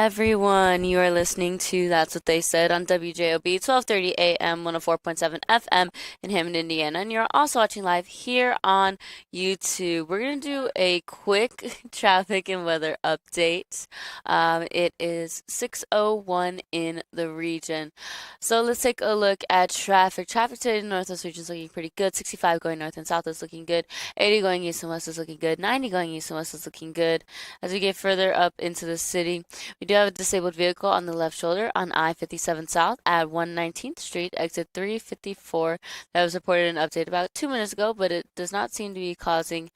everyone. You are listening to That's What They Said on WJOB 1230 AM 104.7 FM in Hammond, Indiana. And you're also watching live here on YouTube. We're going to do a quick traffic and weather update. It is 6:01 in the region. So let's take a look at traffic. Traffic today in the Northwest region is looking pretty good. 65 going north and south is looking good. 80 going east and west is looking good. 90 going east and west is looking good. As we get further up into the city, we do have a disabled vehicle on the left shoulder on I-57 South at 119th Street, exit 354. That was reported and updated about 2 minutes ago, but it does not seem to be causing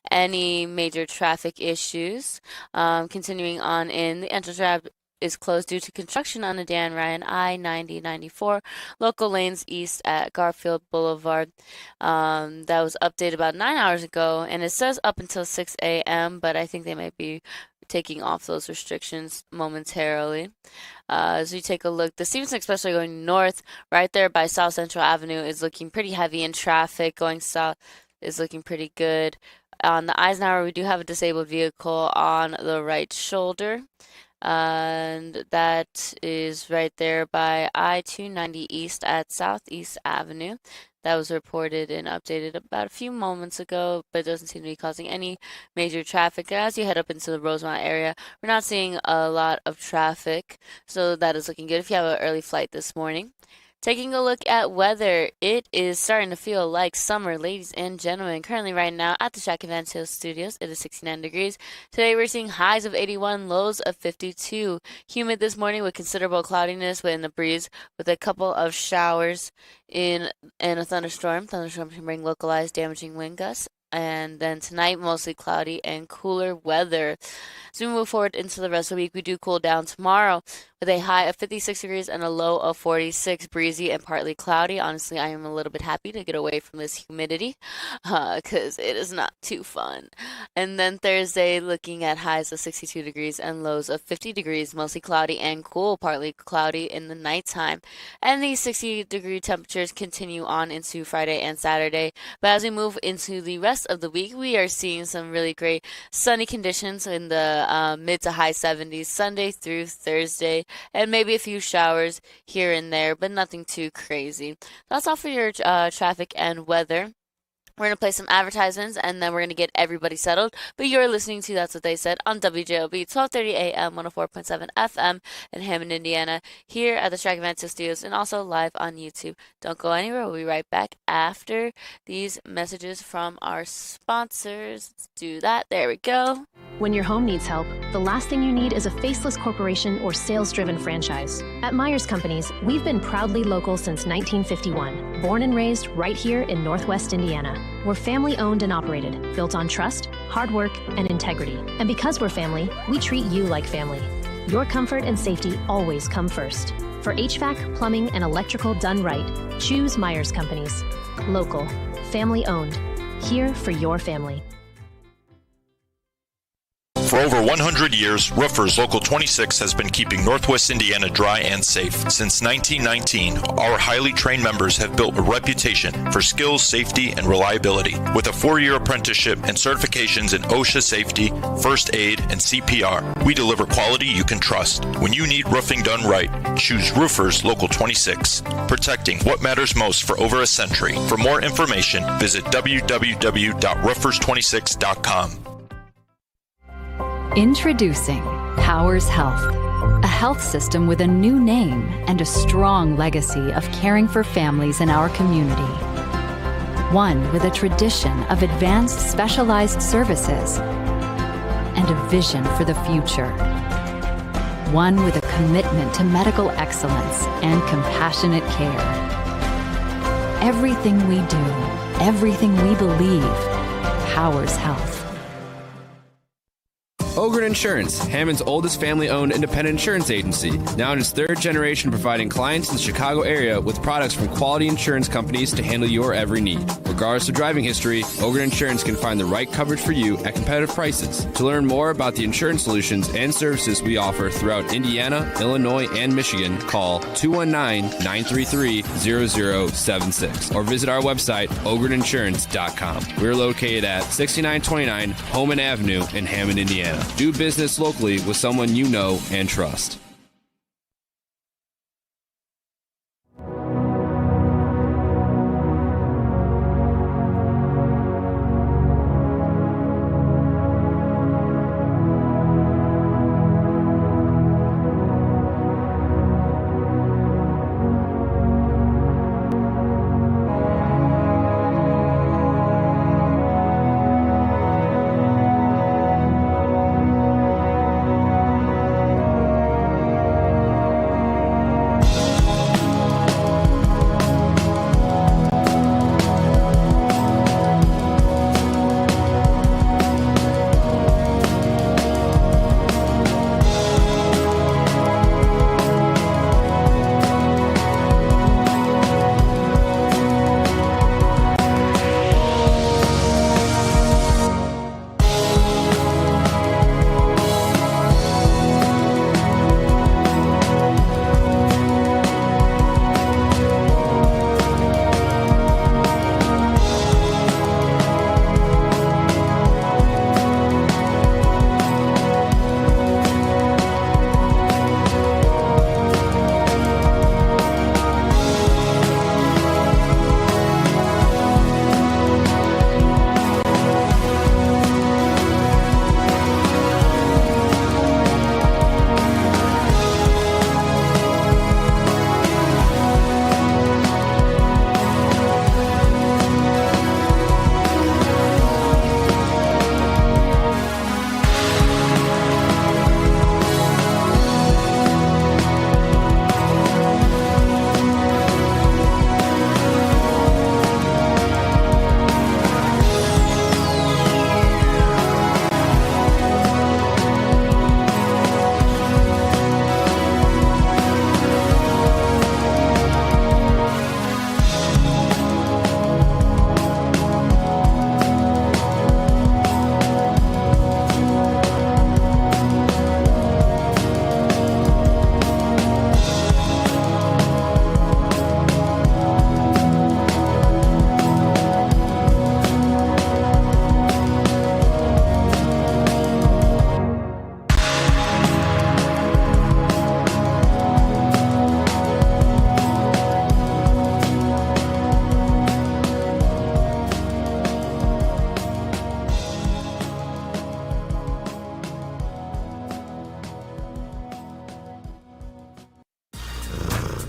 any major traffic issues. Continuing on in, the entrance ramp is closed due to construction on the Dan Ryan I-90-94 local lanes east at Garfield Boulevard. That was updated about 9 hours ago, and it says up until 6 a.m., but I think they might be taking off those restrictions momentarily. As we take a look, the Stevenson Expressway going north right there by South Central Avenue is looking pretty heavy in traffic. Going south is looking pretty good. On the Eisenhower, we do have a disabled vehicle on the right shoulder, and that is right there by I-290 East at Southeast Avenue. That was reported and updated about a few moments ago, but it doesn't seem to be causing any major traffic. As you head up into the Rosemont area, we're not seeing a lot of traffic, so that is looking good if you have an early flight this morning. Taking a look at weather, it is starting to feel like summer, ladies and gentlemen. Currently right now at the Shack Events Hill Studios, it is 69 degrees. Today we're seeing highs of 81, lows of 52. Humid this morning with considerable cloudiness in the breeze with a couple of showers in a thunderstorm. Thunderstorm can bring localized damaging wind gusts. And then tonight, mostly cloudy and cooler weather. As we move forward into the rest of the week, we do cool down tomorrow with a high of 56 degrees and a low of 46, breezy and partly cloudy. Honestly, I am a little bit happy to get away from this humidity because it is not too fun. And then Thursday, looking at highs of 62 degrees and lows of 50 degrees, mostly cloudy and cool, partly cloudy in the nighttime. And these 60-degree temperatures continue on into Friday and Saturday. But as we move into the rest of the week, we are seeing some really great sunny conditions in the mid to high 70s Sunday through Thursday, and maybe a few showers here and there, but nothing too crazy. That's all for your traffic and weather. We're going to play some advertisements, and then we're going to get everybody settled. But you're listening to That's What They Said on WJOB 1230 AM 104.7 FM in Hammond, Indiana, here at the Shack Events Studios, and also live on YouTube. Don't go anywhere. We'll be right back after these messages from our sponsors. Let's do that. There we go. When your home needs help, the last thing you need is a faceless corporation or sales-driven franchise. At Myers Companies, we've been proudly local since 1951, born and raised right here in Northwest Indiana. We're family-owned and operated, built on trust, hard work, and integrity. And because we're family, we treat you like family. Your comfort and safety always come first. For HVAC, plumbing, and electrical done right, choose Myers Companies. Local, family-owned, here for your family. For over 100 years, Roofers Local 26 has been keeping Northwest Indiana dry and safe. Since 1919, our highly trained members have built a reputation for skills, safety, and reliability. With a 4-year apprenticeship and certifications in OSHA safety, first aid, and CPR, we deliver quality you can trust. When you need roofing done right, choose Roofers Local 26, protecting what matters most for over a century. For more information, visit www.roofers26.com. Introducing Powers Health, a health system with a new name and a strong legacy of caring for families in our community. One with a tradition of advanced specialized services and a vision for the future. One with a commitment to medical excellence and compassionate care. Everything we do, everything we believe, powers health. Ogren Insurance, Hammond's oldest family-owned independent insurance agency, now in its third generation providing clients in the Chicago area with products from quality insurance companies to handle your every need. Regardless of driving history, Ogren Insurance can find the right coverage for you at competitive prices. To learn more about the insurance solutions and services we offer throughout Indiana, Illinois, and Michigan, call 219-933-0076 or visit our website, ogreninsurance.com. We're located at 6929 Homan Avenue in Hammond, Indiana. Do business locally with someone you know and trust.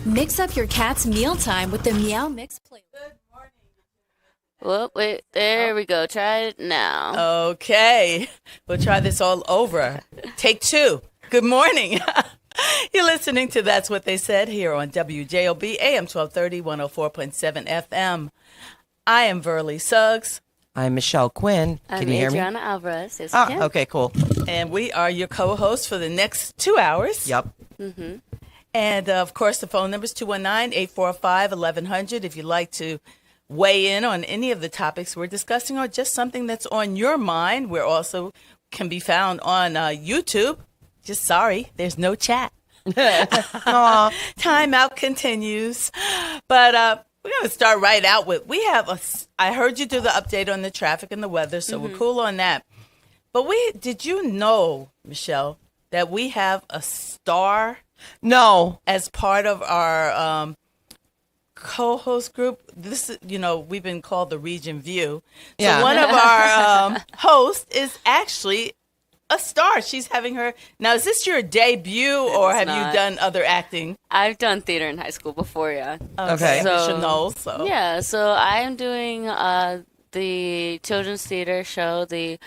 Mix up your cat's mealtime with the Meow Mix playlist. Whoop, wait, there we go. Try it now. Okay. We'll try this all over. Take two. Good morning. You're listening to That's What They Said here on WJOB AM 1230, 104.7 FM. I am Verly Suggs. I'm Michelle Quinn. I'm Can you hear me? Adriana Alvarez. Yes, you can. Okay, cool. And we are your co-hosts for the next 2 hours. Yep. And, of course, the phone number is 219-845-1100 if you'd like to weigh in on any of the topics we're discussing or just something that's on your mind. We're also can be found on YouTube. Just sorry, there's no chat. Timeout continues. But we're going to start right out with, I heard you do the update on the traffic and the weather, so we're cool on that. But did you know, Michelle, that we have a star No. as part of our co-host group? This is, we've been called the Region View. So Yeah. one of our hosts is actually a star. She's having her. Now, is this your debut or is have not. you done other acting? I've done theater in high school before, yeah. Okay. So, So- Chanel, so. Yeah, so I am doing the children's theater show, the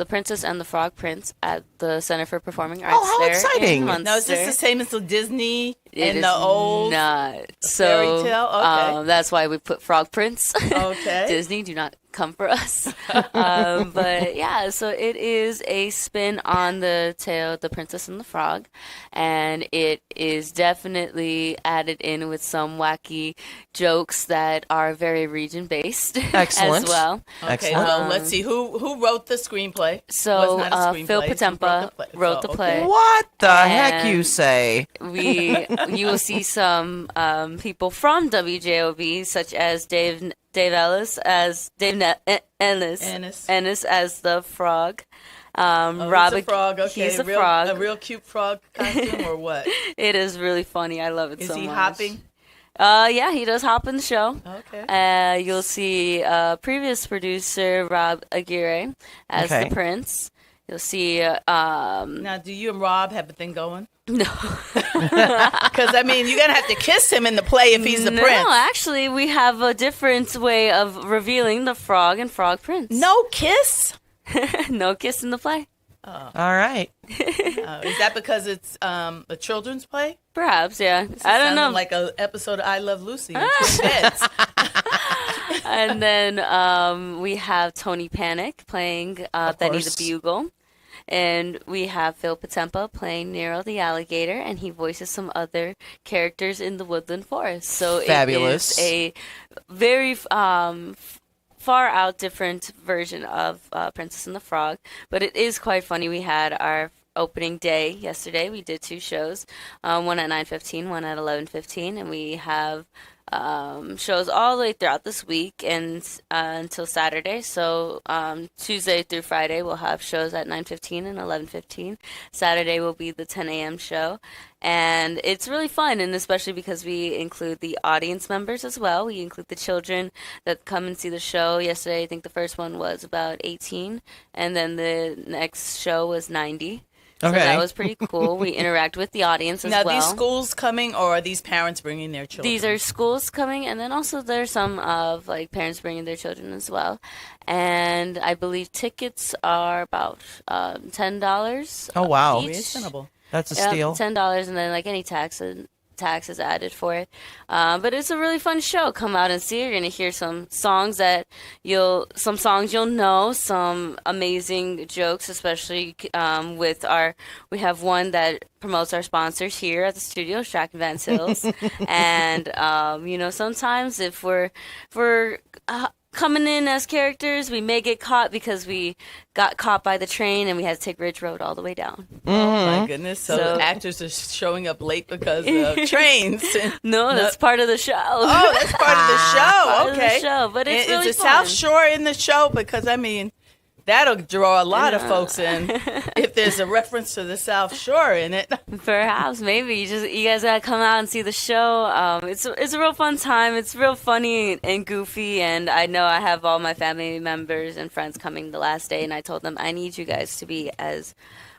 Princess and the Frog Prince at the Center for Performing Arts. how there exciting. in Now, is this Munster. the same as the Disney It and is the old not. fairy tale? Okay. That's why we put Frog Prince. Okay. Disney, do not come for us. But yeah, so it is a spin on the tale, The Princess and the Frog, and it is definitely added in with some wacky jokes that are very region based Excellent. as well. Okay, Excellent. well, let's see. Who wrote the screenplay? So Well, it's not a Phil screenplay. Who Patempa wrote the Oh, play. What the heck And- you say? You will see some people from WJOB, such as Dave Ellis as Dave Ennis Ennis. as the frog, Rob, he's a frog. Okay, he's a frog. A real cute frog costume, or what? It is really funny. I love it Is so much. he hopping? Yeah, he does hop in the show. Okay. You'll see previous producer Rob Aguirre as the prince. You'll see. Now, do you and Rob have a thing going? No. Because, I mean, you're going to have to kiss him in the play if he's the prince. No, actually, we have a different way of revealing the frog and frog prince. No kiss? No kiss in the play. All right. Is that because it's a children's play? Perhaps, yeah. I don't know. Like an episode of I Love Lucy. And twin beds. And then we have Tony Panic playing Benny the Bugle. And we have Phil Patempa playing Nero the alligator, and he voices some other characters in the Woodland Forest. So Fabulous. It is a very far out different version of Princess and the Frog, but it is quite funny. We had our opening day yesterday. We did 2 shows, one at 9:15, one at 11:15, and we have shows all the way throughout this week and until Saturday. So Tuesday through Friday we'll have shows at 9:15 and 11:15. Saturday will be the 10 a.m. show, and it's really fun, and especially because we include the audience members as well. We include the children that come and see the show. Yesterday, I think the first one was about 18, and then the next show was 90. So that was pretty cool. We interact with the audience as well. Now, these schools coming, or are these parents bringing their children? These are schools coming, and then also there's some of like parents bringing their children as well. And I believe tickets are about $10. Oh, wow. Each. Reasonable. That's a steal. $10, and then like any tax is added for it. But it's a really fun show. Come out and see it. You're gonna hear some songs you'll know, some amazing jokes, especially with we have one that promotes our sponsors here at the studio, Strack and Van Sills. And sometimes if we're coming in as characters, we may get caught because we got caught by the train and we had to take Ridge Road all the way down. Oh my goodness! So actors are showing up late because of trains. No, that's part of the show. Oh, that's part of the show. Part Okay, of the show, but it's really is the fun. South Shore in the show? Because I mean, that'll draw a lot of folks in if there's a reference to the South Shore in it. Perhaps, maybe you guys gotta come out and see the show. It's a real fun time. It's real funny and goofy, and I know I have all my family members and friends coming the last day, and I told them I need you guys to be as.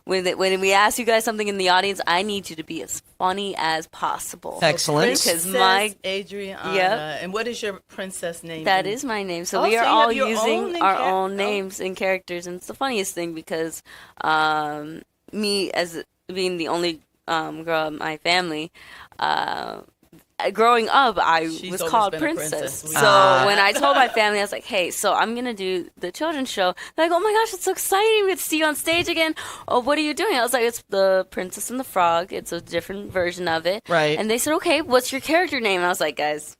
When we ask you guys something in the audience, I need you to be as funny as possible. Excellent. Because Adriana. Yep. And what is your princess name? That is my name. So Oh, we so are you all have your using own our own names and characters, and it's the funniest thing because me as being the only girl in my family. Growing up, I was called princess. So when I told my family, I was like, hey, so I'm going to do the children's show. They're like, oh my gosh, it's so exciting. We get to see you on stage again. Oh, what are you doing? I was like, it's the Princess and the Frog. It's a different version of it. Right. And they said, okay, what's your character name? And I was like, guys,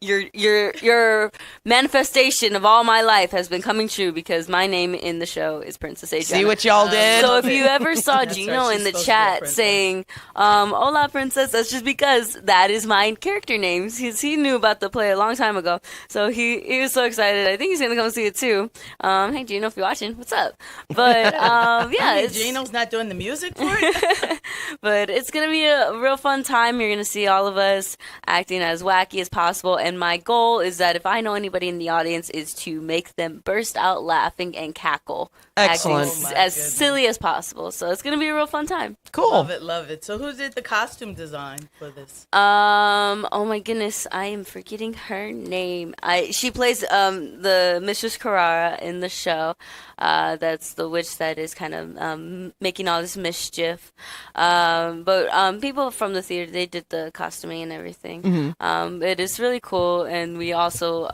your manifestation of all my life has been coming true because my name in the show is Princess Adriana. See what y'all did? So if you ever saw That's Gino right, in the she's supposed to be a chat princess. saying, hola princess, that's just because that is my character name. He knew about the play a long time ago. So he was so excited. I think he's going to come see it too. Hey Gino, if you're watching, what's up? But yeah. Gino's not doing the music for it? But it's going to be a real fun time. You're going to see all of us acting as wacky as possible. And my goal is that if I know anybody in the audience is to make them burst out laughing and cackle. Excellent. Acting as silly as possible. So it's going to be a real fun time. Cool. Love it, love it. So who did the costume design for this? Oh my goodness, I am forgetting her name. She plays the Mistress Carrara in the show. That's the witch that is kind of making all this mischief. But people from the theater, they did the costuming and everything. It is really cool, and we also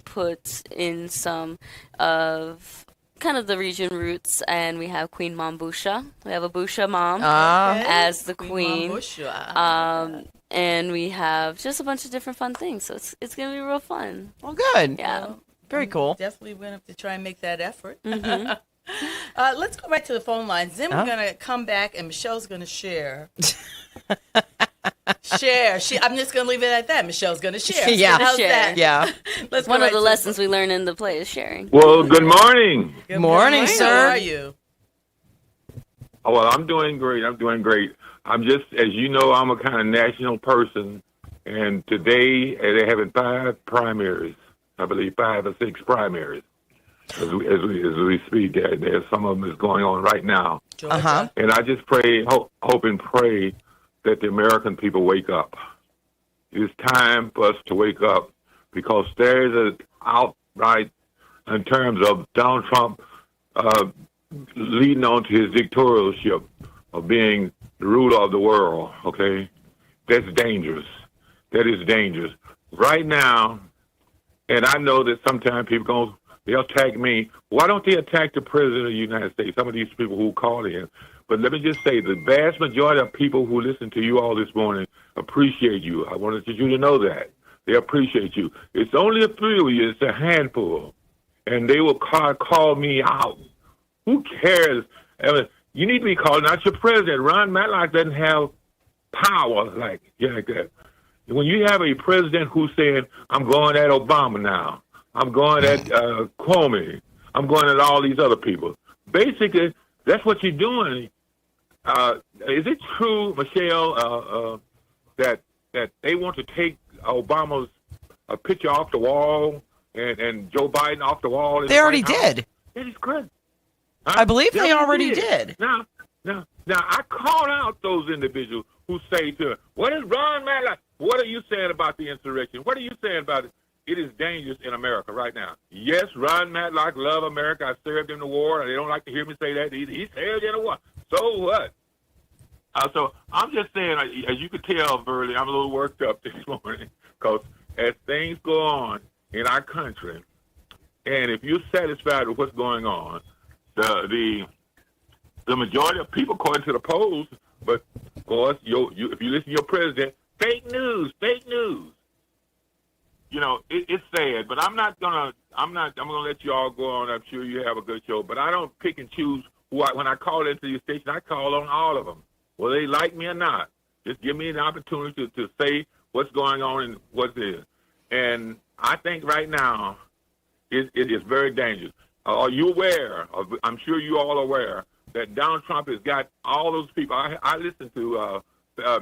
put in some of kind of the region roots, and we have Queen Mom Busha. We have a Busha mom as the queen. Mom Busha. And we have just a bunch of different fun things, so it's gonna be real fun. Well, good. Yeah. Very cool. Definitely went up to try and make that effort. Mm-hmm. Let's go right to the phone lines. Then we're going to come back, and Michelle's going to share. I'm just going to leave it at that. Michelle's going to share. Yeah. How's Share. that? Yeah. Let's One go of the right to lessons we learn in the play is sharing. Well, good morning. Good Morning, sir. How are you? Oh, well, I'm doing great. I'm just, as you know, I'm a kind of national person, and today they're having 5 primaries. I believe 5 or 6 primaries. As we speak, there's some of them is going on right now. Uh-huh. And I just pray, hope and pray that the American people wake up. It's time for us to wake up, because there is an outright, in terms of Donald Trump leading on to his dictatorship of being the ruler of the world, okay? That's dangerous. That is dangerous. Right now, and I know that sometimes people they'll attack me. Why don't they attack the President of the United States? Some of these people who call in. But let me just say, the vast majority of people who listen to you all this morning appreciate you. I wanted you to know that. They appreciate you. It's only a few of you. It's a handful. And they will call me out. Who cares? I mean, you need to be called out your president. Ron Matlock doesn't have power like that. When you have a president who's saying, I'm going at Obama now, I'm going at Comey, I'm going at all these other people. Basically, that's what you're doing. Is it true, Michelle, that they want to take Obama's picture off the wall and Joe Biden off the wall? They already did. That is correct. I believe they already did. Now, I called out those individuals who say to her, what is Ron Matlock? What are you saying about the insurrection? What are you saying about it? It is dangerous in America right now. Yes, Ron Matlock love America. I served in the war. They don't like to hear me say that either. He served in the war. So what? So I'm just saying, as you could tell, Burley, I'm a little worked up this morning, because as things go on in our country, and if you're satisfied with what's going on, the majority of people, according to the polls, but of course, if you listen to your president, fake news. You know, it's sad, but I'm gonna let you all go on. I'm sure you have a good show, but I don't pick and choose when I call into your station. I call on all of them, whether they like me or not. Just give me an opportunity to say what's going on and what it is. And I think right now it is very dangerous. Are you aware? I'm sure you all are aware that Donald Trump has got all those people. I listened to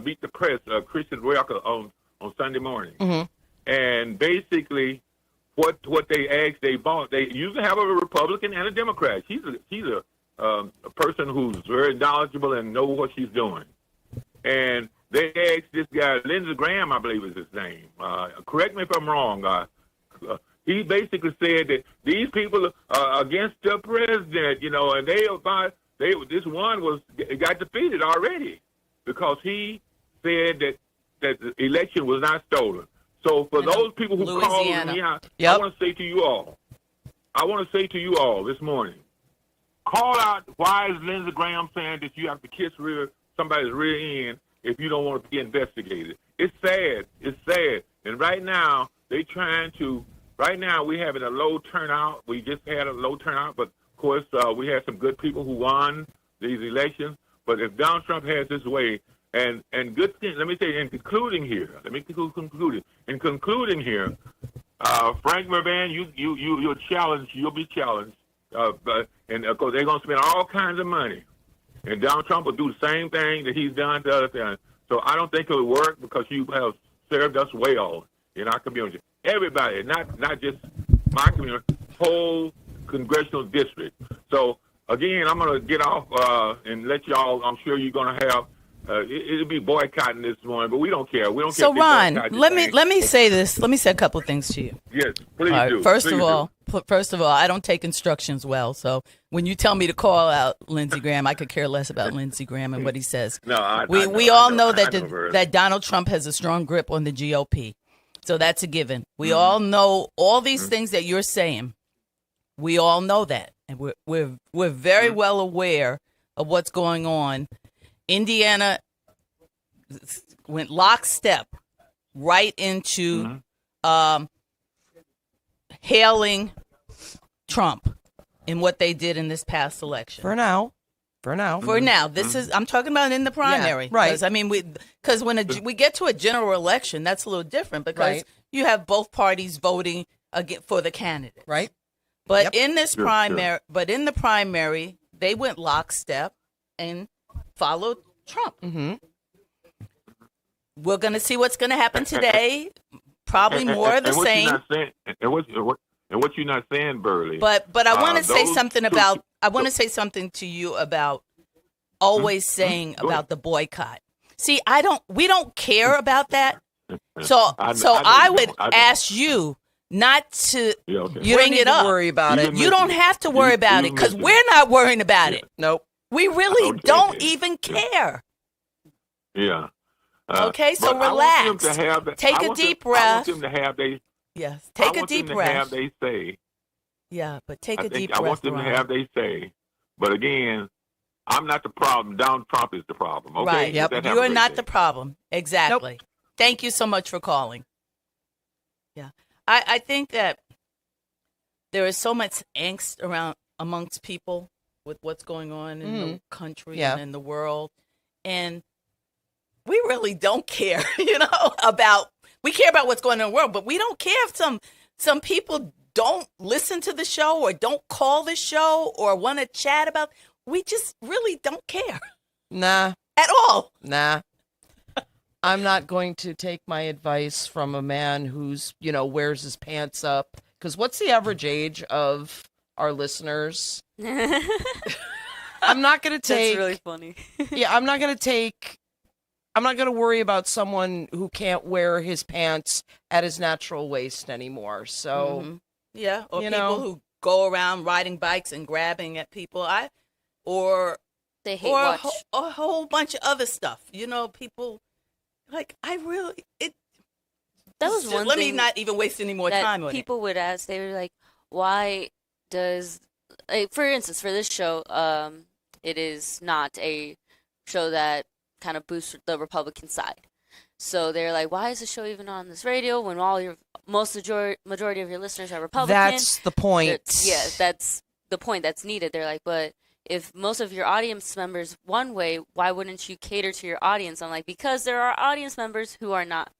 Meet the Press, Christian Welker on Sunday morning. Mm-hmm. And basically, what they asked, they bought. They usually have a Republican and a Democrat. She's a person who's very knowledgeable and know what she's doing. And they asked this guy, Lindsey Graham, I believe is his name. Correct me if I'm wrong. He basically said that these people are against the president, you know, and this one got defeated already because he said that the election was not stolen. So for those people who called me out, I want to say to you all this morning, call out, why is Lindsey Graham saying that you have to kiss somebody's rear end if you don't want to be investigated? It's sad. And right now, we're having a low turnout. We just had a low turnout, but of course, we had some good people who won these elections. But if Donald Trump has his way, and good thing, let me say, in concluding here, Frank Mervan, you're challenged. You'll be challenged, and of course they're going to spend all kinds of money, and Donald Trump will do the same thing that he's done to other things. So I don't think it'll work, because you have served us well in our community. Everybody, not just my community, whole congressional district. So again, I'm going to get off and let y'all. I'm sure you're going to have. It'll be boycotting this morning, but we don't care. We don't care. So Ron, let me say this. Let me say a couple of things to you. Yes, please do. First of all, I don't take instructions well. So when you tell me to call out Lindsey Graham, I could care less about Lindsey Graham and what he says. No, we all know that Donald Trump has a strong grip on the GOP. So that's a given. We all know all these things that you're saying. We all know that, and we're very well aware of what's going on. Indiana went lockstep right into hailing Trump in what they did in this past election. For now. This is, I'm talking about in the primary. Yeah, right. I mean, because when we get to a general election, that's a little different, because you have both parties voting for the candidate. Right. But in this primary, in the primary, they went lockstep, and follow Trump. We're going to see what's going to happen today. Probably more of the same. And what you're not saying, Burley. But I want to say something about. I want to say something to you about always saying about the boycott. See, we don't care about that. So I would ask you not to bring it up. Worry about it. You don't have to worry about it because we're not worrying about it. Nope. We really don't even care. Yeah. Okay, so relax. Take a deep breath. I want them to have Yes, take a deep breath. Have they say. Yeah, but take a deep breath. I want them to have they say. But again, I'm not the problem. Donald Trump is the problem. Okay? Right. Yep. You are not the problem. Exactly. Nope. Thank you so much for calling. Yeah. I think that there is so much angst around amongst people with what's going on in the country and in the world. And we really don't care, we care about what's going on in the world, but we don't care if some people don't listen to the show or don't call the show or want to chat about. We just really don't care. Nah. At all. Nah. I'm not going to take my advice from a man who's, wears his pants up. Because what's the average age of our listeners? I'm not going to take. That's really funny. I'm not going to worry about someone who can't wear his pants at his natural waist anymore. So, yeah, or people who go around riding bikes and grabbing at people. Or they hate watch. A whole bunch of other stuff. People that was one. Let me not even waste any more time on it. People would ask. They were like, "Why does?" for instance, for this show, it is not a show that kind of boosts the Republican side. So they're like, why is the show even on this radio when majority of your listeners are Republican? That's the point. That's the point that's needed. They're like, but if most of your audience members one way, why wouldn't you cater to your audience? I'm like, because there are audience members who are not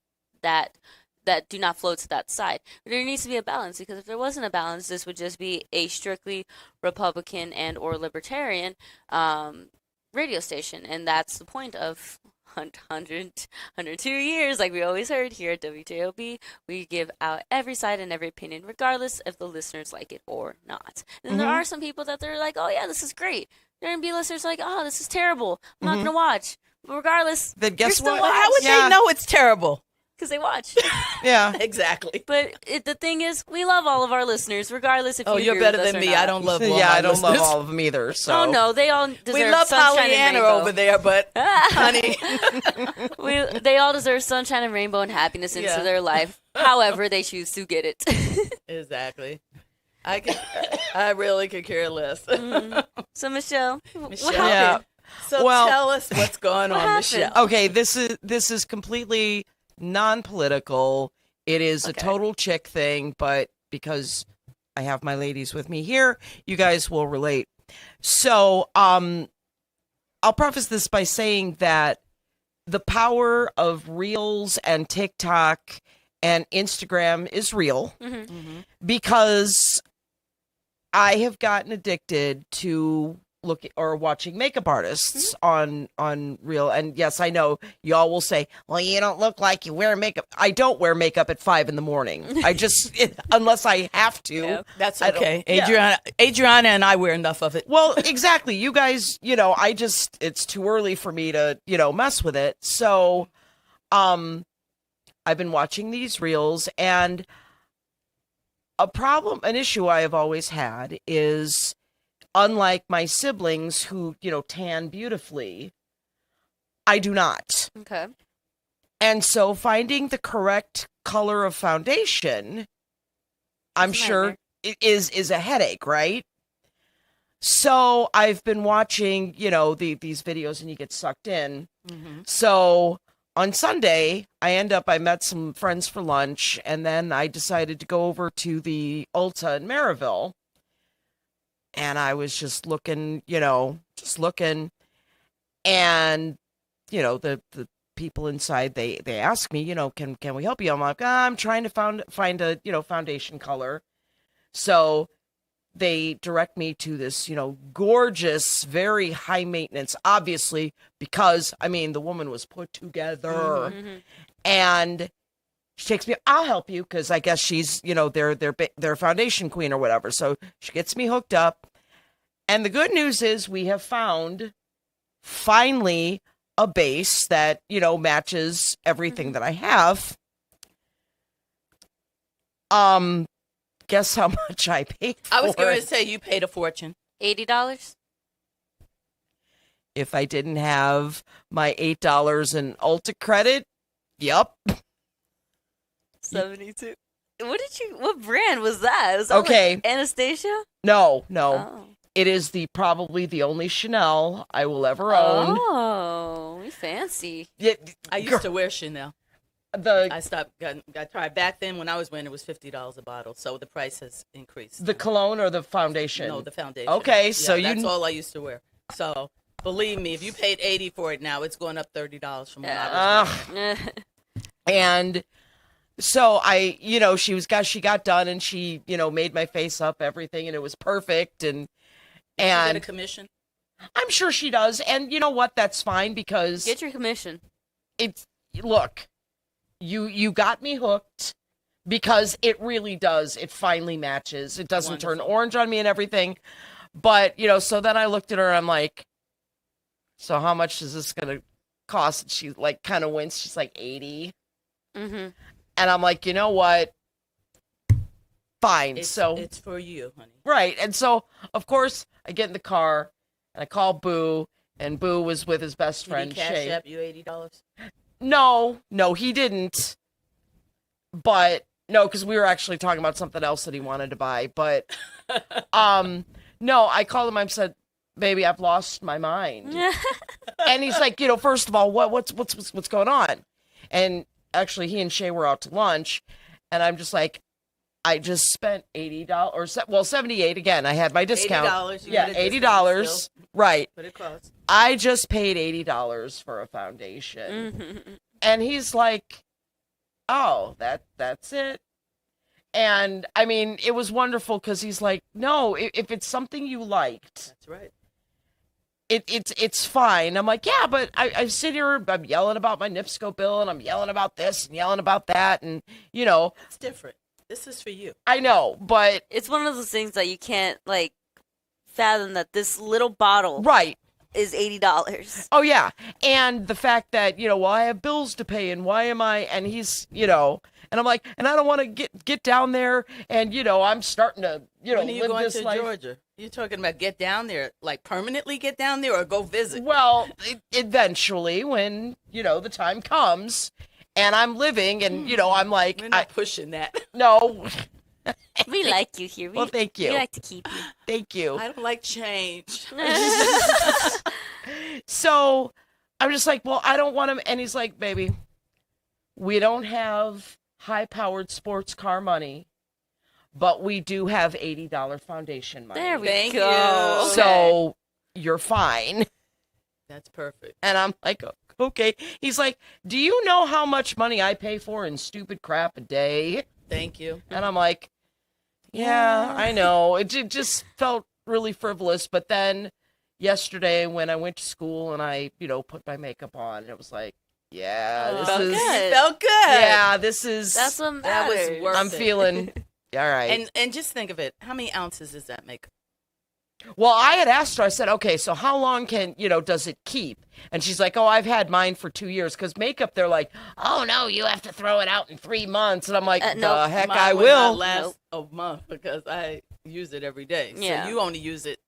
that do not flow to that side. But there needs to be a balance, because if there wasn't a balance, this would just be a strictly Republican and or libertarian radio station, and that's the point of 102 years, like we always heard here at WJOB. We give out every side and every opinion, regardless if the listeners like it or not. And there are some people that they're like, oh yeah, this is great. There are going to be listeners like, oh, this is terrible. I'm not going to watch. But regardless, then guess what? How would they know it's terrible? Because they watch. Yeah, exactly. But the thing is, we love all of our listeners, regardless if you're better than me. I don't love all I don't love all of them either. So. Oh no, they all deserve we love Pollyanna over there, but honey, they all deserve sunshine and rainbow and happiness into their life. However, they choose to get it. Exactly. I really could care less. So Michelle, what happened? Yeah. So tell us what's going on, Michelle. Okay, this is completely non-political. It is a total chick thing, but because I have my ladies with me here, you guys will relate. So, I'll preface this by saying that the power of Reels and TikTok and Instagram is real, because I have gotten addicted to watching makeup artists on Reel. And yes, I know y'all will say, well, you don't look like you wear makeup. I don't wear makeup at 5 a.m. I just, unless I have to. Yeah, that's okay. Adriana and I wear enough of it. Well, exactly. You guys, it's too early for me to, mess with it. So, I've been watching these Reels, and an issue I have always had is, unlike my siblings who, tan beautifully, I do not. Okay. And so finding the correct color of foundation, I'm sure, is a headache, right? So I've been watching, these videos, and you get sucked in. So on Sunday, I met some friends for lunch, and then I decided to go over to the Ulta in Maryville. And I was just looking, and, the people inside, they asked me, can we help you? I'm like, I'm trying to find a, foundation color. So they direct me to this, gorgeous, very high maintenance, obviously, because, the woman was put together. And she takes me, I'll help you, because I guess she's, their foundation queen or whatever. So she gets me hooked up. And the good news is we have found, finally, a base that, matches everything that I have. Guess how much I paid for it? I was going to say you paid a fortune. $80? If I didn't have my $8 in Ulta credit, yep. 72. What brand was that? Was that Okay. like Anastasia? No. Oh. It is probably the only Chanel I will ever own. Oh, we fancy. Yeah, I used to wear Chanel. the I stopped. Got tried back then when I was wearing it was $50 a bottle, so the price has increased. the cologne or the foundation? No, the foundation. Okay, Yeah, so that's all I used to wear. So believe me, if you paid $80 for it now, it's going up $30 from when I was wearing it. And so she got done and she, made my face up, everything, and it was perfect. And You get a commission? I'm sure she does. And you know what? That's fine because Get your commission. Look, you got me hooked because it really does. It finally matches. It doesn't turn orange on me and everything. But, so then I looked at her and I'm like, so how much is this going to cost? And she kind of winced. She's like 80. Mm-hmm. And I'm like, you know what? Fine. It's for you, honey. Right. And so, of course, I get in the car and I call Boo, and Boo was with his best friend, Did he cash Shay. up you $80? No, he didn't. But no, because we were actually talking about something else that he wanted to buy. But no, I called him. I said, "Baby, I've lost my mind." And he's like, first of all, what's going on? And actually, he and Shay were out to lunch, and I'm just like, I just spent $80 or 78 again. I had my discount. $80. Yeah, $80. Right. But it costs. I just paid $80 for a foundation. Mm-hmm. And he's like, oh, that's it. And it was wonderful because he's like, no, if it's something you liked, That's right. it's fine. I'm like, yeah, but I sit here, I'm yelling about my NIPSCO bill, and I'm yelling about this and yelling about that, and It's different. This is for you. I know, but It's one of those things that you can't fathom that this little bottle right. is $80. Oh yeah, and the fact that well, I have bills to pay, and why am I? And he's and I'm like, and I don't want to get down there, and I'm starting to When are you live going this to life. Georgia? You're talking about get down there, permanently get down there, or go visit? Well, eventually, when the time comes, and I'm living, and I'm like, We're not pushing that. no, We like you here. Well, thank you. We like to keep you. thank you. I don't like change. So I'm just like, well, I don't want him. And he's like, baby, we don't have high-powered sports car money, but we do have $80 foundation money. There we Thank go. you. Okay. So you're fine. That's perfect. And I'm like, okay. He's like, do you know how much money I pay for in stupid crap a day? Thank you. And I'm like, yeah, I know. It just felt really frivolous. But then yesterday when I went to school and I, put my makeup on, it was like, yeah, this felt is, good. Felt good. yeah, this is, That's what That was matters. worth I'm it. feeling, all right. And just think of it. How many ounces does that make? Well, I had asked her, I said, okay, so how long does it keep? And she's like, oh, I've had mine for 2 years. Because makeup, they're like, oh, no, you have to throw it out in 3 months. And I'm like, no, heck, Mine I would will. not last a month because I use it every day. Yeah. So you only use it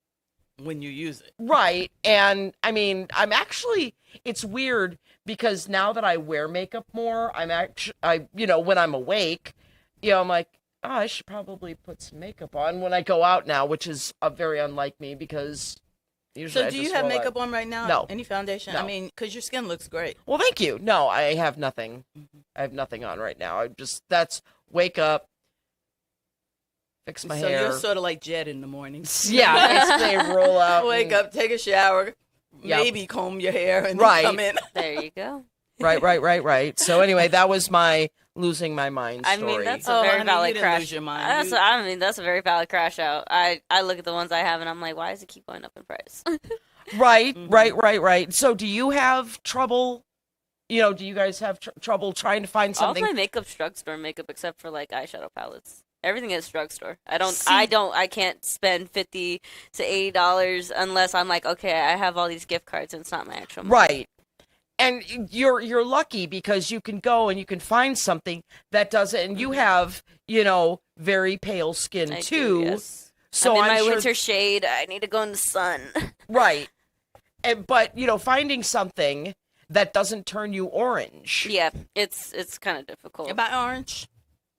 when you use it. Right. And I'm actually, it's weird because now that I wear makeup more, when I'm awake, I'm like, oh, I should probably put some makeup on when I go out now, which is very unlike me because usually So I do just you have roll out. makeup on right now? No. Any foundation? No. I mean, because your skin looks great. Well, thank you. No, I have nothing. I have nothing on right now. That's wake up, fix my So hair. you're sort of like Jed in the morning. Yeah, basically roll out. Wake and- up, take a shower, Yep. maybe comb your hair, and Right. then come in. There you go. Right. So anyway, that was my losing my mind I story. mean, that's a very honey, you valid didn't crash. lose your mind. That's a very valid crash out. I look at the ones I have and I'm like, why does it keep going up in price? Right. So do you have trouble? Do you guys have trouble trying to find something? All of my makeup's drugstore makeup except for like eyeshadow palettes. Everything is drugstore. I can't spend $50 to $80 unless I'm like, okay, I have all these gift cards and it's not my actual money. Right. And you're lucky because you can go and you can find something that doesn't, and you have, very pale skin I too. do, yes. So I'm in my sure, winter shade. I need to go in the sun. Right. But finding something that doesn't turn you orange. Yeah, it's kind of difficult. Am I orange?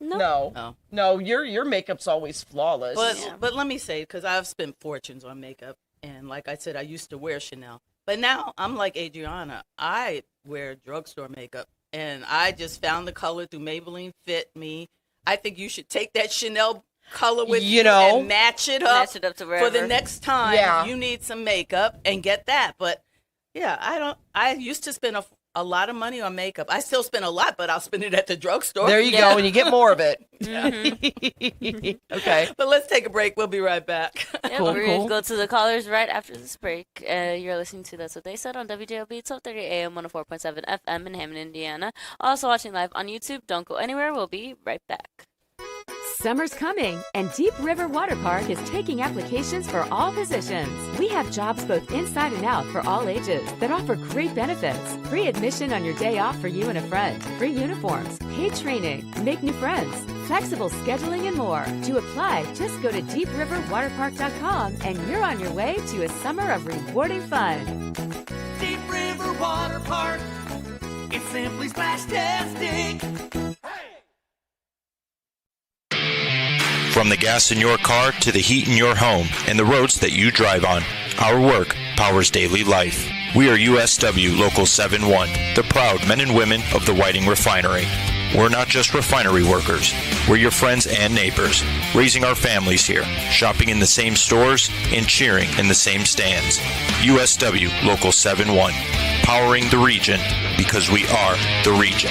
No. No, your makeup's always flawless. But let me say, because I've spent fortunes on makeup, and like I said, I used to wear Chanel. But now I'm like Adriana. I wear drugstore makeup, and I just found the color through Maybelline Fit Me. I think you should take that Chanel color with you and match it up to for wherever. the next time you need some makeup and get that. But yeah, I used to spend a lot of money on makeup. I still spend a lot, but I'll spend it at the drugstore. There you go, and you get more of it. Okay. But let's take a break. We'll be right back. Yeah, we're going to go to the callers right after this break. You're listening to That's What They Said on WJOB 1230 AM 104.7 FM in Hammond, Indiana. Also watching live on YouTube. Don't go anywhere. We'll be right back. Summer's coming, and Deep River Water Park is taking applications for all positions. We have jobs both inside and out for all ages that offer great benefits. Free admission on your day off for you and a friend. Free uniforms, paid training, make new friends, flexible scheduling, and more. To apply, just go to deepriverwaterpark.com and you're on your way to a summer of rewarding fun. Deep River Water Park. It's simply splash-tastic. From the gas in your car to the heat in your home and the roads that you drive on, our work powers daily life. We are USW Local 71, the proud men and women of the Whiting Refinery. We're not just refinery workers. We're your friends and neighbors, raising our families here, shopping in the same stores, and cheering in the same stands. USW Local 71, powering the region because we are the region.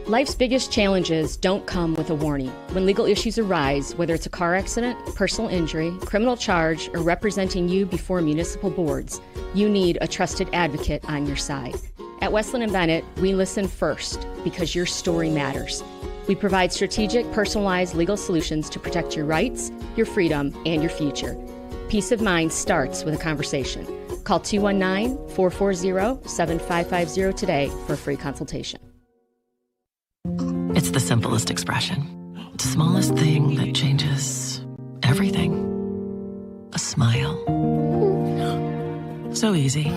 Life's biggest challenges don't come with a warning. When legal issues arise, whether it's a car accident, personal injury, criminal charge, or representing you before municipal boards, you need a trusted advocate on your side. At Westland & Bennett, we listen first because your story matters. We provide strategic, personalized legal solutions to protect your rights, your freedom, and your future. Peace of mind starts with a conversation. Call 219-440-7550 today for a free consultation. It's the simplest expression. The smallest thing that changes everything. A smile. So easy.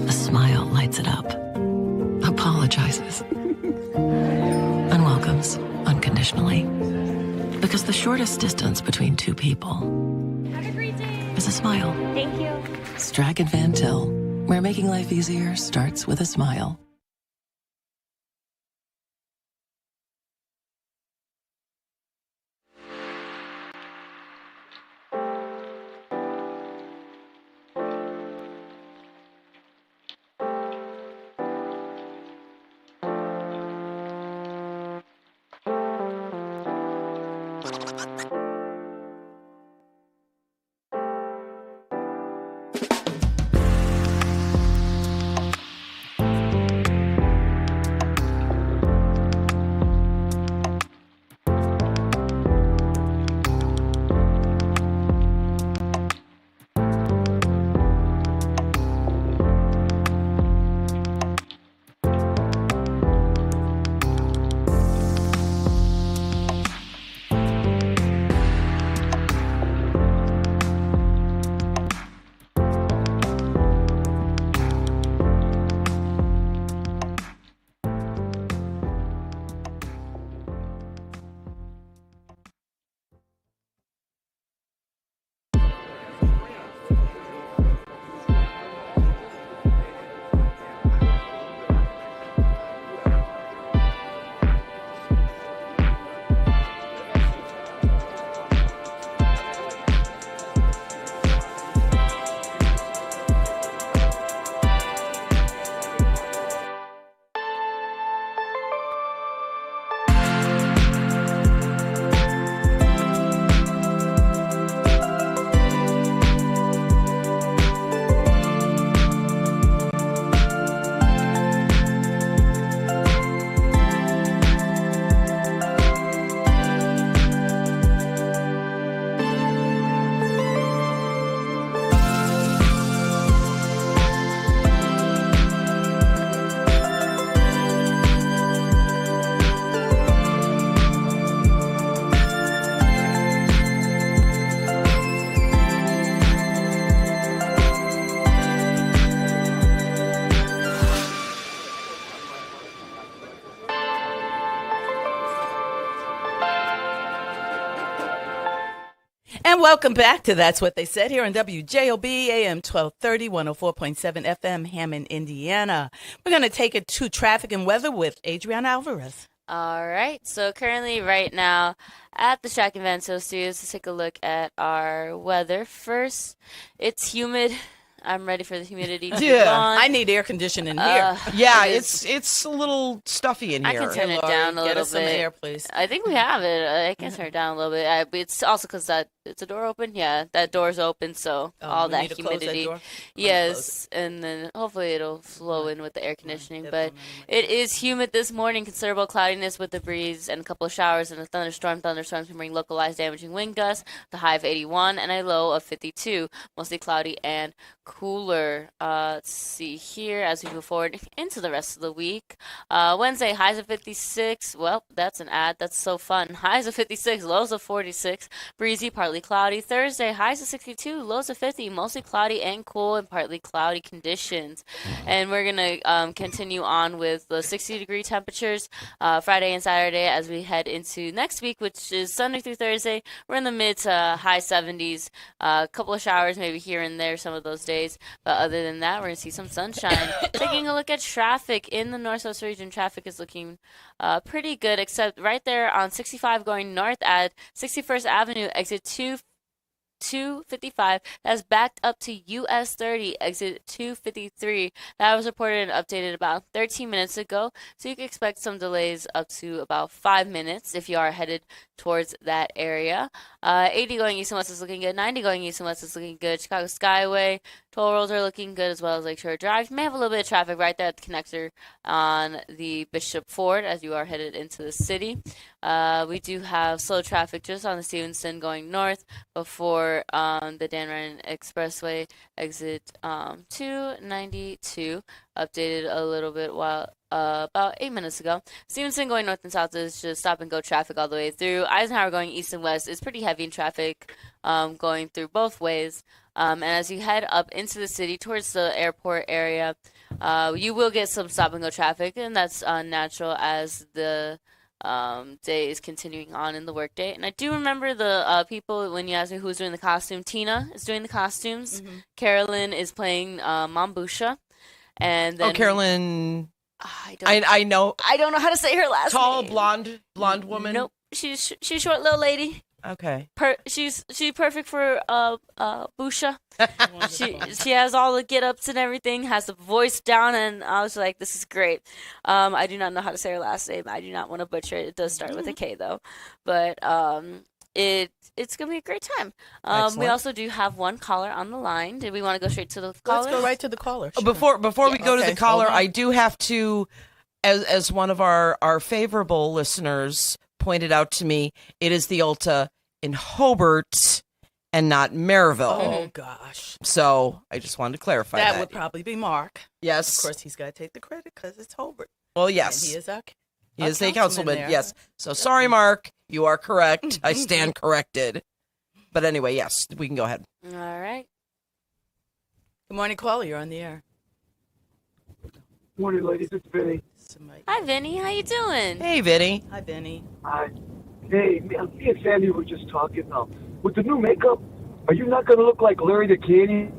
A smile lights it up. Apologizes. And welcomes unconditionally. Because the shortest distance between two people is a smile. Thank you. Strachan Van Til, where making life easier starts with a smile. welcome back to That's What They Said here on WJOB AM 1230, 104.7 FM, Hammond, Indiana. We're going to take it to traffic and weather with Adriana Alvarez. All right. So currently, right now, at the Shack and Van So Studios, let's take a look at our weather. First, it's humid. I'm ready for the humidity to be gone. I need air conditioning here. It's a little stuffy in here. I can turn it down a little bit. Get us some air, please. I think we have it. I can turn it down a little bit. It's also because it's a door open. Yeah, that door's open, so all that humidity. That door? Yes, and then hopefully it'll flow in with the air conditioning. But it is humid this morning. Considerable cloudiness with a breeze and a couple of showers and a thunderstorm. Thunderstorms can bring localized damaging wind gusts. The high of 81 and a low of 52. Mostly cloudy and cooler. Let's see here as we move forward into the rest of the week. Wednesday, highs of 56. Well, that's an ad. That's so fun. Highs of 56, lows of 46. Breezy, partly cloudy. Thursday, highs of 62, lows of 50. Mostly cloudy and cool and partly cloudy conditions. And we're going to continue on with the 60-degree temperatures Friday and Saturday as we head into next week, which is Sunday through Thursday. We're in the mid to high 70s. A couple of showers maybe here and there some of those days. But other than that, we're going to see some sunshine. Taking a look at traffic in the Northwest region, traffic is looking pretty good, except right there on 65 going north at 61st Avenue, exit 255. That's backed up to US 30, exit 253. That was reported and updated about 13 minutes ago, so you can expect some delays up to about 5 minutes if you are headed towards that area. 80 going east and west is looking good. 90 going east and west is looking good. Chicago Skyway, toll roads are looking good, as well as Lakeshore Drive. You may have a little bit of traffic right there at the connector on the Bishop Ford as you are headed into the city. We do have slow traffic just on the Stevenson going north before the Dan Ryan Expressway, exit 292. Updated a little bit while about 8 minutes ago. Stevenson going north and south is just stop and go traffic all the way through. Eisenhower going east and west is pretty heavy in traffic going through both ways. And as you head up into the city towards the airport area, you will get some stop and go traffic, and that's natural as the day is continuing on in the workday. And I do remember the people, when you asked me who's doing the costume, Tina is doing the costumes. Mm-hmm. Carolyn is playing Mambusha. And then Carolyn. I know. I don't know how to say her last tall, name. blonde woman. Nope. She's a short little lady. Okay. She's perfect for Busha. she has all the get-ups and everything, has the voice down, and I was like, this is great. I do not know how to say her last name. I do not want to butcher it. It does start with a K though. But it's going to be a great time. We also do have one caller on the line. Did we want to go straight to the caller? Let's go right to the caller. Sure. Before we go to the caller, I do have to, as one of our favorable listeners pointed out to me, it is the Ulta in Hobart and not Maryville. Oh, gosh. So I just wanted to clarify that. That would probably be Mark. Yes. Of course, he's got to take the credit because it's Hobart. Well, yes. And he is a councilman, yes. So sorry, Mark. You are correct. I stand corrected. But anyway, yes, we can go ahead. All right. Good morning, caller. You're on the air. Morning, ladies. It's Vinny. Hi, Vinny. How you doing? Hey, Vinny. Hi, Vinny. Hi. Hey, me and Sandy were just talking. With the new makeup, are you not going to look like Larry the Cable?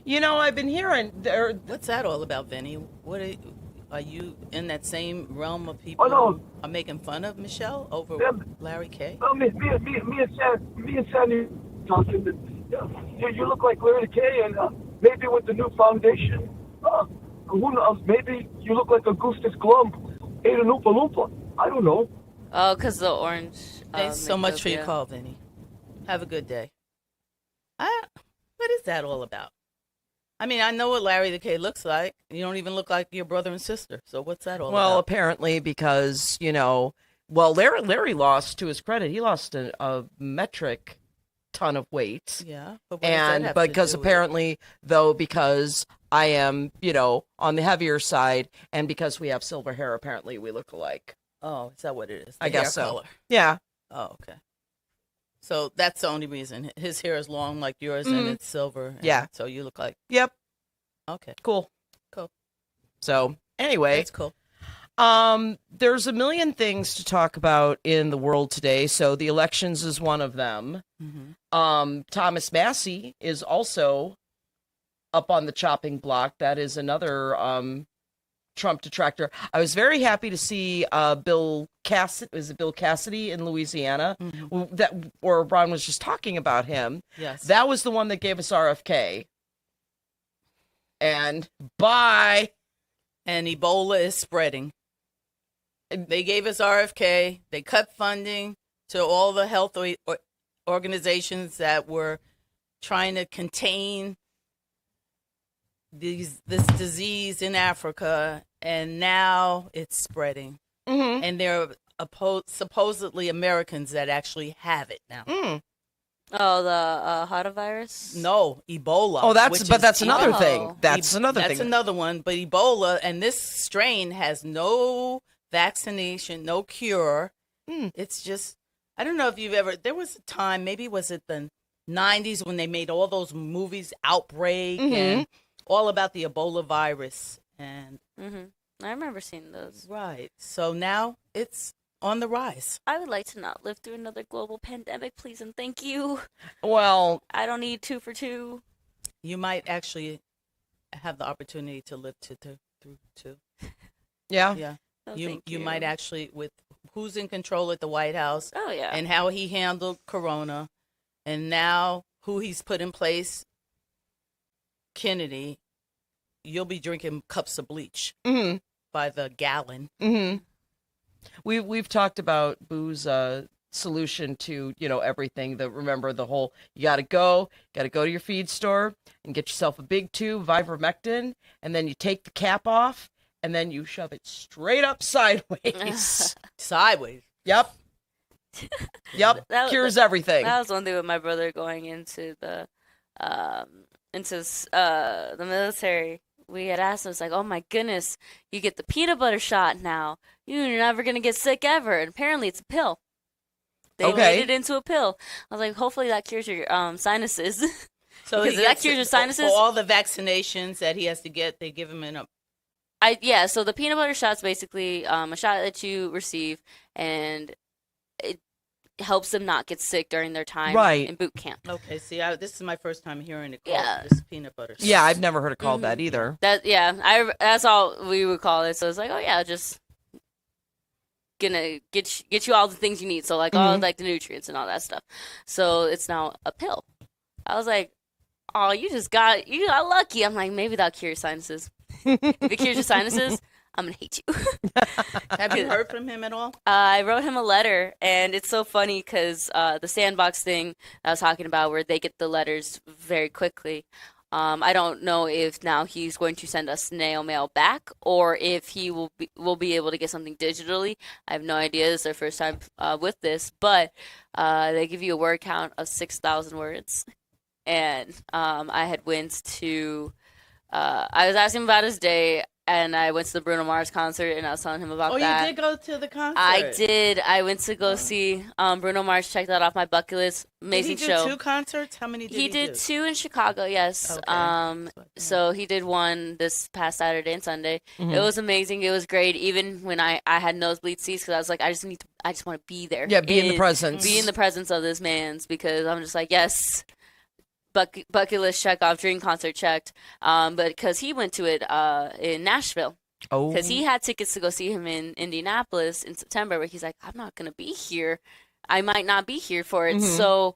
You know, I've been hearing there. What's that all about, Vinny? Are you in that same realm of people who are making fun of Michelle over Larry K? No, me and Sandy talking. You look like Larry the K, and maybe with the new foundation, who knows? Maybe you look like Augustus Glump, ate an Oompa Loompa. I don't know. Oh, because the orange. Thanks so much for your call, Vinny. Have a good day. What is that all about? I mean, I know what Larry the K looks like. You don't even look like your brother and sister. So what's that all about? Well, apparently because, Larry lost, to his credit, he lost a metric ton of weight. Yeah. But because apparently, though, because I am, on the heavier side, and because we have silver hair, apparently we look alike. Oh, is that what it is? I guess so. Color. Yeah. Oh, okay. So that's the only reason. His hair is long like yours, and it's silver. Yeah. So you look like. Yep. Okay. Cool. So anyway, that's cool. There's a million things to talk about in the world today, so the elections is one of them. Thomas Massey is also up on the chopping block. That is another Trump detractor. I was very happy to see Bill Cassidy in Louisiana, or Ron was just talking about him. Yes. That was the one that gave us RFK. And bye. And Ebola is spreading. They gave us RFK. They cut funding to all the health organizations that were trying to contain this disease in Africa, and now it's spreading. And there are supposedly Americans that actually have it now. Oh, the Hantavirus? No, Ebola. Oh, that's another thing. That's That's another one. But Ebola, and this strain has no vaccination, no cure. It's just, I don't know if you've ever, there was a time, maybe was it the 90s when they made all those movies, Outbreak, and all about the Ebola virus. And I remember seeing those. Right. So now it's on the rise. I would like to not live through another global pandemic, please and thank you. Well, I don't need 2 for 2. You might actually have the opportunity to live through 2. Yeah. Yeah. Oh, you might actually, with who's in control at the White House. Oh, yeah. And how he handled Corona, and now who he's put in place, Kennedy, you'll be drinking cups of bleach by the gallon. We've talked about Boo's solution to everything. Remember the whole you got to go to your feed store and get yourself a big tube of ivermectin, and then you take the cap off and then you shove it straight up sideways. Sideways. Yep. Cures everything. That was one thing with my brother going into the military. We had asked him, it's like, oh my goodness, you get the peanut butter shot now. You're never going to get sick ever. And apparently it's a pill. They made it into a pill. I was like, hopefully that cures your sinuses. So because that cures your sinuses. For all the vaccinations that he has to get, they give him so the peanut butter shot's basically a shot that you receive, and it helps them not get sick during their time in boot camp. Okay, see, this is my first time hearing it called this peanut butter shot. Yeah, I've never heard it called that either. That's all we would call it. So it's like, oh yeah, just gonna get you all the things you need. So like all like the nutrients and all that stuff. So it's now a pill. I was like, oh, you got lucky. I'm like, maybe that'll cure your sinuses. If it cures your sinuses, I'm gonna hate you. Have you heard from him at all? I wrote him a letter, and it's so funny because the sandbox thing I was talking about, where they get the letters very quickly. I don't know if now he's going to send us snail mail back, or if he will be able to get something digitally. I have no idea. This is their first time with this, but they give you a word count of 6,000 words, and I had went to. I was asking about his day, and I went to the Bruno Mars concert, and I was telling him about that. Oh, you did go to the concert? I did. I went to go see Bruno Mars. Check that off my bucket list. Amazing show. Did he do 2 concerts? How many did he do? He did 2 in Chicago, yes. Okay. So he did one this past Saturday and Sunday. It was amazing. It was great. Even when I had nosebleed seats, because I was like, I just want to be there. Yeah, be in the presence. Be in the presence of this man's, because I'm just like, yes. Bucket list check off, dream concert checked. But because he went to it in Nashville. Oh. Because he had tickets to go see him in Indianapolis in September, but he's like, I'm not going to be here. I might not be here for it. So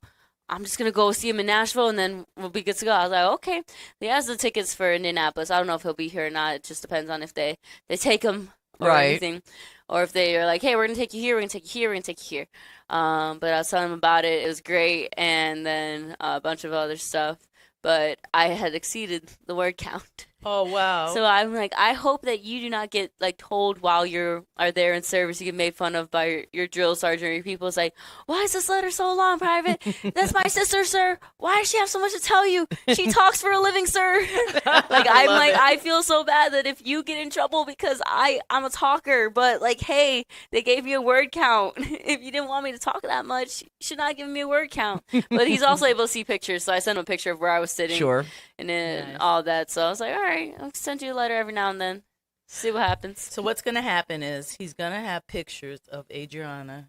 I'm just going to go see him in Nashville, and then we'll be good to go. I was like, okay. He has the tickets for Indianapolis. I don't know if he'll be here or not. It just depends on if they take him or anything. Or if they are like, hey, we're going to take you here, we're going to take you here, we're going to take you here. But I was telling him about it. It was great. And then a bunch of other stuff. But I had exceeded the word count. Oh, wow. So I'm like, I hope that you do not get like told while you are there in service, you get made fun of by your drill sergeant or your people. It's like, why is this letter so long, Private? That's my sister, sir. Why does she have so much to tell you? She talks for a living, sir. I feel so bad that if you get in trouble because I'm a talker, but like, hey, they gave me a word count. If you didn't want me to talk that much, you should not give me a word count. But he's also able to see pictures, so I sent him a picture of where I was sitting. Sure. And then all that. So I was like, all right, I'll send you a letter every now and then. See what happens. So what's going to happen is he's going to have pictures of Adriana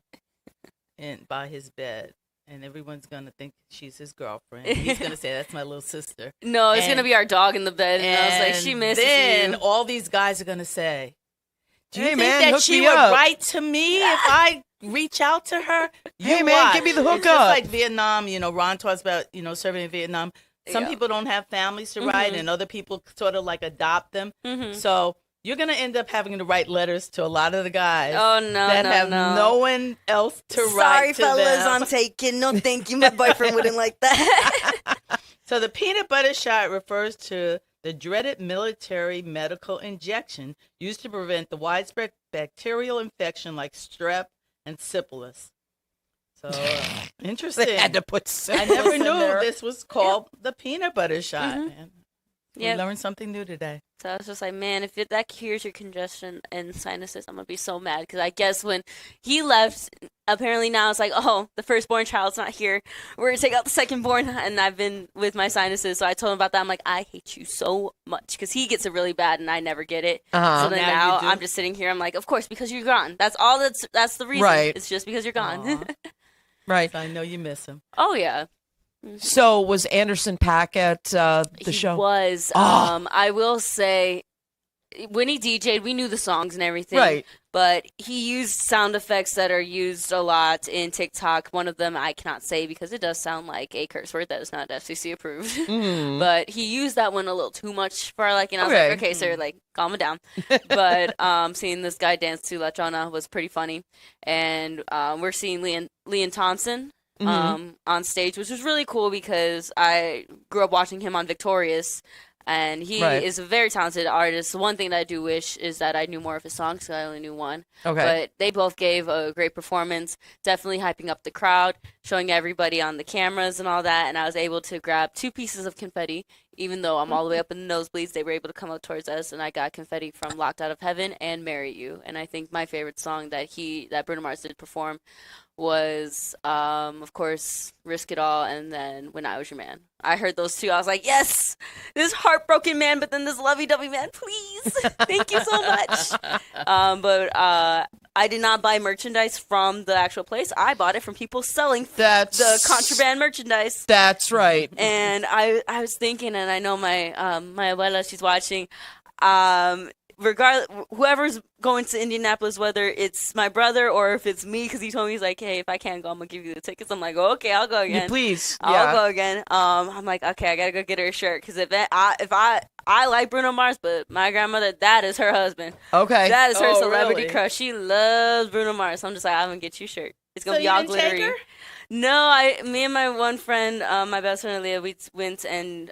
by his bed. And everyone's going to think she's his girlfriend. He's going to say, that's my little sister. No, it's going to be our dog in the bed. And I was like, she misses then you. all these guys are going to say, do you Hey, think man, that hook she me would up. write to me if I reach out to her? Hey, You man, watch. give me the It's hookup. just like Vietnam, Ron talks about, serving in Vietnam. Some Yeah. people don't have families to write, and other people sort of like adopt them. So you're going to end up having to write letters to a lot of the guys Oh, no, that no, have no. no one else to Sorry, write to fellas, them. I'm taken. No, thank you. My boyfriend wouldn't like that. So the peanut butter shot refers to the dreaded military medical injection used to prevent the widespread bacterial infection like strep and syphilis. So interesting. They had to put I syphilis never in knew there. this was called the peanut butter shot. Man. Yep. We learned something new today. So I was just like, man, if that cures your congestion and sinuses, I'm going to be so mad. Because I guess when he left, apparently now it's like, oh, the firstborn child's not here. We're going to take out the secondborn. And I've been with my sinuses. So I told him about that. I'm like, I hate you so much. Because he gets it really bad and I never get it. Uh-huh. So then Now now you do. I'm just sitting here. I'm like, of course, because you're gone. That's all. That's the reason. Right. It's just because you're gone. Right. So I know you miss him. Oh, yeah. So was Anderson .Paak at the He show? was. Oh. I will say, when he DJ'd, we knew the songs and everything. Right. But he used sound effects that are used a lot in TikTok. One of them I cannot say because it does sound like a curse word that is not FCC approved. Mm. But he used that one a little too much for our liking. I was Okay. like, okay, sir, like, calm it down. But seeing this guy dance to La Chona was pretty funny. And we're seeing Leon Thompson on stage, which was really cool because I grew up watching him on Victorious. And he Right. is a very talented artist. One thing that I do wish is that I knew more of his songs because I only knew one. Okay. But they both gave a great performance, definitely hyping up the crowd, showing everybody on the cameras and all that. And I was able to grab 2 pieces of confetti. Even though I'm all the way up in the nosebleeds, they were able to come up towards us. And I got confetti from Locked Out of Heaven and Marry You. And I think my favorite song that Bruno Mars did perform was, of course, Risk It All, and then When I Was Your Man. I heard those two. I was like, yes, this heartbroken man, but then this lovey-dovey man, please. Thank you so much. But I did not buy merchandise from the actual place. I bought it from people selling the contraband merchandise. That's right. And I was thinking, and I know my abuela, she's watching, regardless, whoever's going to Indianapolis, whether it's my brother or if it's me, because he told me, he's like, hey, if I can't go, I'm gonna give you the tickets. I'm like, oh, okay, I'll go again. Yeah, please. I'll go again. I'm like, okay, I gotta go get her a shirt because if I like Bruno Mars, but my grandmother, that is her husband. Okay. That is her Oh, celebrity really? crush. She loves Bruno Mars. So I'm just like, I'm gonna get you a shirt. It's gonna So be you all didn't take glittery. her? No, me and my one friend, my best friend Aaliyah, we went and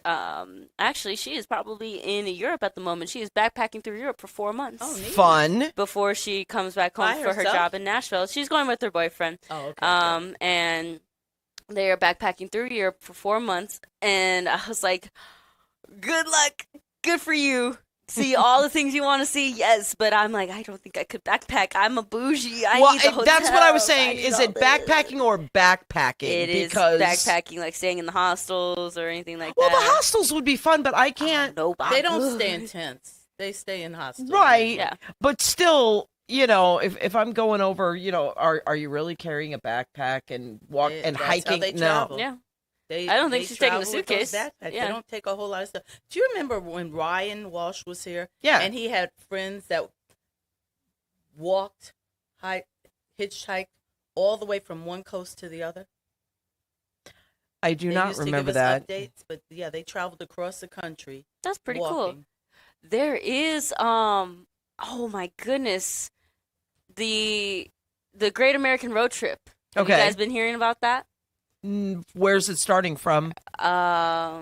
actually she is probably in Europe at the moment. She is backpacking through Europe for 4 months. Oh, neat. Fun. Before she comes back home By for her herself? job in Nashville. She's going with her boyfriend. Oh, okay. And they are backpacking through Europe for 4 months, and I was like, good luck, good for you. See all the things you want to see, yes, but I'm like, I don't think I could backpack. I'm a bougie. I need the hotel. That's what I was saying. I need Is all it this. backpacking or backpacking? It is because backpacking, like staying in the hostels or anything like Well, that. the hostels would be fun, but I can't. They don't stay in tents. They stay in hostels. Right. Yeah. But still, if I'm going over, are you really carrying a backpack and That's how hiking? they No. travel. Yeah. They, I don't think they she's taking a travel with those suitcase. backpacks. Yeah. They don't take a whole lot of stuff. Do you remember when Ryan Walsh was here? Yeah. And he had friends that hitchhiked all the way from one coast to the other? I do They not used remember to give us that. updates, but yeah, they traveled across the country. That's pretty cool. walking. There is oh my goodness, the Great American Road Trip. Have Okay. you guys been hearing about that? Where's it starting from? I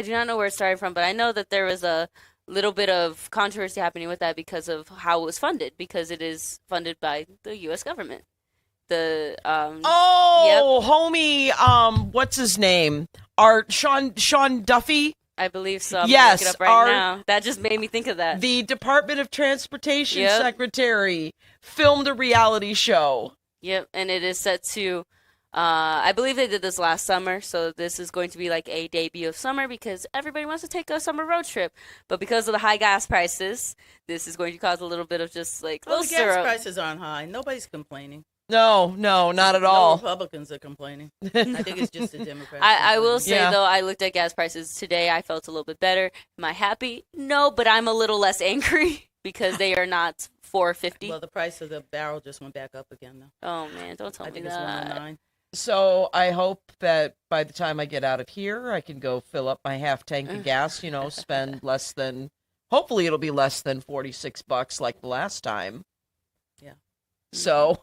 do not know where it started from, but I know that there was a little bit of controversy happening with that because of how it was funded, because it is funded by the U.S. government. The homie, what's his name? Sean Duffy. I believe so. I'm Yes, gonna look it up right now. That just made me think of that. The Department of Transportation Yep. Secretary filmed a reality show. Yep, and it is set to I believe they did this last summer, so this is going to be like a debut of summer because everybody wants to take a summer road trip. But because of the high gas prices, this is going to cause a little bit of just like Well, little the gas syrup. prices aren't high. Nobody's complaining. No, not at all. No Republicans are complaining. I think it's just the Democrats. I will say, Yeah. though, I looked at gas prices today. I felt a little bit better. Am I happy? No, but I'm a little less angry because they are not $4.50. Well, the price of the barrel just went back up again, though. Oh, man, don't tell I me think it's that. 109. So I hope that by the time I get out of here, I can go fill up my half tank of gas, spend less than, hopefully it'll be less than $46 like the last time. Yeah. So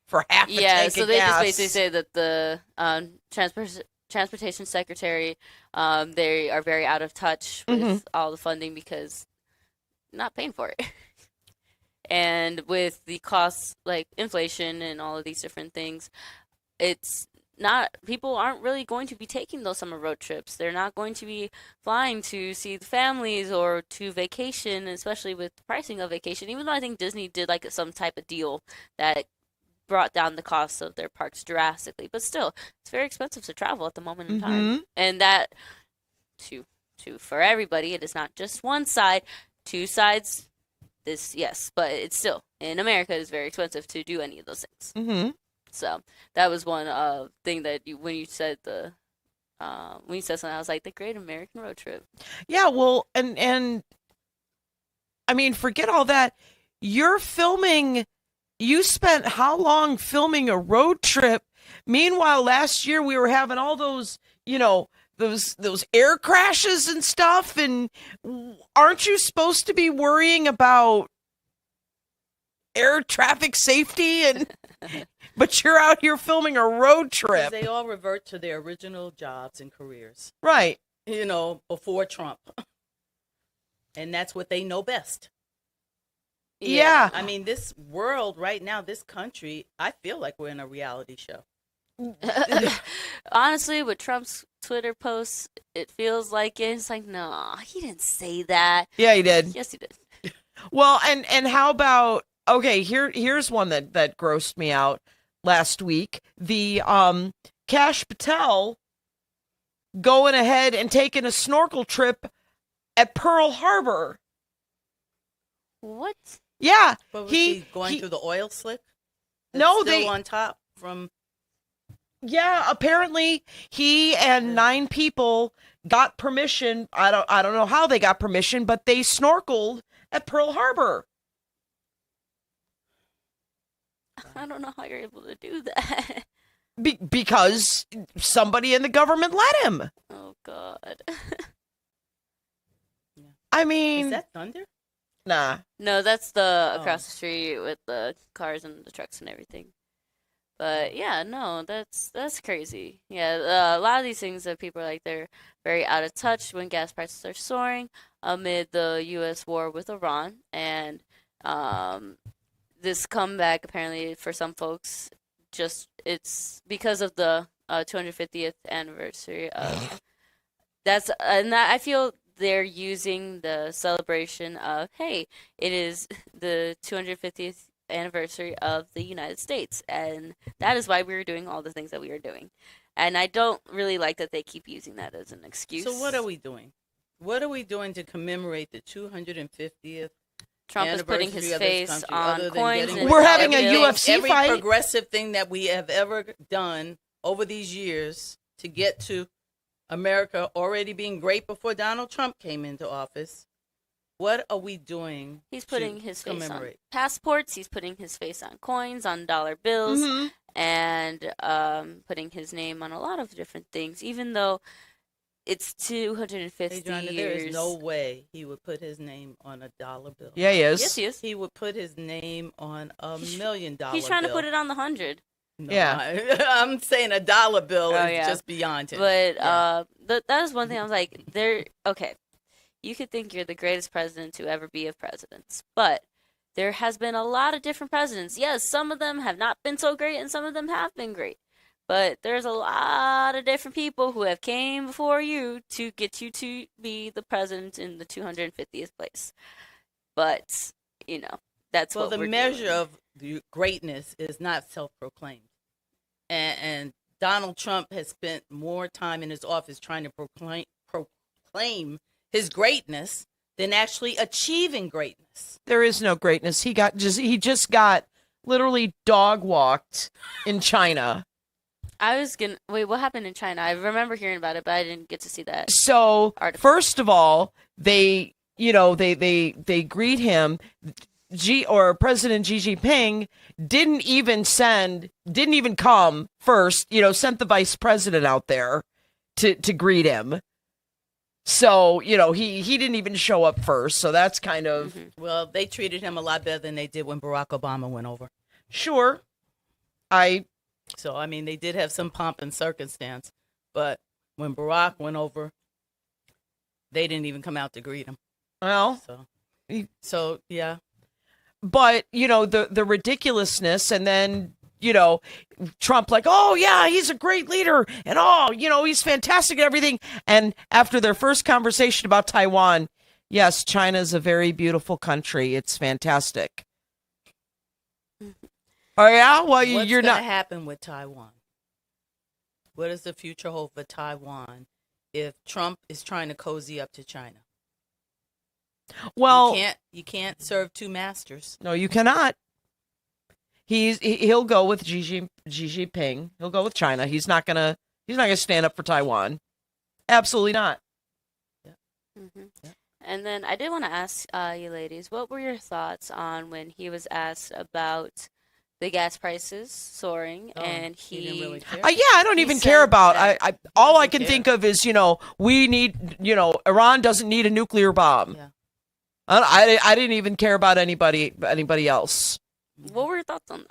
for half a tank so of they gas. just basically say that the transportation secretary, they are very out of touch with all the funding because not paying for it. And with the costs, like inflation and all of these different things, it's not, people aren't really going to be taking those summer road trips. They're not going to be flying to see the families or to vacation, especially with the pricing of vacation, even though I think Disney did like some type of deal that brought down the costs of their parks drastically. But still, it's very expensive to travel at the moment in time. And that, for everybody, it is not just one side, two sides. This, yes, but it's still, in America, it's very expensive to do any of those things. Mm-hmm. So that was one thing that when you said something, I was like, the Great American Road Trip. Yeah, well, and I mean, forget all that. You spent how long filming a road trip? Meanwhile, last year we were having all those, those air crashes and stuff. And aren't you supposed to be worrying about air traffic safety? But you're out here filming a road trip. They all revert to their original jobs and careers. Right. Before Trump. And that's what they know best. Yeah. I mean, this world right now, this country, I feel like we're in a reality show. Honestly, with Trump's Twitter posts, it feels like it. It's like, no, he didn't say that. Yeah, he did. Yes, he did. Well, and how about, okay, here's one that grossed me out last week. The Kash Patel going ahead and taking a snorkel trip at Pearl Harbor. What? Yeah, But was he going through the oil slick? No, still on top from. Yeah, apparently he and 9 people got permission. I don't know how they got permission, but they snorkeled at Pearl Harbor. I don't know how you're able to do that. Because somebody in the government let him. Oh, God. I mean, Is that thunder? Nah. No, that's the across the street with the cars and the trucks and everything. But yeah, no, that's crazy. Yeah, a lot of these things that people are like, they're very out of touch when gas prices are soaring amid the U.S. war with Iran. And this comeback, apparently, for some folks, it's because of the 250th anniversary of I feel they're using the celebration of, hey, it is the 250th anniversary of the United States, and that is why we were doing all the things that we are doing. And I don't really like that they keep using that as an excuse. So what are we doing? What are we doing to commemorate the 250th? Trump is putting his face on coins. We're having a UFC every fight. progressive thing that we have ever done over these years to get to America already being great before Donald Trump came into office. What are we doing? He's putting his face on commemorate? passports. He's putting his face on coins, on dollar bills, Mhm. and putting his name on a lot of different things. Even though it's 250 Adriana, years. there is no way he would put his name on a dollar bill. Yeah, he is. Yes, he is. He would put his name on $1 million bill. He's trying to put it on the 100. No, I'm saying a dollar bill Oh, is yeah. just beyond him. But that is one thing I was like, okay, you could think you're the greatest president to ever be of presidents, but there has been a lot of different presidents. Yes, some of them have not been so great and some of them have been great. But there's a lot of different people who have came before you to get you to be the president in the 250th place. But, that's well, what the we're measure doing. of the greatness is not self-proclaimed. And Donald Trump has spent more time in his office trying to proclaim his greatness than actually achieving greatness. There is no greatness. He just got literally dog walked in China. Wait, what happened in China? I remember hearing about it, but I didn't get to see that. So article. First of all, they greet him. President Xi Jinping didn't even come first, sent the vice president out there to greet him. So, he didn't even show up first. So that's kind of. Well, they treated him a lot better than they did when Barack Obama went over. Sure. So, I mean, they did have some pomp and circumstance. But when Barack went over, they didn't even come out to greet him. Well. So yeah. But, the ridiculousness, and then, Trump like, oh, yeah, he's a great leader, and, he's fantastic at everything. And after their first conversation about Taiwan, yes, China's a very beautiful country. It's fantastic. Oh, yeah? Well, What's you're not. What's going to happen with Taiwan? What does the future hold for Taiwan if Trump is trying to cozy up to China? Well, you can't serve two masters. No, you cannot. He'll go with Xi Jinping. He'll go with China. He's not gonna stand up for Taiwan. Absolutely not. Yeah. Yeah. And then I did want to ask you ladies, what were your thoughts on when he was asked about the gas prices soaring, and he didn't really care. I don't even care about. All I can think of is, we need, Iran doesn't need a nuclear bomb. Yeah. I didn't even care about anybody else. What were your thoughts on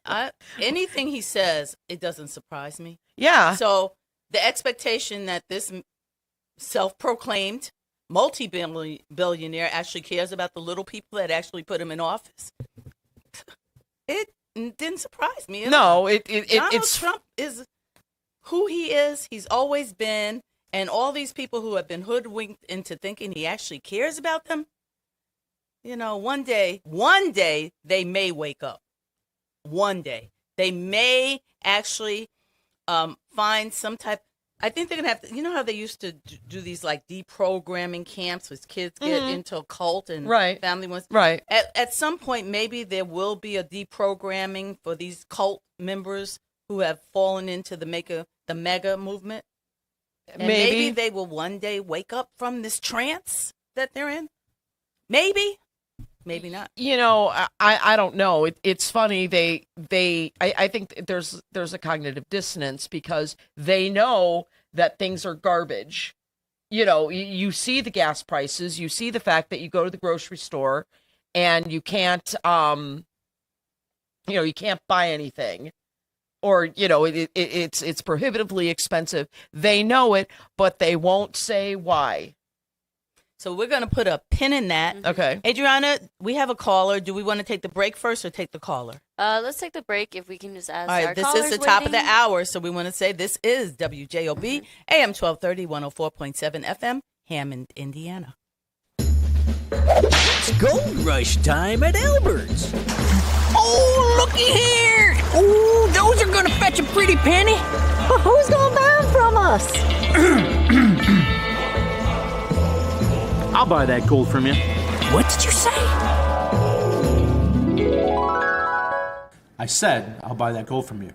that? Anything he says, it doesn't surprise me. Yeah. So the expectation that this self-proclaimed multi-billionaire actually cares about the little people that actually put him in office, it didn't surprise me. No, Donald Trump is who he is. He's always been. And all these people who have been hoodwinked into thinking he actually cares about them, one day they may wake up. One day they may actually find some type. I think they're gonna have to. How they used to do these like deprogramming camps with kids get into a cult and family ones. Right. At some point, maybe there will be a deprogramming for these cult members who have fallen into the mega movement. And maybe they will one day wake up from this trance that they're in. Maybe not. I don't know. It's funny. I think there's a cognitive dissonance because they know that things are garbage. You see the gas prices. You see the fact that you go to the grocery store and you can't, you can't buy anything. Or, it's prohibitively expensive. They know it, but they won't say why. So we're going to put a pin in that. Okay. Adriana, we have a caller. Do we want to take the break first or take the caller? Let's take the break if we can just ask. All right, this is the top of the hour, so we want to say this is WJOB, AM 1230, 104.7 FM, Hammond, Indiana. It's gold rush time at Albert's. Oh, looky here! Oh, those are gonna fetch a pretty penny. Well, who's gonna buy them from us? I'll buy that gold from you. What did you say? I said I'll buy that gold from you,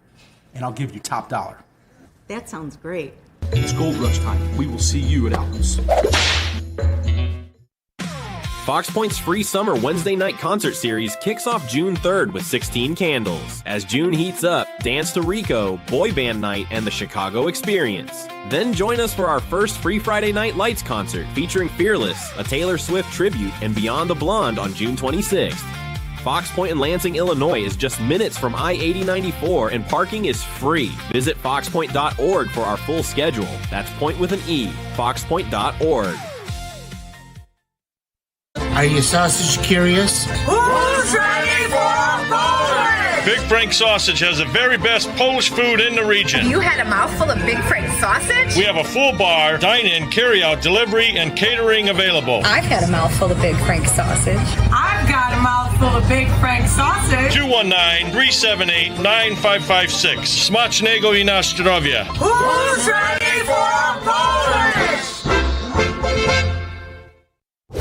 and I'll give you top dollar. That sounds great. It's gold rush time. We will see you at Albert's. Fox Point's free summer Wednesday night concert series kicks off June 3rd with 16 Candles. As June heats up, dance to Rico, Boy Band Night, and the Chicago Experience. Then join us for our first free Friday Night Lights concert featuring Fearless, a Taylor Swift tribute, and Beyond the Blonde on June 26th. Fox Point in Lansing, Illinois is just minutes from I-8094 and parking is free. Visit foxpoint.org for our full schedule. That's point with an E, foxpoint.org. Are you sausage curious? Who's ready for a bowling? Big Frank Sausage has the very best Polish food in the region. You had a mouthful of Big Frank sausage? We have a full bar, dine-in, carry-out, delivery, and catering available. I've had a mouthful of Big Frank sausage. I've got a mouthful of Big Frank sausage. 219-378-9556. Smacznego i na zdrowie. Who's ready for a Polish?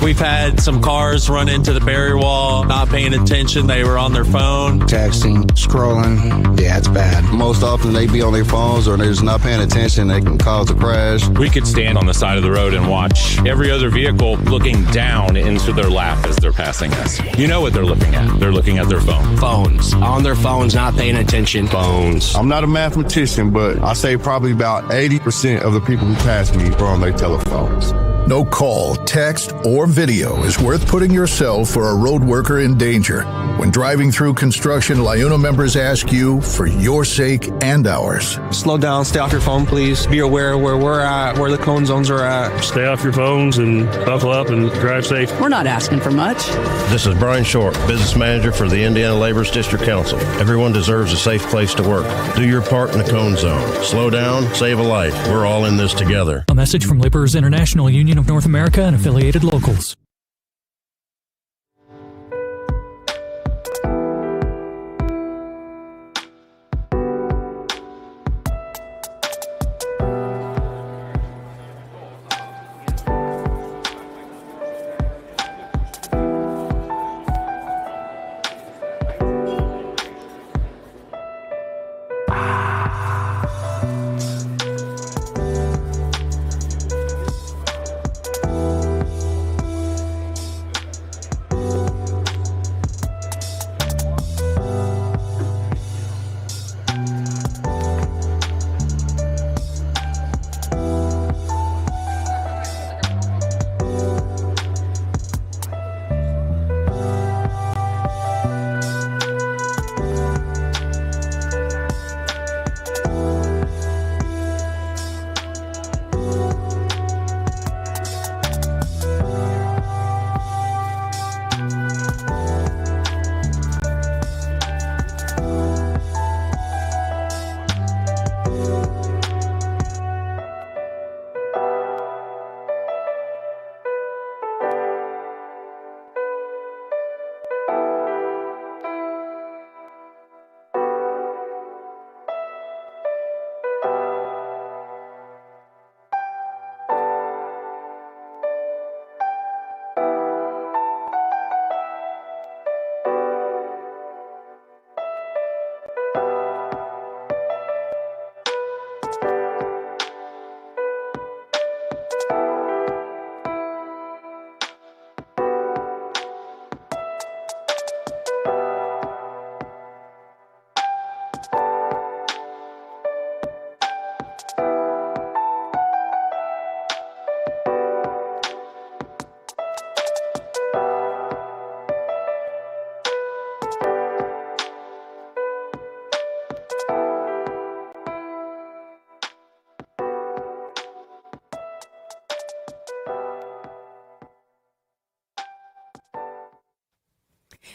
We've had some cars run into the barrier wall, not paying attention. They were on their phone. Texting, scrolling. Yeah, it's bad. Most often they be on their phones or they're just not paying attention. They can cause a crash. We could stand on the side of the road and watch every other vehicle looking down into their lap as they're passing us. You know what they're looking at. They're looking at their phone. Phones. On their phones, not paying attention. Phones. I'm not a mathematician, but I say probably about 80% of the people who pass me are on their telephones. No call, text, or video is worth putting yourself or a road worker in danger. When driving through construction, LIUNA members ask you for your sake and ours. Slow down, stay off your phone, please. Be aware where we're at, where the cone zones are at. Stay off your phones and buckle up and drive safe. We're not asking for much. This is Brian Short, Business Manager for the Indiana Laborers District Council. Everyone deserves a safe place to work. Do your part in the cone zone. Slow down, save a life. We're all in this together. A message from Laborers International Union of North America and affiliated locals.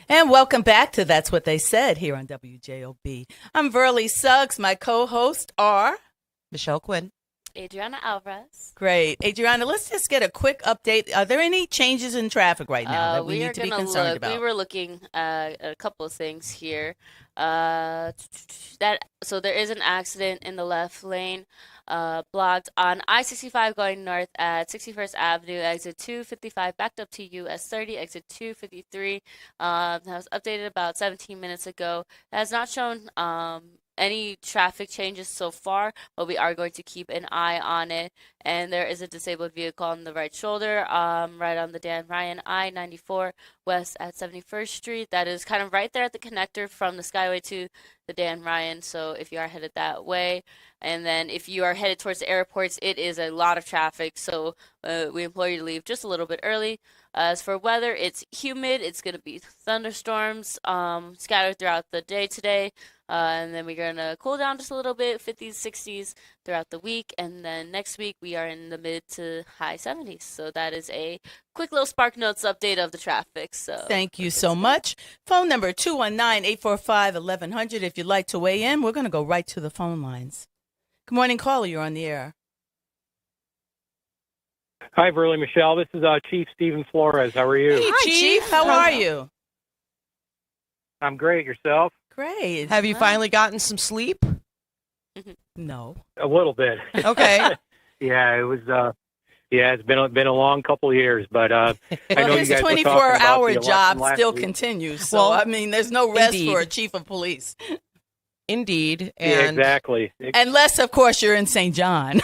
And welcome back to That's What They Said here on WJOB. I'm Verly Suggs. My co-hosts are Michelle Quinn, Adriana Alvarez. Great. Adriana, let's just get a quick update. Are there any changes in traffic right now that we need to be concerned about? We were looking at a couple of things here. So there is an accident in the left lane, blocked on I-65 going north at 61st Avenue, exit 255, backed up to US 30, exit 253. That was updated about 17 minutes ago. It has not shown any traffic changes so far, but we are going to keep an eye on it. And there is a disabled vehicle on the right shoulder, right on the Dan Ryan I-94 west at 71st Street. That is kind of right there at the connector from the Skyway to the Dan Ryan. So if you are headed that way, and then if you are headed towards the airports, it is a lot of traffic. So we implore you to leave just a little bit early. As for weather, it's humid. It's going to be thunderstorms scattered throughout the day today. And then we're going to cool down just a little bit, 50s, 60s throughout the week. And then next week, we are in the mid to high 70s. So that is a quick little Spark Notes update of the traffic. So thank you so much. Phone number 219-845-1100. If you'd like to weigh in, we're going to go right to the phone lines. Good morning, caller. You're on the air. Hi, Burley Michelle. This is Chief Stephen Flores. How are you? Hey, Chief. How are you? I'm great. Yourself? Great. Have you finally gotten some sleep? No. A little bit. Okay. Yeah, it was. It's been a long couple of years, but I know his you guys 24-hour job still week. continues. So I mean, there's no rest indeed. for a chief of police. Indeed. Yeah, exactly. Unless, of course, you're in St. John.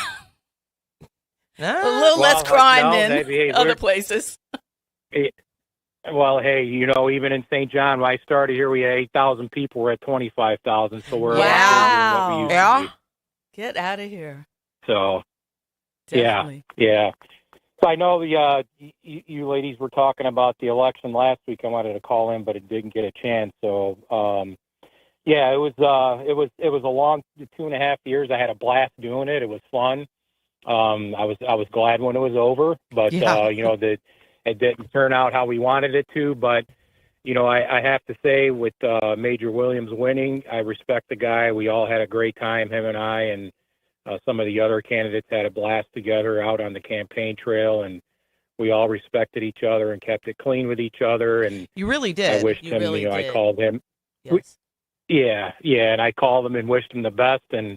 A little Well, less crime no, than hey, other places. Well, hey, even in St. John, when I started here, we had 8,000 people. We're at 25,000, so we're wow. what we used to be. Get out of here. So, Definitely. yeah. So I know you ladies were talking about the election last week. I wanted to call in, but it didn't get a chance. So, it was a long 2.5 years. I had a blast doing it. It was fun. I was glad when it was over, but it didn't turn out how we wanted it to. But I have to say, with Major Williams winning, I respect the guy. We all had a great time, him and I, and some of the other candidates had a blast together out on the campaign trail, and we all respected each other and kept it clean with each other. And you really did. I wished him. Really I called him. Yes. And I called him and wished him the best, and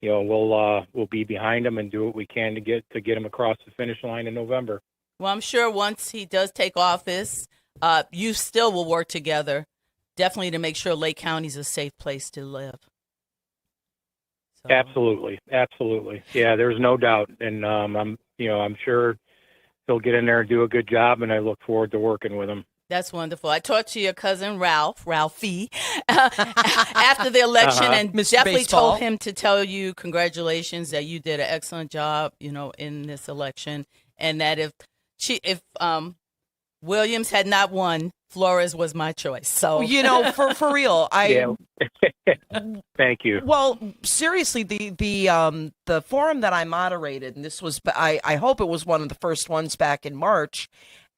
we'll be behind him and do what we can to get him across the finish line in November. Well, I'm sure once he does take office, you still will work together, definitely to make sure Lake County's a safe place to live. So. Absolutely. Yeah, there's no doubt, and I'm sure he'll get in there and do a good job, and I look forward to working with him. That's wonderful. I talked to your cousin Ralphie, after the election, and Mr. definitely Baseball. told him to tell you congratulations, that you did an excellent job, in this election, and that if Williams had not won, Flores was my choice. So for real, Thank you. Well, seriously, the forum that I moderated, and this was, I hope it was one of the first ones back in March.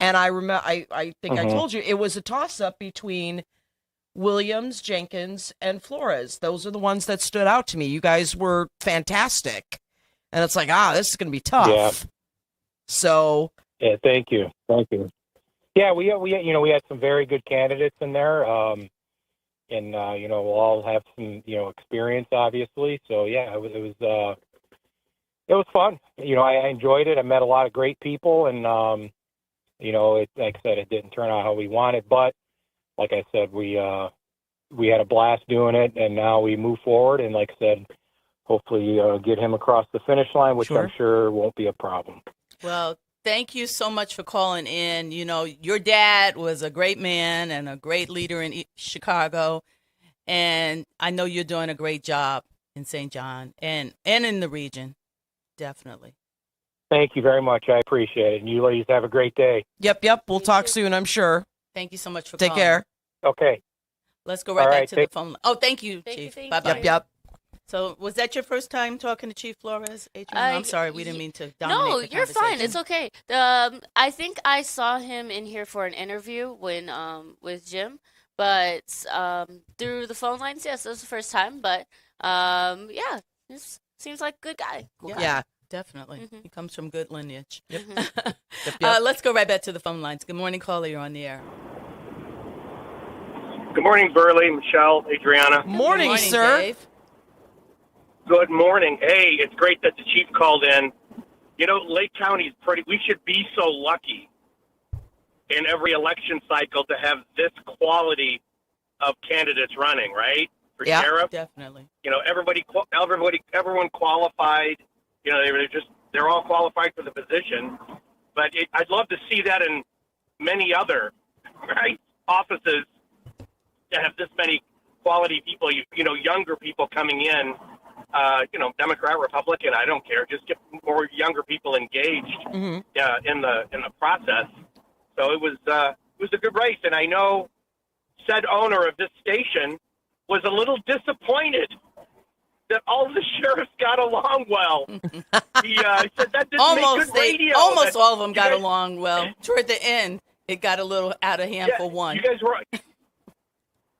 And I remember, I think I told you, it was a toss-up between Williams, Jenkins, and Flores. Those are the ones that stood out to me. You guys were fantastic. And it's like, this is going to be tough. Yeah. So. Yeah, thank you. Yeah, we had some very good candidates in there. And we'll all have some, experience, obviously. So, yeah, it was fun. I enjoyed it. I met a lot of great people, and, like I said, it didn't turn out how we wanted, but like I said, we had a blast doing it, and now we move forward, and like I said, hopefully get him across the finish line, which I'm sure won't be a problem. Well, thank you so much for calling in. Your dad was a great man and a great leader in Chicago, and I know you're doing a great job in St. John and in the region, definitely. Thank you very much. I appreciate it. And you ladies have a great day. Yep. We'll talk soon, I'm sure. Thank you so much for calling. Take care. Okay. Let's go back to the phone. Oh, thank you, Chief. Bye-bye. Yep. So was that your first time talking to Chief Flores, Adrian? I'm sorry. We didn't mean to dominate No, the you're fine. conversation. It's okay. I think I saw him in here for an interview with Jim, but through the phone lines, yes, this was the first time. But this seems like a good guy. Cool guy. Yeah. Definitely. He comes from good lineage. Yep. Let's go right back to the phone lines. Good morning, caller. You're on the air. Good morning, Burley, Michelle, Adriana. Morning, sir. Dave. Good morning. Hey, it's great that the chief called in. Lake County's we should be so lucky in every election cycle to have this quality of candidates running, right? For sheriff. Definitely. Everyone qualified. They're all qualified for the position, but I'd love to see that in many other offices that have this many quality people. Younger people coming in. Democrat, Republican, I don't care. Just get more younger people engaged in the process. So it was a good race, and I know said owner of this station was a little disappointed that all the sheriffs got along well. He said that didn't make good radio. Almost all of them got along well. Toward the end, it got a little out of hand for one. You guys were.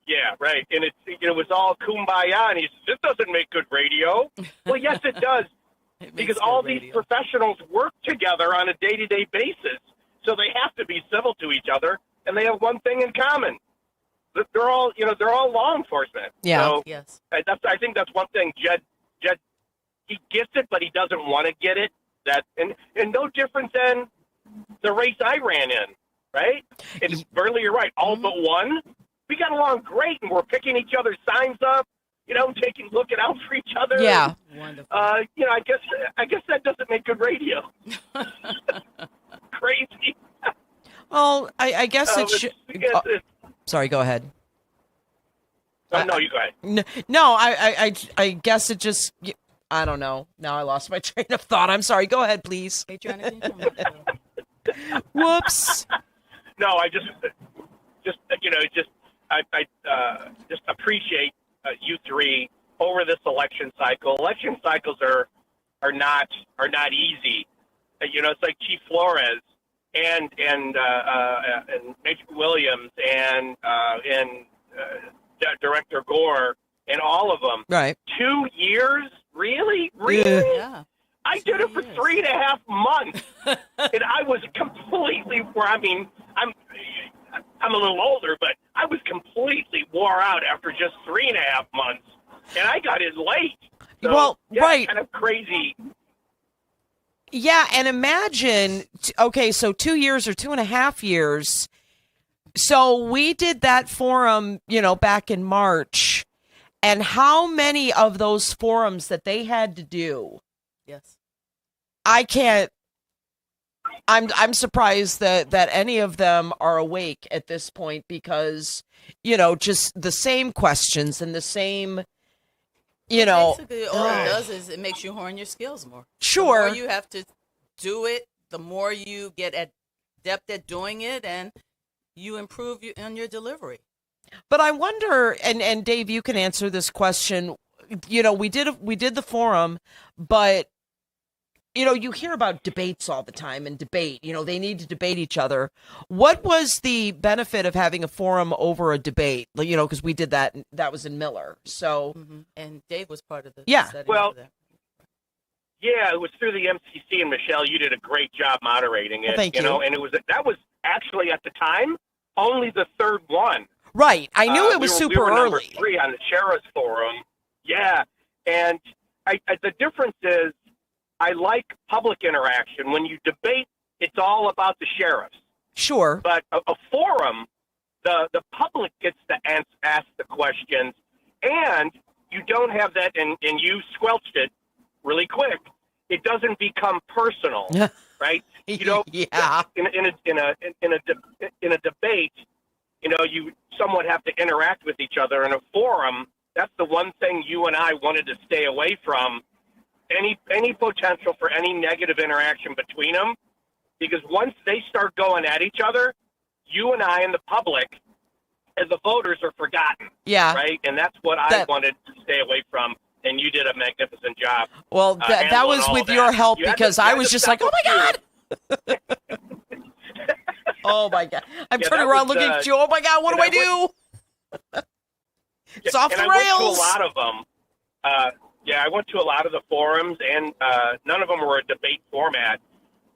Yeah, right. And it was all kumbaya, and he said, this doesn't make good radio. Well, yes, it does. Because all these professionals work together on a day-to-day basis, so they have to be civil to each other, and they have one thing in common. They're all law enforcement. Yeah. So yes. I think that's one thing. Jed, he gets it, but he doesn't want to get it. And no different than the race I ran in, right? And Burley, you're right. All but one. We got along great, and we're picking each other's signs up, looking out for each other. Yeah. Wonderful. I guess that doesn't make good radio. Crazy. Well, I guess it should. Sorry, go ahead. No, you go ahead. No, I guess it just. I don't know. Now I lost my train of thought. I'm sorry. Go ahead, please. Whoops. No, I just appreciate you three over this election cycle. Election cycles are not easy. It's like Chief Flores and Major Williams and Director Gore and all of them. Right. 2 years? Really? Yeah. I did it for 3.5 months, and I was completely. I'm a little older, but I was completely wore out after just 3.5 months, and I got in late. So, well, right. Kind of crazy. Yeah, and imagine, okay, so 2 years or 2.5 years. So we did that forum, back in March, and how many of those forums that they had to do? Yes. I can't. I'm surprised that any of them are awake at this point because, just the same questions and the same, Basically, all it does is it makes you hone your skills more. Sure. The more you have to do it, the more you get adept at doing it, and you improve on your delivery. But I wonder, and Dave, you can answer this question. We did the forum, but you hear about debates all the time and debate. They need to debate each other. What was the benefit of having a forum over a debate? Because we did that. That was in Miller. So, and Dave was part of the setting. Well, of that. Yeah, it was through the MCC, and Michelle, you did a great job moderating it. Well, thank you. And that was actually at the time only the third one. Right. I knew it was super we were early. Number 3 on the Sheriff's Forum. Yeah, and the difference is, I like public interaction. When you debate, it's all about the sheriffs. Sure. But a forum, the public gets to ask the questions, and you don't have that, and you squelched it really quick. It doesn't become personal, right? Yeah. In a debate, you somewhat have to interact with each other. In a forum, that's the one thing you and I wanted to stay away from. Any potential for any negative interaction between them, because once they start going at each other, you and I and the public and the voters are forgotten. Yeah. Right? And that's what I wanted to stay away from, and you did a magnificent job. Well, that was with your help, because I was just like, oh, my God. Oh, my God. I'm turning around looking at you. Oh, my God, what do I do? It's off the rails. I went to a lot of them. I went to a lot of the forums, and none of them were a debate format.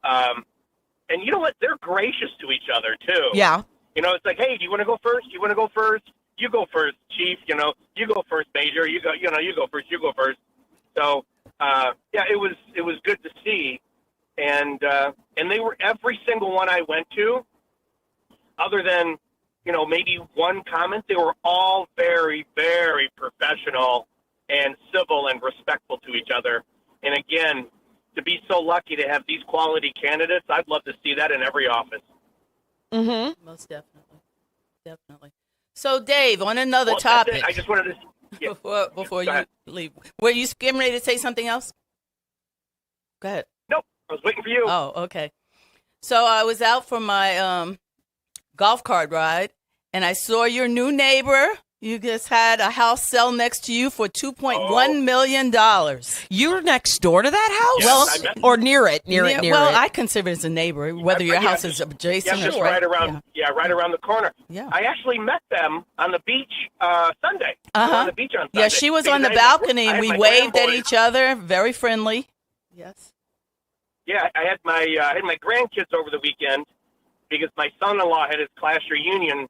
And you know what? They're gracious to each other, too. Yeah. It's like, hey, do you want to go first? You want to go first? You go first, Chief. You go first, Major. You go first. You go first. So, it was good to see. And they were every single one I went to, other than, maybe one comment, they were all very, very professional and civil and respectful to each other. And again, to be so lucky to have these quality candidates, I'd love to see that in every office. Mm-hmm. Most definitely. So, Dave, on another topic. I just wanted to... Before you leave. Were you getting ready to say something else? Go ahead. Nope. I was waiting for you. Oh, okay. So I was out for my golf cart ride, and I saw your new neighbor. You just had a house sell next to you for $2.1 million. You're next door to that house? Yes, Well, or near it, near it. Well, I consider it as a neighbor, whether your house is adjacent just or right around. Yeah, right around the corner. Yeah. I actually met them on the beach Sunday. We were on the beach on Sunday. Yeah, she was Because on the I had my- balcony, I and had we my waved at grandboys. each other. Very friendly. Yes. Yeah, I had my grandkids over the weekend because my son-in-law had his class reunion,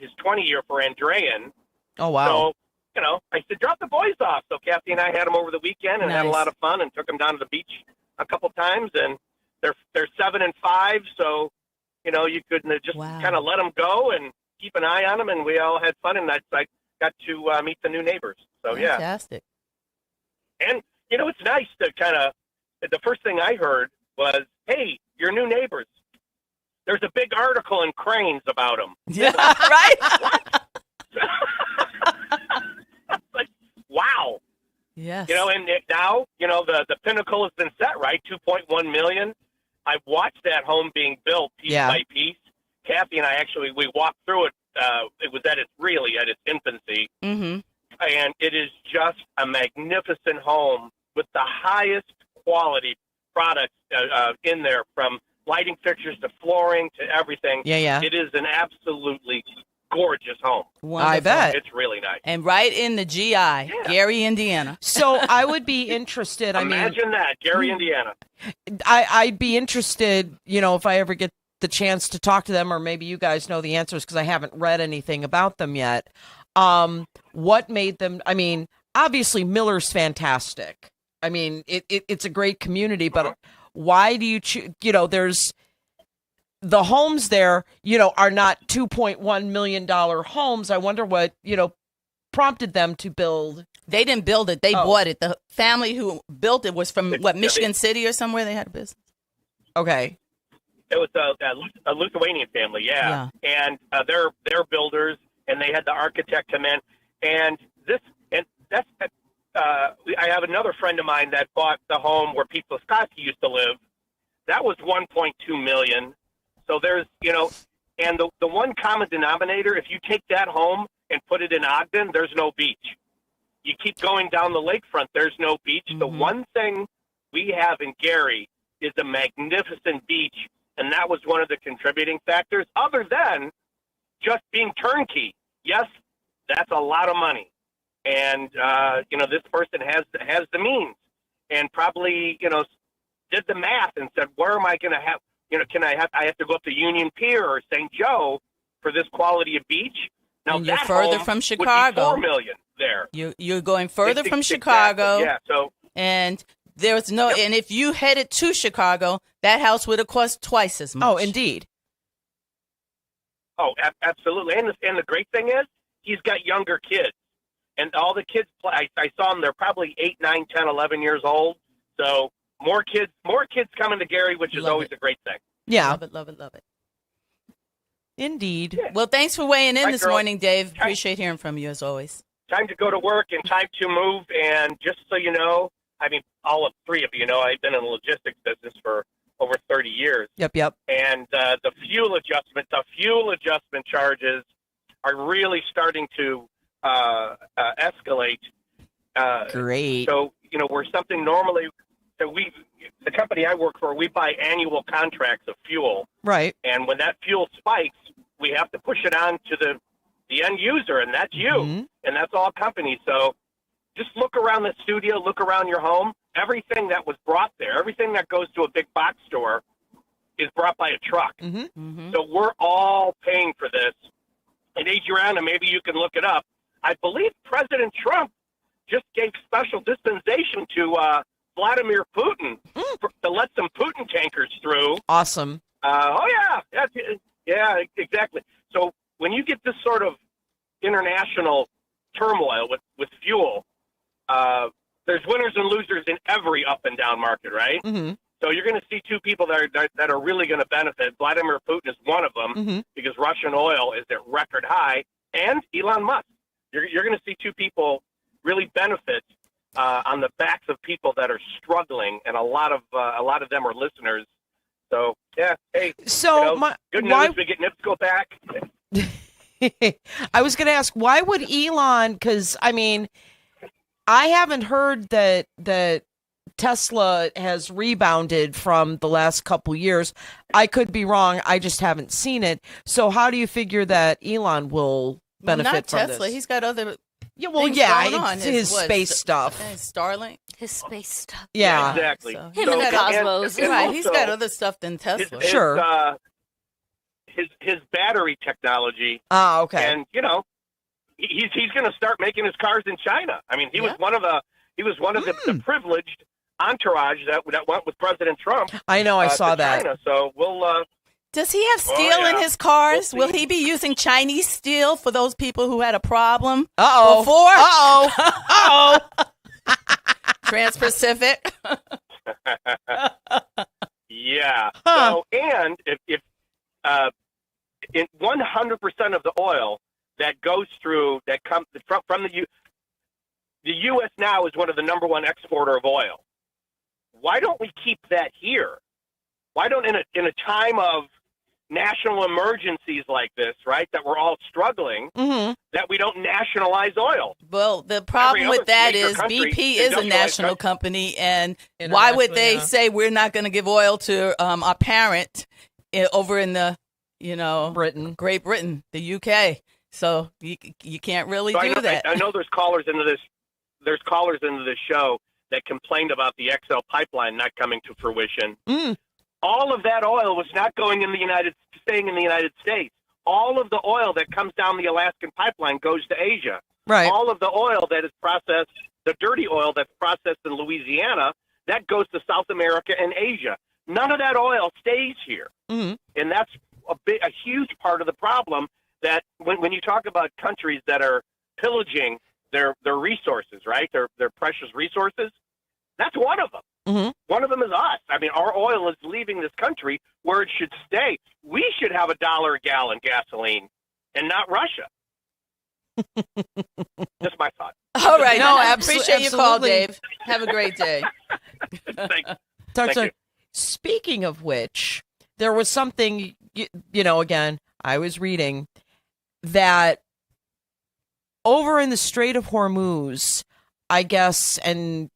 his 20-year for Andrean. Oh, wow. So, you know, I said, drop the boys off. So Kathy and I had them over the weekend and had a Nice. lot of fun and took them down to the beach a couple times. And they're 7 and 5, so, you know, you could just kind of let them go and keep an eye on them. And we all had fun, and I got to meet the new neighbors. So, yeah. Fantastic. And, you know, it's nice to kind of, the first thing I heard was, hey, your new neighbors. There's a big article in Cranes about them. Yeah, right? Like, wow. Yes. You know, and now, you know, the pinnacle has been set, right? $2.1 million. I've watched that home being built piece by piece. Kathy and I we walked through it. It was at its infancy. Mm-hmm. And it is just a magnificent home with the highest quality products in there, from lighting fixtures to flooring to everything. Yeah. It is an absolutely gorgeous home. Wonderful. I bet. It's really nice. And right in the GI, Gary, Indiana. So I would be interested. Imagine that, Gary, Indiana. I'd be interested, you know, if I ever get the chance to talk to them, or maybe you guys know the answers because I haven't read anything about them yet. What made them? I mean, obviously Miller's fantastic. I mean, it's a great community, but why do you choose? You know, there's the homes there, you know, are not $2.1 million homes. I wonder what, you know, prompted them to build. They didn't build it. They bought it. The family who built it was from, Michigan City or somewhere. They had a business. Okay. It was a Lithuanian family, yeah. And they're builders, and they had the architect come in. And that's I have another friend of mine that bought the home where Pete Laskowski used to live. That was $1.2 million. So there's, you know, and the one common denominator, if you take that home and put it in Ogden, there's no beach. You keep going down the lakefront, there's no beach. The one thing we have in Gary is a magnificent beach, and that was one of the contributing factors, other than just being turnkey. Yes, that's a lot of money. And, you know, this person has the means, and probably, you know, did the math and said, where am I going to have, you know, I have to go up to Union Pier or St. Joe for this quality of beach. Now, and you're that further home from would be Chicago. $4 million there. You're going further from Exactly. Chicago. Yeah, so. And there's no, and if you headed to Chicago, that house would have cost twice as much. Oh, indeed. Oh, absolutely. And the great thing is, he's got younger kids. And all the kids play. I saw them. They're probably 8, 9, 10, 11 years old. So more kids coming to Gary, which is always a great thing. Yeah. Love it, love it, love it. Indeed. Yeah. Well, thanks for weighing in Right, this girl. morning, Dave. Appreciate hearing from you as always. Time to go to work and time to move. And just so you know, I mean, all of three of you know, I've been in the logistics business for over 30 years. Yep. And the fuel adjustment charges are really starting to escalate. Great. So, you know, we're something normally, the company I work for, we buy annual contracts of fuel. Right. And when that fuel spikes, we have to push it on to the end user, and that's you. And that's all companies. So just look around the studio, look around your home. Everything that was brought there, everything that goes to a big box store is brought by a truck. So we're all paying for this. And Adriana, maybe you can look it up. I believe President Trump just gave special dispensation to Vladimir Putin to let some Putin tankers through. Awesome. Yeah, exactly. So when you get this sort of international turmoil with fuel, there's winners and losers in every up and down market, right? So you're going to see two people that are really going to benefit. Vladimir Putin is one of them because Russian oil is at record high, and Elon Musk. You're going to see two people really benefit on the backs of people that are struggling, and a lot of them are listeners. So, yeah, hey. So, good news, we get NIPSCO back. I was going to ask, why would Elon, because, I mean, I haven't heard that Tesla has rebounded from the last couple years. I could be wrong. I just haven't seen it. So how do you figure that Elon will benefit not from Tesla. this? He's got other it's his space stuff. Starlink. His space stuff. Yeah. Exactly. So, Him and the Cosmos. Right, also, he's got other stuff than Tesla. His battery technology. Ah, okay. And he's going to start making his cars in China. I mean, he was one of the privileged entourage that went with President Trump. I know, I saw that. China. So we'll. Does he have steel in his cars? Will he be using Chinese steel for those people who had a problem before? Trans-Pacific. Yeah. So, and if in 100% of the oil that goes through that comes from the U.S. now is one of the number one exporter of oil. Why don't we keep that here? Why don't in a time of national emergencies like this, right, that we're all struggling, that we don't nationalize oil? Well, the problem with that is BP is a national company, and why would they say we're not going to give oil to our parent over in the, Great Britain, the UK? So you can't really do that. I know there's callers into this. There's callers into this show that complained about the XL pipeline not coming to fruition. All of that oil was not staying in the United States. All of the oil that comes down the Alaskan pipeline goes to Asia. Right. All of the oil that is processed, the dirty oil that's processed in Louisiana, that goes to South America and Asia. None of that oil stays here. And that's a huge part of the problem, that when you talk about countries that are pillaging their resources, right, their precious resources, that's one of them. One of them is us. I mean, our oil is leaving this country where it should stay. We should have $1 a gallon gasoline and not Russia. Just my thought. All right. No, I appreciate your call, Dave. Have a great day. Thank you. Speaking of which, there was something, again, I was reading that over in the Strait of Hormuz, I guess, and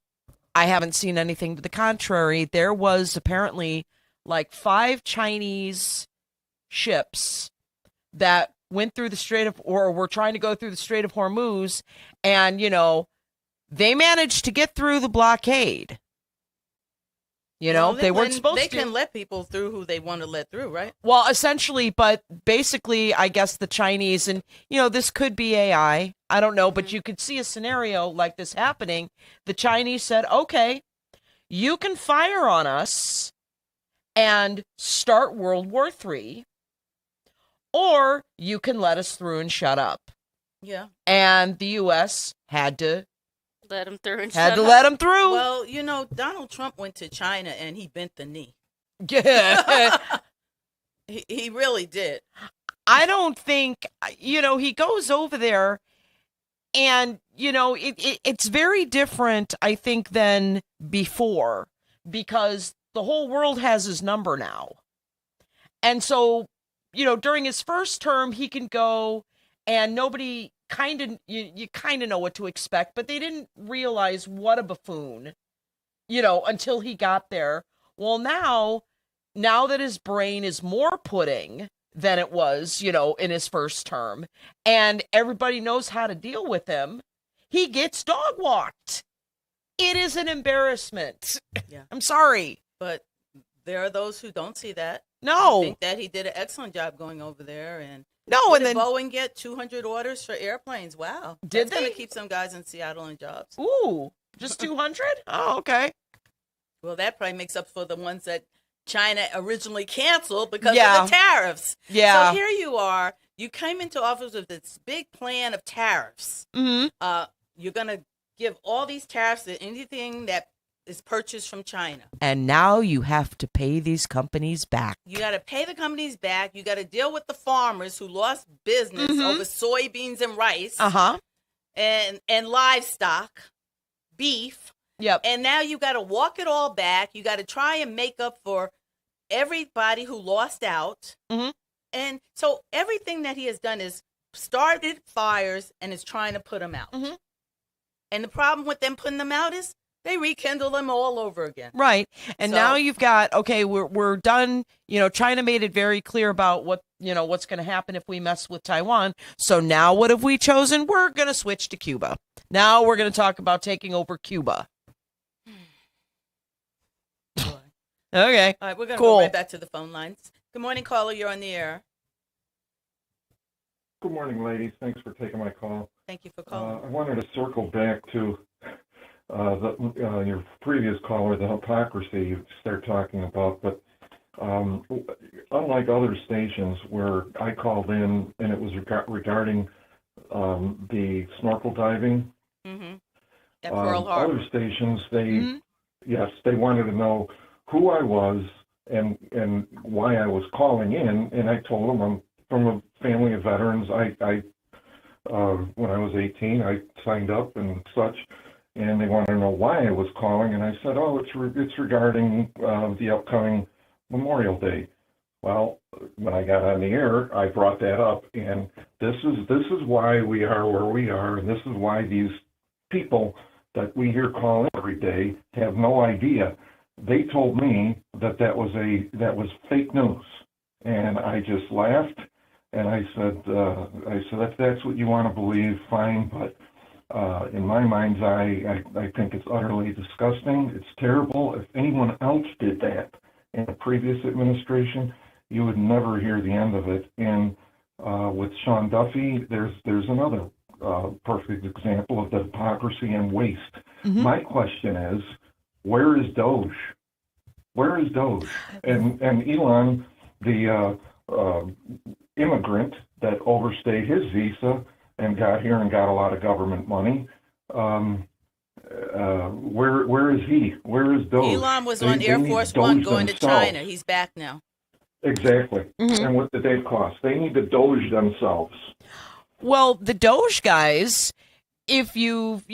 I haven't seen anything to the contrary, there was apparently like 5 Chinese ships that went through the Strait of, or were trying to go through the Strait of Hormuz, and, they managed to get through the blockade. They weren't supposed to. They can let people through who they want to let through, right? Well, essentially, but basically, I guess the Chinese, and, this could be AI. I don't know, but you could see a scenario like this happening. The Chinese said, okay, you can fire on us and start World War III, or you can let us through and shut up. Yeah. And the U.S. had to let him through and let him through. Well, Donald Trump went to China and he bent the knee. Yeah. he really did. I don't think, he goes over there and, it's very different, I think, than before, because the whole world has his number now. And so, during his first term, he can go and nobody you kind of know what to expect, but they didn't realize what a buffoon, until he got there. Well, now that his brain is more pudding than it was, in his first term, and everybody knows how to deal with him, he gets dog walked. It is an embarrassment. Yeah. I'm sorry. But there are those who don't see that. No. I think that he did an excellent job going over there. And and then Boeing get 200 orders for airplanes. Wow. Did That's going to keep some guys in Seattle in jobs. Ooh, just 200? Oh, okay. Well, that probably makes up for the ones that China originally canceled because of the tariffs. Yeah. So here you are. You came into office with this big plan of tariffs. You're going to give all these tariffs to anything that is purchased from China. And now you have to pay these companies back. You got to pay the companies back. You got to deal with the farmers who lost business over soybeans and rice. And livestock, beef. Yep. And now you got to walk it all back. You got to try and make up for everybody who lost out. Mm-hmm. And so everything that he has done is started fires and is trying to put them out. Mm-hmm. And the problem with them putting them out is they rekindle them all over again. Right. And now you've got, okay, we're done. China made it very clear about what's going to happen if we mess with Taiwan. So now what have we chosen? We're going to switch to Cuba. Now we're going to talk about taking over Cuba. Okay. All right, we're going to cool. go right back to the phone lines. Good morning, caller. You're on the air. Good morning, ladies. Thanks for taking my call. Thank you for calling. I wanted to circle back to your previous caller, the hypocrisy you start talking about. But unlike other stations where I called in and it was regarding the snorkel diving, at Pearl Harbor. Other stations, they wanted to know who I was and why I was calling in, and I told them I'm from a family of veterans. I when I was 18, I signed up and such, and they wanted to know why I was calling, and I said, it's regarding the upcoming Memorial Day. Well, when I got on the air, I brought that up, and this is why we are where we are, and this is why these people that we hear call in every day have no idea. They told me that was fake news, and I just laughed, and I said if that's what you want to believe, fine, but in my mind's eye, I think it's utterly disgusting. It's terrible. If anyone else did that in the previous administration, you would never hear the end of it. And with Sean Duffy, there's another perfect example of the hypocrisy and waste. Mm-hmm. My question is, where is Doge? Where is Doge? And Elon, the immigrant that overstayed his visa and got here and got a lot of government money, where is he? Where is Doge? Elon was on Air Force One going to China. He's back now. Exactly. Mm-hmm. And what did they cost? They need to Doge themselves. Well, the Doge guys, if you've,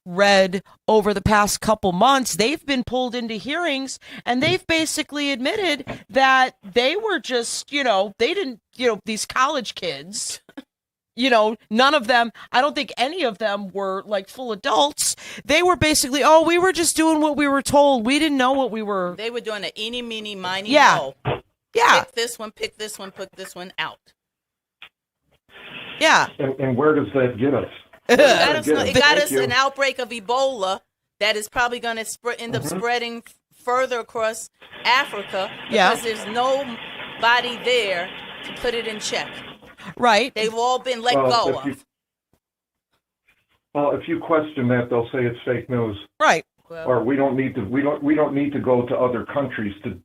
read over the past couple months, they've been pulled into hearings and they've basically admitted that they were just, they didn't, these college kids, none of them, I don't think any of them were like full adults. They were basically, we were just doing what we were told. We didn't know what we were. They were doing an eeny, meeny, miny, mo. Yeah. Pick this one, put this one out. Yeah. And where does that get us? It got us an outbreak of Ebola that is probably going to end up spreading further across Africa because there's nobody there to put it in check. Right. They've all been let go of. If you question that, they'll say it's fake news. Right. Well, or we don't need to go to other countries to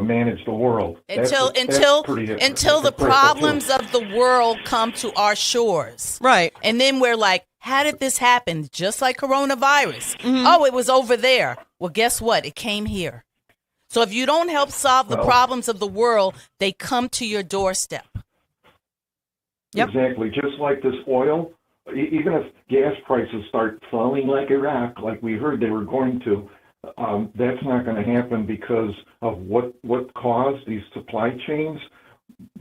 manage the world until the problems of the world come to our shores. Right. And then we're like, how did this happen? Just like coronavirus. Mm-hmm. Oh, it was over there. Well, guess what? It came here. So if you don't help solve the problems of the world, they come to your doorstep. Yep. Exactly. Just like this oil, even if gas prices start falling like Iraq, like we heard they were going to, that's not going to happen because of what caused these supply chains.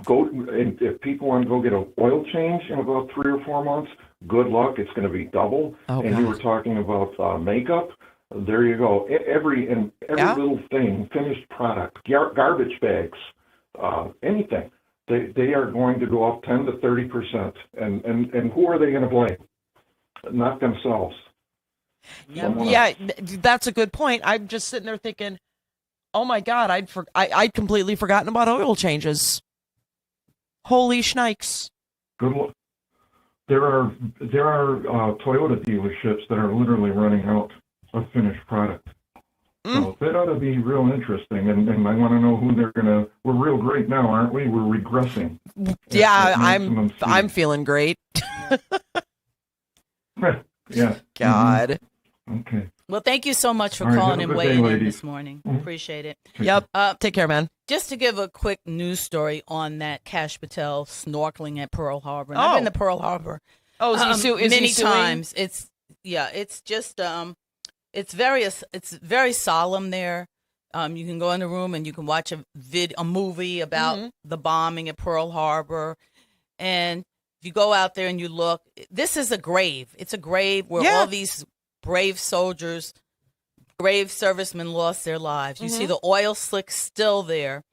And if people want to go get an oil change in about 3 or 4 months, good luck. It's going to be double. And you were talking about makeup. There you go. Every little thing, finished product, garbage bags, anything. They are going to go up 10 to 30%. And who are they going to blame? Not themselves. Yeah, that's a good point. I'm just sitting there thinking, oh my God, I'd completely forgotten about oil changes. Holy shnikes. Good luck. There are Toyota dealerships that are literally running out of finished product. So that ought to be real interesting, and I want to know who they're gonna. We're real great now, aren't we? We're regressing. Yeah, I'm feeling great. Yeah. God. Okay. Well, thank you so much for calling and weighing in this morning. Appreciate it. Yep. Take care, man. Just to give a quick news story on that Kash Patel snorkeling at Pearl Harbor. And I've been to Pearl Harbor. Oh, is he many suing? times. It's just it's very solemn there. You can go in the room and you can watch a movie about the bombing at Pearl Harbor. And if you go out there and you look, this is a grave. It's a grave where all these brave soldiers, brave servicemen lost their lives. You see the oil slick still there,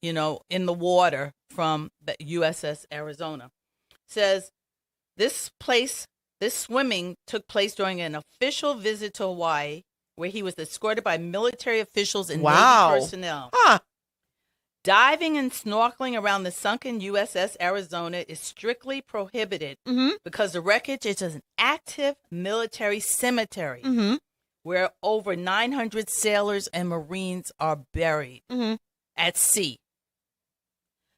in the water from the USS Arizona. Says this swimming took place during an official visit to Hawaii, where he was escorted by military officials and Navy personnel. Diving and snorkeling around the sunken USS Arizona is strictly prohibited because the wreckage is an active military cemetery where over 900 sailors and Marines are buried at sea.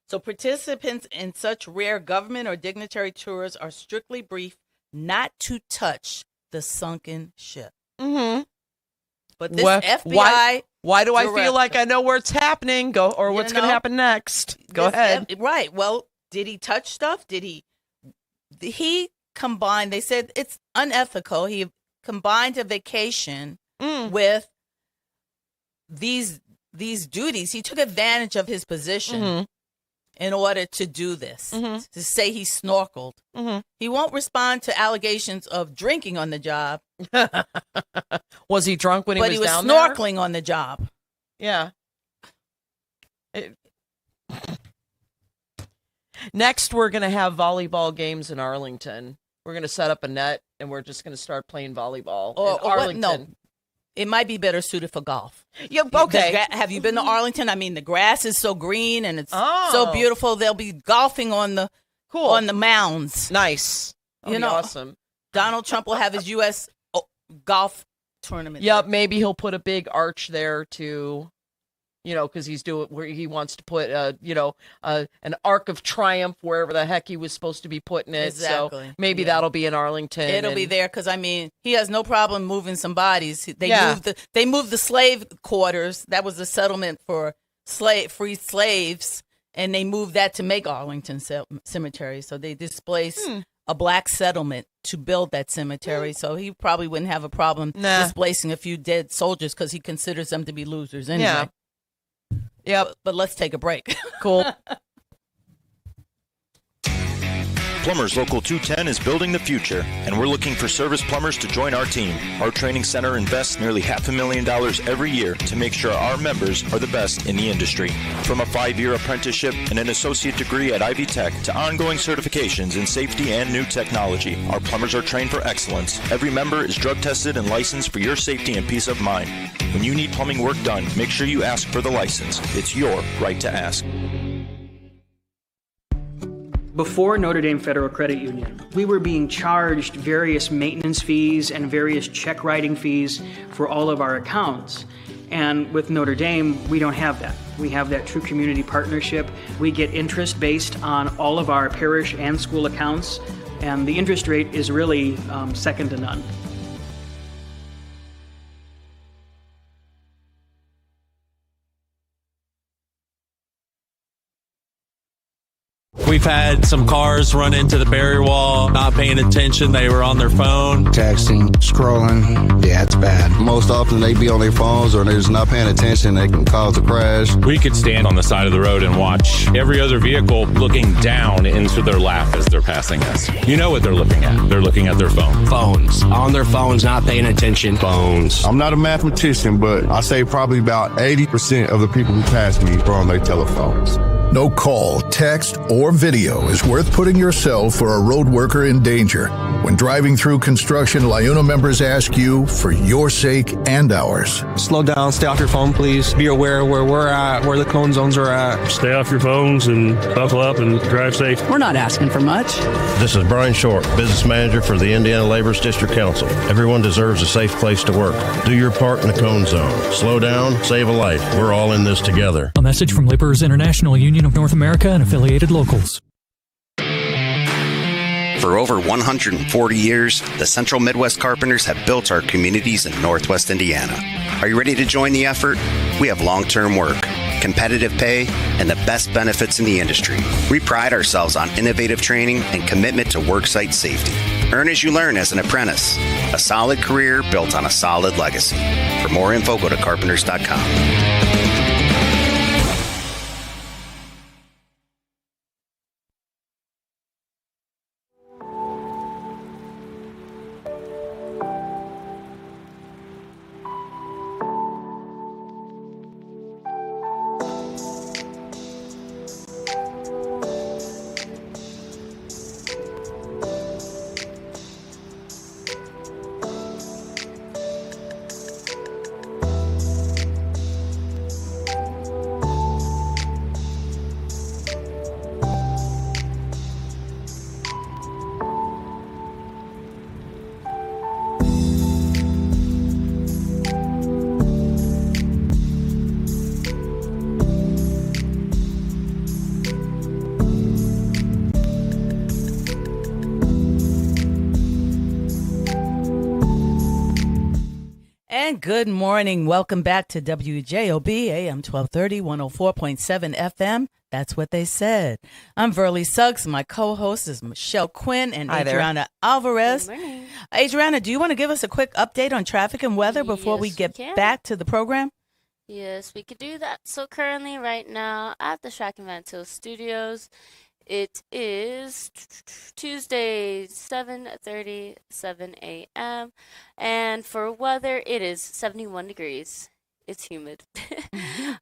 So participants in such rare government or dignitary tours are strictly briefed not to touch the sunken ship. But this FBI... Why do I feel like I know where it's happening? What's going to happen next? Go ahead. Right. Well, did he touch stuff? He combined, they said it's unethical. He combined a vacation with these duties. He took advantage of his position in order to do this, to say he snorkeled. He won't respond to allegations of drinking on the job. Was he drunk when he was down there? But he was snorkeling on the job. Yeah. Next, we're going to have volleyball games in Arlington. We're going to set up a net, and we're just going to start playing volleyball in Arlington. No, it might be better suited for golf. Yeah, okay. Have you been to Arlington? I mean, the grass is so green, and it's so beautiful. They'll be golfing on the mounds. Nice. That'll be awesome. Donald Trump will have his U.S. golf tournament. Yep, maybe he'll put a big arch there to, because he's doing where he wants to put, an Arc of Triumph wherever the heck he was supposed to be putting it. Exactly. So maybe that'll be in Arlington. It'll be there because he has no problem moving some bodies. They moved the slave quarters. That was the settlement for free slaves, and they moved that to make Arlington Cemetery. So they displaced a black settlement to build that cemetery. So he probably wouldn't have a problem displacing a few dead soldiers because he considers them to be losers anyway. Yeah. But let's take a break. Cool. Plumbers Local 210 is building the future, and we're looking for service plumbers to join our team. Our training center invests nearly $500,000 every year to make sure our members are the best in the industry. From a 5-year apprenticeship and an associate degree at Ivy Tech to ongoing certifications in safety and new technology, our plumbers are trained for excellence. Every member is drug tested and licensed for your safety and peace of mind. When you need plumbing work done, make sure you ask for the license. It's your right to ask. Before Notre Dame Federal Credit Union, we were being charged various maintenance fees and various check writing fees for all of our accounts. And with Notre Dame, we don't have that. We have that true community partnership. We get interest based on all of our parish and school accounts, and the interest rate is really second to none. We've had some cars run into the barrier wall, not paying attention. They were on their phone. Texting, scrolling. Yeah, it's bad. Most often they be on their phones or they're just not paying attention. They can cause a crash. We could stand on the side of the road and watch every other vehicle looking down into their lap as they're passing us. You know what they're looking at. They're looking at their phone. Phones. On their phones, not paying attention. Phones. I'm not a mathematician, but I say probably about 80% of the people who pass me are on their telephones. No call, text, or video is worth putting yourself or a road worker in danger. When driving through construction, LIUNA members ask you for your sake and ours. Slow down, stay off your phone, please. Be aware where we're at, where the cone zones are at. Stay off your phones and buckle up and drive safe. We're not asking for much. This is Brian Short, Business Manager for the Indiana Laborers District Council. Everyone deserves a safe place to work. Do your part in the cone zone. Slow down, save a life. We're all in this together. A message from Laborers International Union of North America and affiliated locals. For over 140 years, the Central Midwest Carpenters have built our communities in Northwest Indiana. Are you ready to join the effort? We have long-term work, competitive pay, and the best benefits in the industry. We pride ourselves on innovative training and commitment to worksite safety. Earn as you learn as an apprentice. A solid career built on a solid legacy. For more info, go to carpenters.com. And good morning. Welcome back to WJOB AM 1230, 104.7 FM. That's what they said. I'm Verly Suggs. My co-host is Michelle Quinn and Hi there. Adriana Alvarez. Good morning. Adriana, do you want to give us a quick update on traffic and weather before we Yes, get we can. back to the program? Yes, we could do that. So currently, right now, at the Shack and Van Til Studios, it is Tuesday, 7:37 a.m. And for weather, it is 71 degrees. It's humid.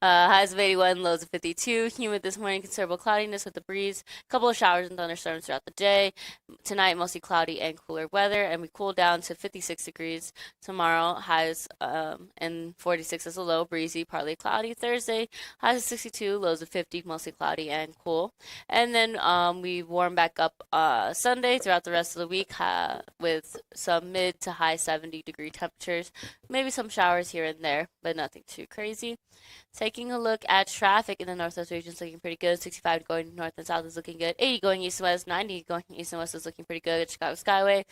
Highs of 81, lows of 52. Humid this morning, considerable cloudiness with a breeze. A couple of showers and thunderstorms throughout the day. Tonight, mostly cloudy and cooler weather, and we cool down to 56 degrees. Tomorrow, highs and 46 as a low, breezy, partly cloudy. Thursday, highs of 62, lows of 50, mostly cloudy and cool. And then we warm back up Sunday throughout the rest of the week with some mid to high 70-degree temperatures. Maybe some showers here and there, but nothing too crazy. Taking a look at traffic in the northwest region is looking pretty good. 65 going north and south is looking good. 80 going east and west. 90 going east and west is looking pretty good. Chicago Skyway.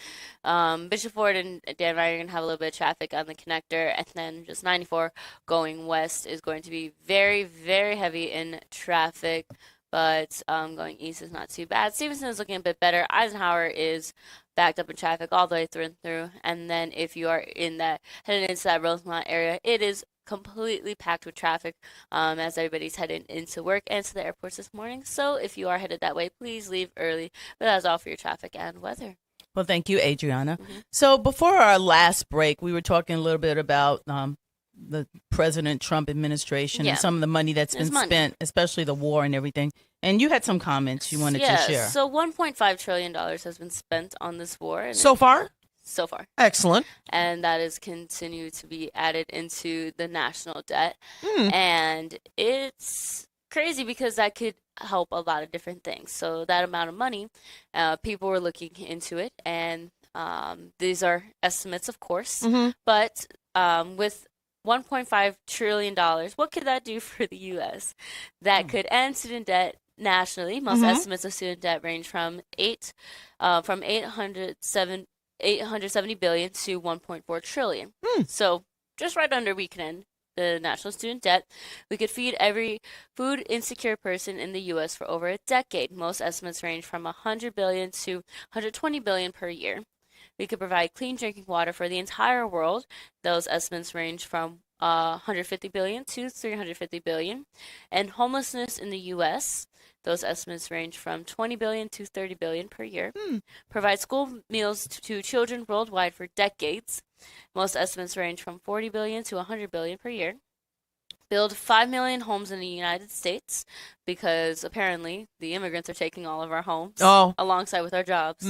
Bishop Ford and Dan Ryan are going to have a little bit of traffic on the connector. And then just 94 going west is going to be very, very heavy in traffic. But going east is not too bad. Stevenson is looking a bit better. Eisenhower is backed up in traffic all the way through and through. And then if you are in that, headed into that Rosemont area, it is completely packed with traffic as everybody's heading into work and to the airports this morning. So if you are headed that way, please leave early. But that's all for your traffic and weather. Well, thank you, Adriana. So before our last break, we were talking a little bit about the President Trump administration and some of the money that's been spent, especially the war and everything. And you had some comments you wanted to share. So $1.5 trillion has been spent on this war. And So far? So far. Excellent. And that is continued to be added into the national debt. And it's crazy because that could help a lot of different things. So that amount of money, people were looking into it. And these are estimates, of course. But with $1.5 trillion, what could that do for the U.S.? That could end student debt nationally. Most estimates of student debt range from 870 billion to 1.4 trillion. So just right under we can end the national student debt. We could feed every food insecure person in the U.S. for over a decade. Most estimates range from 100 billion to 120 billion per year. We could provide clean drinking water for the entire world. Those estimates range from 150 billion to 350 billion. And homelessness in the U.S., those estimates range from 20 billion to 30 billion per year. Provide school meals to children worldwide for decades. Most estimates range from 40 billion to 100 billion per year. Build 5 million homes in the United States because apparently the immigrants are taking all of our homes alongside with our jobs.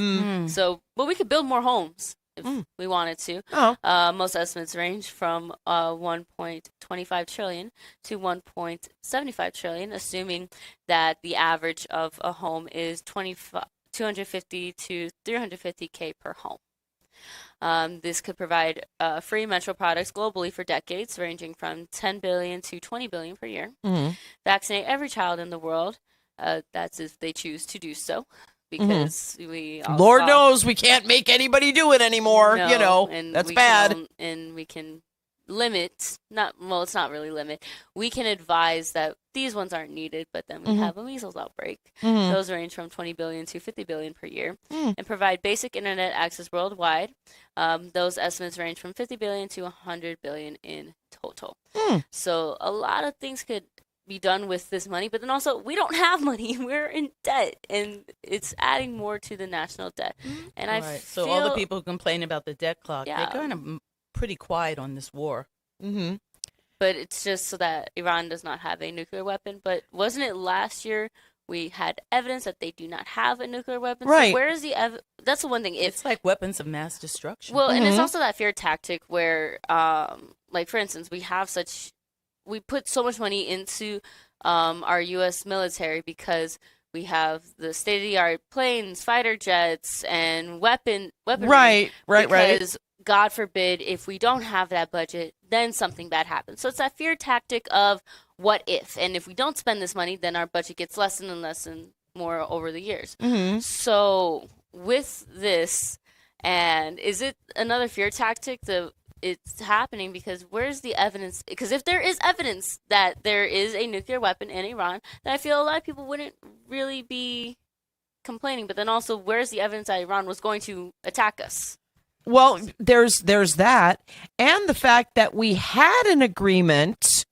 So, but we could build more homes if we wanted to. Most estimates range from 1.25 trillion to 1.75 trillion, assuming that the average of a home is 250 to 350K per home. This could provide free menstrual products globally for decades, ranging from 10 billion to 20 billion per year. Vaccinate every child in the world. That's if they choose to do so, because we all Lord knows we can't make anybody do it anymore. No, you know, and that's we bad. And we can limit, it's not really limit. We can advise that these ones aren't needed, but then we have a measles outbreak. Those range from 20 billion to 50 billion per year, and provide basic internet access worldwide. Those estimates range from 50 billion to 100 billion in total. So a lot of things could be done with this money, but then also we don't have money. We're in debt, and it's adding more to the national debt. And I feel, so all the people who complain about the debt clock, they're kind of pretty quiet on this war. But it's just so that Iran does not have a nuclear weapon. But wasn't it last year we had evidence that they do not have a nuclear weapon? Right. So where is the that's the one thing. It's like weapons of mass destruction. Well, and it's also that fear tactic where, like for instance, we put so much money into our U.S. military because we have the state-of-the-art planes, fighter jets, and weaponry. Right. Because God forbid, if we don't have that budget, then something bad happens. So it's that fear tactic of what if, and if we don't spend this money, then our budget gets less and more over the years. So with this, and is it another fear tactic? It's happening because where's the evidence? Because if there is evidence that there is a nuclear weapon in Iran, then I feel a lot of people wouldn't really be complaining. But then also, where's the evidence that Iran was going to attack us? Well, there's that, and the fact that we had an agreement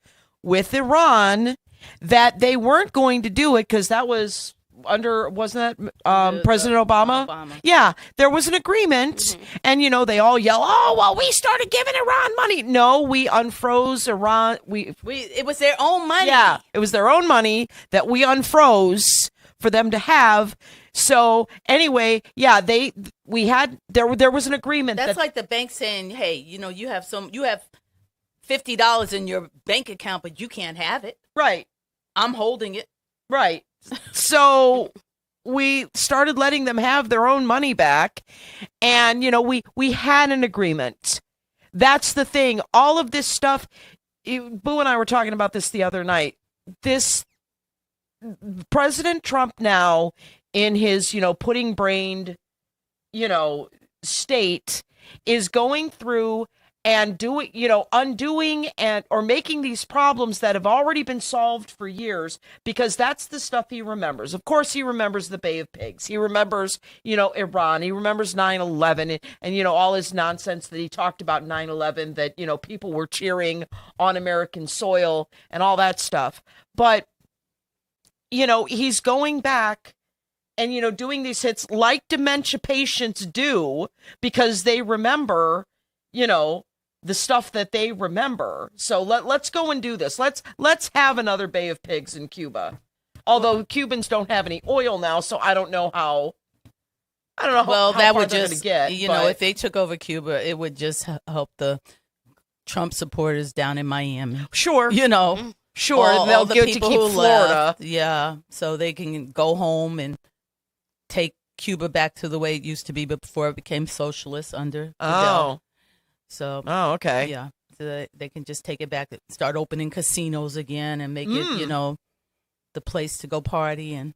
with Iran that they weren't going to do it because that was wasn't that President Obama? Yeah, there was an agreement, and they all yell, "Oh, well, we started giving Iran money." No, we unfroze Iran. It was their own money. Yeah, it was their own money that we unfroze for them to have. So anyway, yeah, there was an agreement. That's like the bank saying, "Hey, you have $50 in your bank account, but you can't have it." Right. I'm holding it. Right. So we started letting them have their own money back, and we had an agreement. That's the thing. All of this stuff. Boo and I were talking about this the other night. This President Trump now, in his pudding brained state, is going through and doing undoing or making these problems that have already been solved for years, because that's the stuff he remembers. Of course, he remembers the Bay of Pigs. He remembers Iran. He remembers 9/11 and all his nonsense that he talked about 9/11, that people were cheering on American soil and all that stuff. But he's going back and doing these hits like dementia patients do, because they remember the stuff that they remember. So let's go and do this. Let's have another Bay of Pigs in Cuba. Although Cubans don't have any oil now, so I don't know how. Well, how that far would they're just gonna get, if they took over Cuba, it would just help the Trump supporters down in Miami. Sure. Sure. All they'll the get to people keep who Florida. Left, so they can go home and take Cuba back to the way it used to be before it became socialist under Fidel. So. Oh, okay. Yeah. So they can just take it back, start opening casinos again, and make it, the place to go party and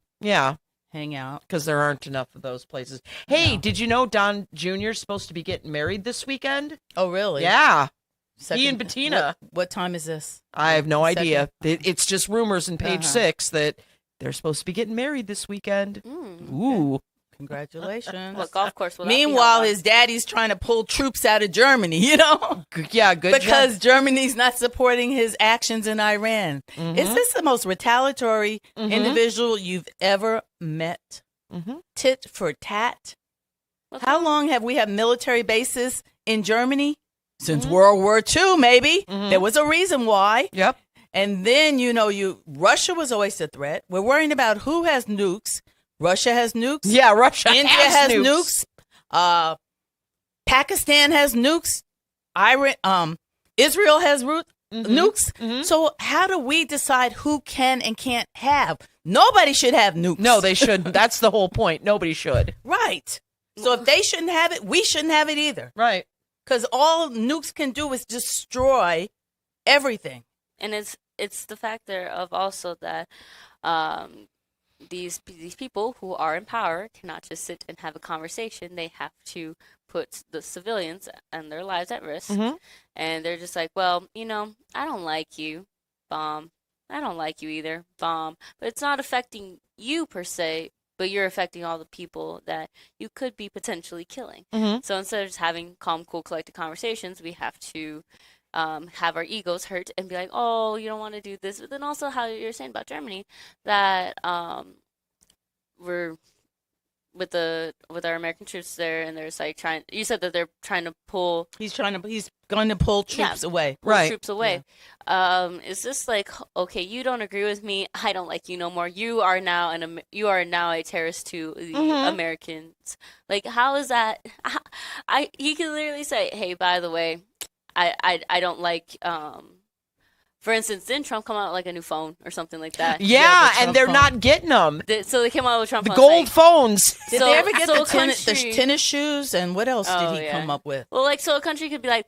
hang out. Because there aren't enough of those places. Hey, did you know Don Jr. is supposed to be getting married this weekend? Oh, really? Yeah. He and Bettina. What time is this? I have no idea. It's just rumors in page 6 that they're supposed to be getting married this weekend. Ooh. Congratulations. What golf course will that Meanwhile, be his daddy's trying to pull troops out of Germany, Yeah, good because job. Germany's not supporting his actions in Iran. Is this the most retaliatory individual you've ever met? Tit for tat. How long have we had military bases in Germany? Since World War II, maybe. There was a reason why. Yep. And then, Russia was always a threat. We're worrying about who has nukes. Russia has nukes. Yeah, Russia India has nukes. Pakistan has nukes. Israel has nukes. So how do we decide who can and can't have? Nobody should have nukes. No, they shouldn't. That's the whole point. Nobody should. Right. So if they shouldn't have it, we shouldn't have it either. Right. Because all nukes can do is destroy everything. And it's the fact there of also that these people who are in power cannot just sit and have a conversation. They have to put the civilians and their lives at risk. And they're just like, well, I don't like you, bomb. I don't like you either, bomb. But it's not affecting you per se, but you're affecting all the people that you could be potentially killing. So instead of just having calm, cool, collected conversations, we have to have our egos hurt and be like, oh, you don't want to do this. But then also how you're saying about Germany, that we're with our American troops there, and there's like you said that they're trying to pull. He's going to pull troops away. Troops away. Yeah. Is this like, okay, you don't agree with me, I don't like you no more. You are now a terrorist to the Americans. Like, how is that? He can literally say, hey, by the way, I don't like, for instance, didn't Trump come out with like a new phone or something like that? Yeah, and they're not getting them. So they came out with Trump the gold phones. Did they ever get the tennis shoes? And what else did he come up with? Well, like, so a country could be like,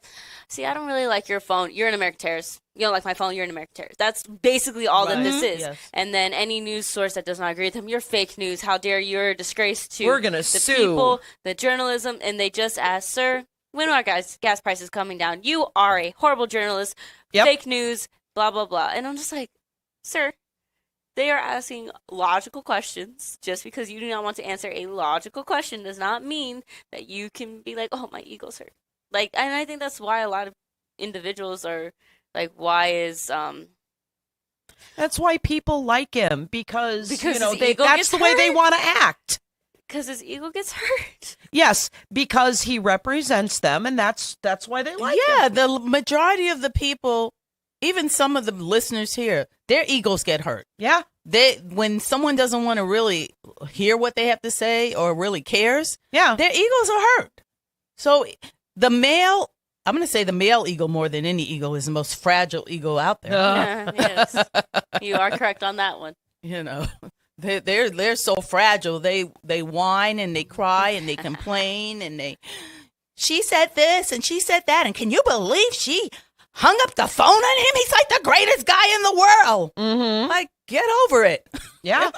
see, I don't really like your phone. You're an American terrorist. You don't like my phone. You're an American terrorist. That's basically all that this is. Yes. And then any news source that does not agree with him, you're fake news. How dare you? You're a disgrace to We're gonna the sue people, the journalism. And they just ask, sir, when are gas prices coming down? You are a horrible journalist. Fake news. Blah, blah, blah. And I'm just like, sir, they are asking logical questions. Just because you do not want to answer a logical question does not mean that you can be like, oh, my ego's hurt. Like, and I think that's why a lot of individuals are like, that's why people like him, because that's the hurt. way they want to act. Because his ego gets hurt. Yes, because he represents them, and that's why they like him. Yeah, the majority of the people, even some of the listeners here, their egos get hurt. Yeah. When someone doesn't want to really hear what they have to say or really cares, their egos are hurt. So I'm going to say the male ego more than any ego is the most fragile ego out there. Yes. You are correct on that one. They're so fragile. They whine and they cry and they complain and she said this and she said that, and can you believe she hung up the phone on him? He's like the greatest guy in the world. Like, get over it. Yeah.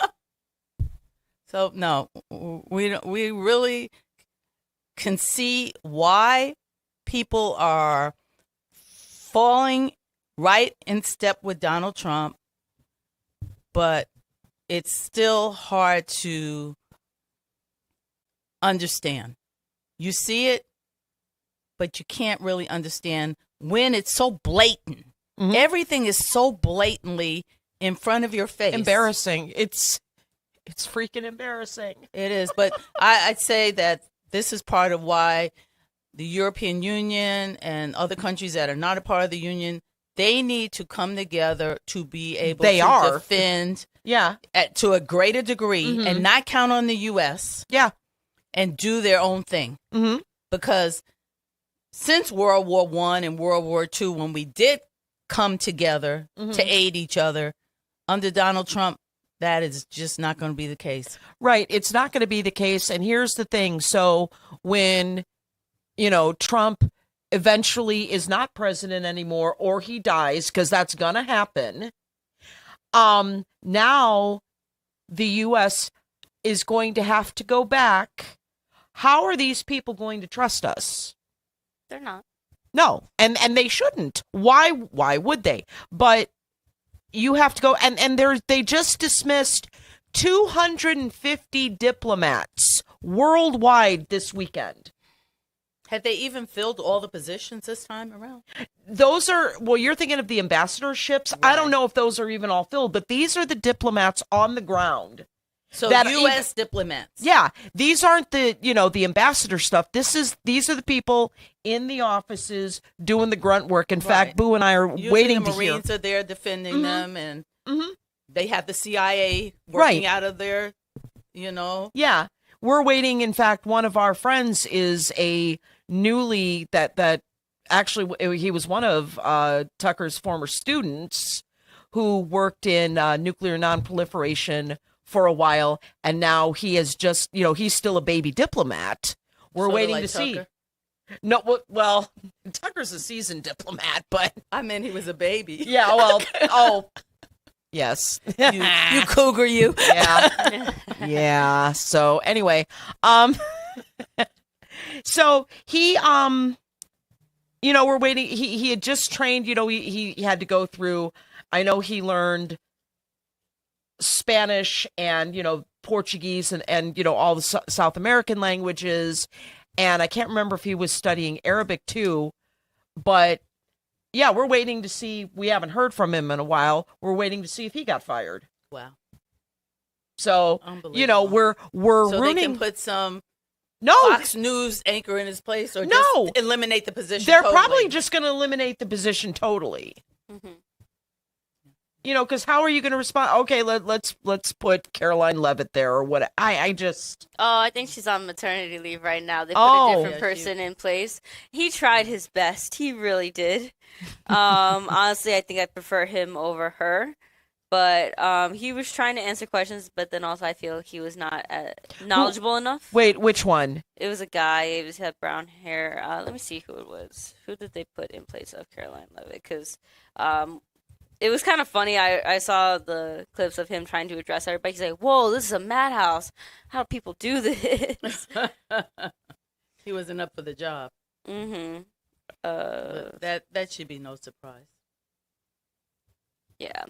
So no, we really can see why people are falling right in step with Donald Trump, but it's still hard to understand. You see it, but you can't really understand when it's so blatant. Everything is so blatantly in front of your face. Embarrassing. It's freaking embarrassing. It is, but I'd say that this is part of why the European Union and other countries that are not a part of the Union, they need to come together to be able to defend to a greater degree and not count on the U.S. And do their own thing. Because since World War I and World War II, when we did come together to aid each other, under Donald Trump, that is just not going to be the case. Right. It's not going to be the case. And here's the thing. So when, Trump eventually is not president anymore, or he dies, because that's going to happen, now the U.S. is going to have to go back. How are these people going to trust us? They're not. No, and they shouldn't. Why would they? But you have to go, and they just dismissed 250 diplomats worldwide this weekend. Have they even filled all the positions this time around? Those are, you're thinking of the ambassadorships. Right. I don't know if those are even all filled, but these are the diplomats on the ground. So U.S. diplomats. Yeah, these aren't the the ambassador stuff. These are the people in the offices doing the grunt work. In fact, Boo and I are waiting to hear. The Marines are there defending them, and they have the CIA working out of there. Yeah, we're waiting. In fact, one of our friends is a newly that actually he was one of Tucker's former students who worked in nuclear nonproliferation for a while, and now he is just, he's still a baby diplomat. We're waiting to see. No, well, Tucker's a seasoned diplomat, but I mean, he was a baby. Yeah, well, Yes. You cougar, you. Yeah. Yeah. So anyway, so he, we're waiting. He had just trained, he had to go through, I know he learned Spanish and, Portuguese and all the South American languages. And I can't remember if he was studying Arabic too, but yeah, we're waiting to see. We haven't heard from him in a while. We're waiting to see if he got fired. Wow. So, we're so rooting. They can put some No. Fox News anchor in his place, or just eliminate the position. They're totally. probably just going to eliminate the position totally. Mm-hmm. Because how are you going to respond? Okay, let's put Caroline Levitt there or what? I just. Oh, I think she's on maternity leave right now. They put a different Yeah, person in place. He tried his best. He really did. Honestly, I think I prefer him over her. But he was trying to answer questions, but then also I feel he was not knowledgeable enough. Wait, which one? It was a guy. He had brown hair. Let me see who it was. Who did they put in place of Caroline Levitt? Because it was kind of funny. I saw the clips of him trying to address everybody. He's like, whoa, this is a madhouse. How do people do this? He wasn't up for the job. Mm-hmm. That should be no surprise. Yeah.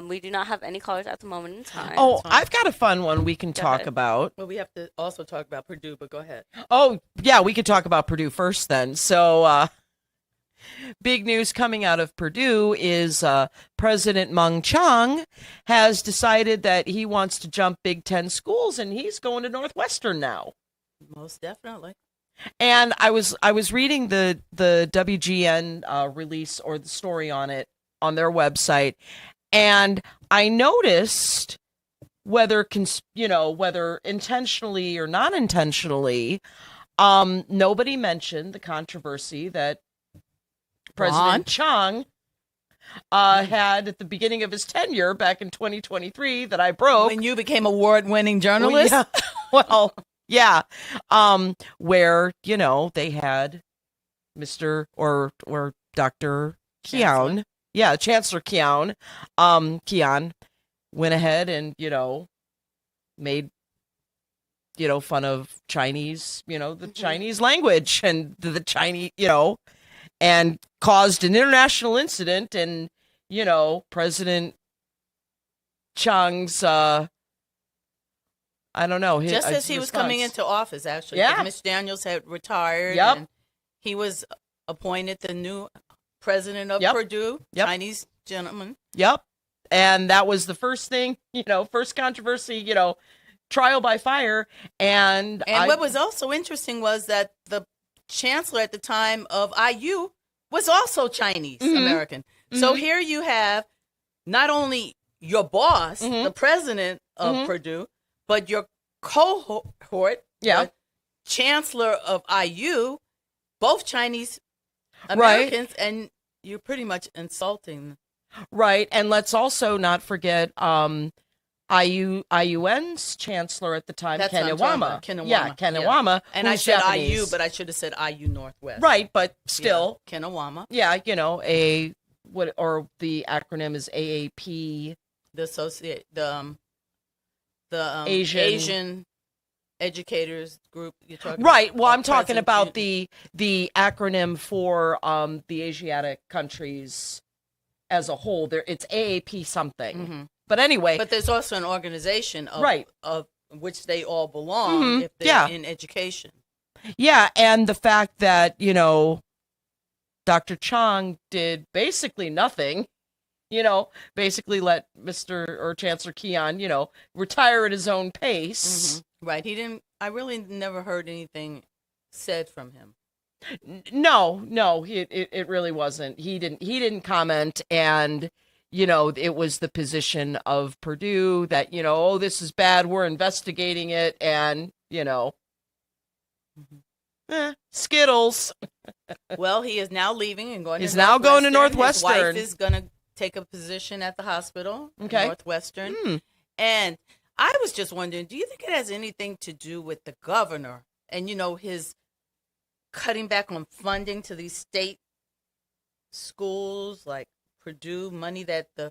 We do not have any callers at the moment in time. Oh, I've got a fun one we can talk ahead. about. Well, we have to also talk about Purdue, but go ahead. Oh, yeah, we could talk about Purdue first then. So, big news coming out of Purdue is President Meng Chang has decided that he wants to jump Big Ten schools, and he's going to Northwestern now. Most definitely. And I was reading the WGN release or the story on it on their website, and I noticed whether intentionally or not intentionally, nobody mentioned the controversy that President Chang had at the beginning of his tenure back in 2023 that I broke. When you became award-winning journalist? Well, yeah. Where, they had Mr. or Dr. Keown. Yeah, Chancellor Keown. Keown went ahead and, made, fun of Chinese, the Chinese language and the Chinese, and caused an international incident. And, President Chang's, I don't know. Just as he was coming into office, actually. Yeah. Mitch Daniels had retired. Yep. And he was appointed the new president of Yep. Purdue, Yep. Chinese gentleman. Yep. And that was the first thing, first controversy, trial by fire. And what was also interesting was that the chancellor at the time of IU was also Chinese American. So here you have not only your boss, the president of Purdue, but your cohort, the chancellor of IU, both Chinese Americans, and you're pretty much insulting. Right. And let's also not forget IUN's chancellor at the time, That's what I'm talking about, Kanawama. Kanawama. Yeah, Kanawama. And I who's said Japanese. IU, but I should have said IU Northwest. Right, but still. Yeah, Kanawama. Yeah, the acronym is AAP. The Asian educators group you're talking right. about. Well, I'm talking about the acronym for the Asiatic countries as a whole. It's AAP something. But anyway, but there's also an organization of which they all belong if they're in education. Yeah, and the fact that Dr. Chang did basically nothing. Basically let Mr. or Chancellor Keown, retire at his own pace. Right. He didn't. I really never heard anything said from him. No. It really wasn't. He didn't comment, and it was the position of Purdue that oh, this is bad. We're investigating it, and Skittles. Well, he is now leaving and going. He's now going to Northwestern. His wife is going to take a position at the hospital. Okay. Northwestern. And I was just wondering, do you think it has anything to do with the governor and, his cutting back on funding to these state schools like Purdue, money that the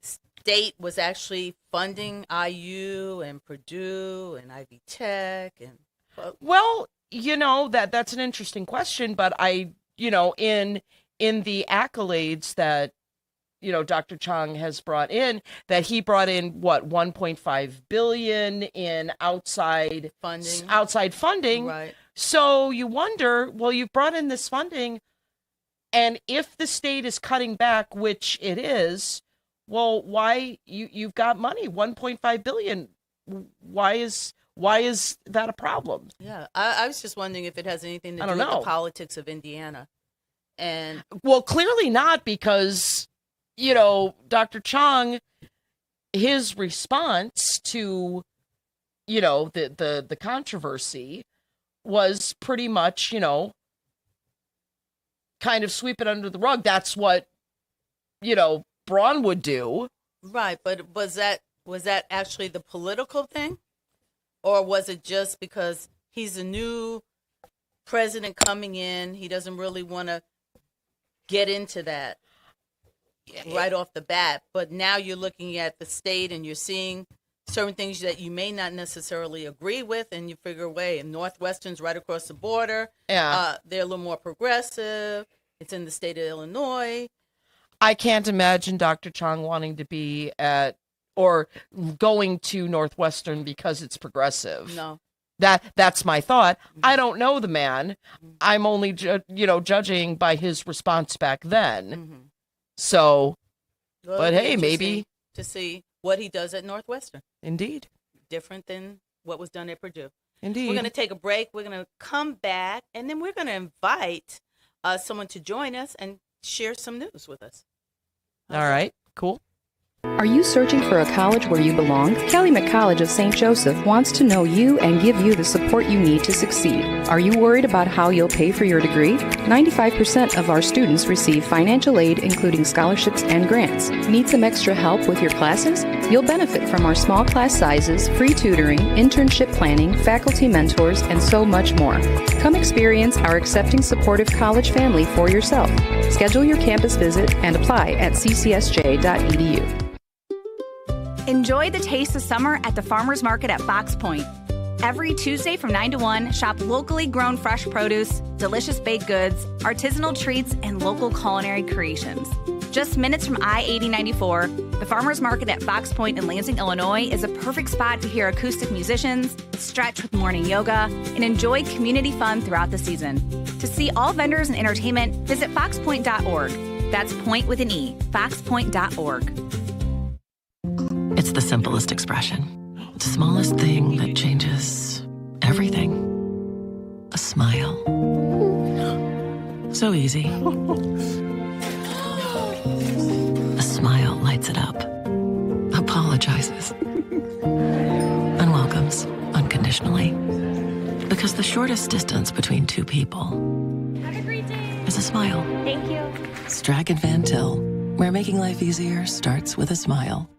state was actually funding IU and Purdue and Ivy Tech and well, that's an interesting question, but in the accolades that Dr. Chang has brought in, that he brought in what, 1.5 billion in outside funding. Right. So you wonder, well, you've brought in this funding, and if the state is cutting back, which it is, well, why you've got money, 1.5 billion. Why is that a problem? Yeah, I was just wondering if it has anything to do with the politics of Indiana. And well, clearly not, because Dr. Chang, his response to the controversy was pretty much kind of sweep it under the rug. That's what Braun would do. Right, but was that actually the political thing? Or was it just because he's a new president coming in, he doesn't really want to get into that right off the bat? But now you're looking at the state and you're seeing certain things that you may not necessarily agree with, and you figure, wait, Northwestern's right across the border. Yeah. They're a little more progressive. It's in the state of Illinois. I can't imagine Dr. Chang wanting to be or going to Northwestern because it's progressive. No. That's my thought. I don't know the man. I'm only judging by his response back then. So, well, but hey, maybe to see what he does at Northwestern. Indeed. Different than what was done at Purdue. Indeed. We're going to take a break. We're going to come back, and then we're going to invite someone to join us and share some news with us. All right. Cool. Are you searching for a college where you belong? Calumet College of St. Joseph wants to know you and give you the support you need to succeed. Are you worried about how you'll pay for your degree? 95% of our students receive financial aid, including scholarships and grants. Need some extra help with your classes? You'll benefit from our small class sizes, free tutoring, internship planning, faculty mentors, and so much more. Come experience our accepting, supportive college family for yourself. Schedule your campus visit and apply at ccsj.edu. Enjoy the taste of summer at the Farmers Market at Fox Point. Every Tuesday from 9 to 1, shop locally grown fresh produce, delicious baked goods, artisanal treats, and local culinary creations. Just minutes from I-8094, the Farmers Market at Fox Point in Lansing, Illinois is a perfect spot to hear acoustic musicians, stretch with morning yoga, and enjoy community fun throughout the season. To see all vendors and entertainment, visit foxpoint.org. That's point with an E, foxpoint.org. It's the simplest expression. The smallest thing that changes everything. A smile. So easy. A smile lights it up. Apologizes. And welcomes unconditionally. Because the shortest distance between two people is a smile. Thank you. Strachan Van Til, where making life easier starts with a smile.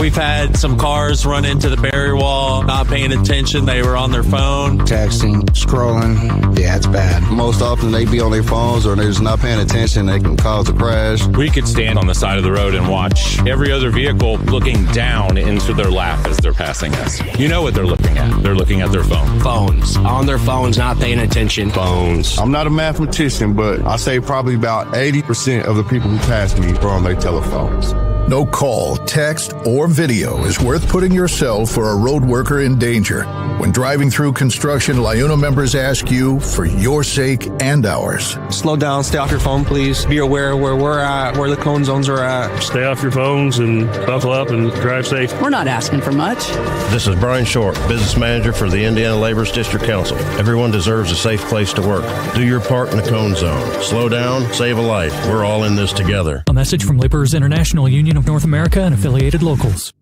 We've had some cars run into the barrier wall, not paying attention. They were on their phone. Texting, scrolling. Yeah, it's bad. Most often they be on their phones or they're just not paying attention. They can cause a crash. We could stand on the side of the road and watch every other vehicle looking down into their lap as they're passing us. You know what they're looking at. They're looking at their phone. Phones. On their phones, not paying attention. Phones. I'm not a mathematician, but I say probably about 80% of the people who pass me are on their telephones. No call, text, or video is worth putting yourself or a road worker in danger. When driving through construction, LIUNA members ask you for your sake and ours. Slow down, stay off your phone, please. Be aware where we're at, where the cone zones are at. Stay off your phones and buckle up and drive safe. We're not asking for much. This is Brian Short, Business Manager for the Indiana Laborers District Council. Everyone deserves a safe place to work. Do your part in the cone zone. Slow down, save a life. We're all in this together. A message from Laborers International Union of North America and affiliated locals.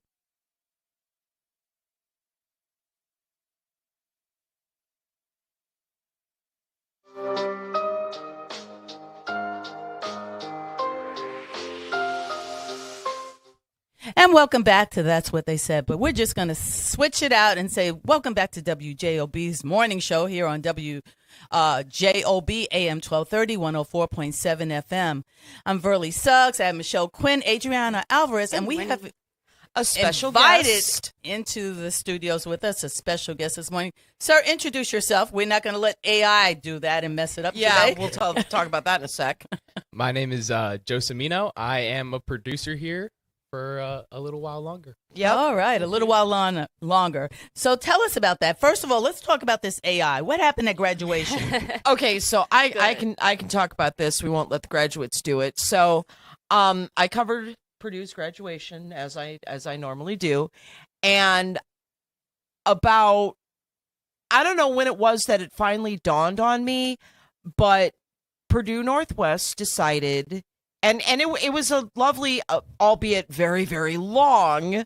And welcome back to That's What They Said. But we're just going to switch it out and say welcome back to WJOB's morning show here on JOB AM 1230, 104.7 FM. I'm Verly Suggs. I have Michelle Quinn, Adriana Alvarez, and we have a special invited guest into the studios with us, a special guest this morning. Sir, introduce yourself. We're not going to let AI do that and mess it up today. We'll talk about that in a sec. My name is Joe Cimino. I am a producer here for a little while longer. Yeah. All right, a little while longer. So tell us about that. First of all, let's talk about this AI. What happened at graduation? Okay, so I can talk about this. We won't let the graduates do it. So I covered Purdue's graduation as I normally do, and about, I don't know when it was that it finally dawned on me, but Purdue Northwest decided, and it was a lovely, albeit very, very long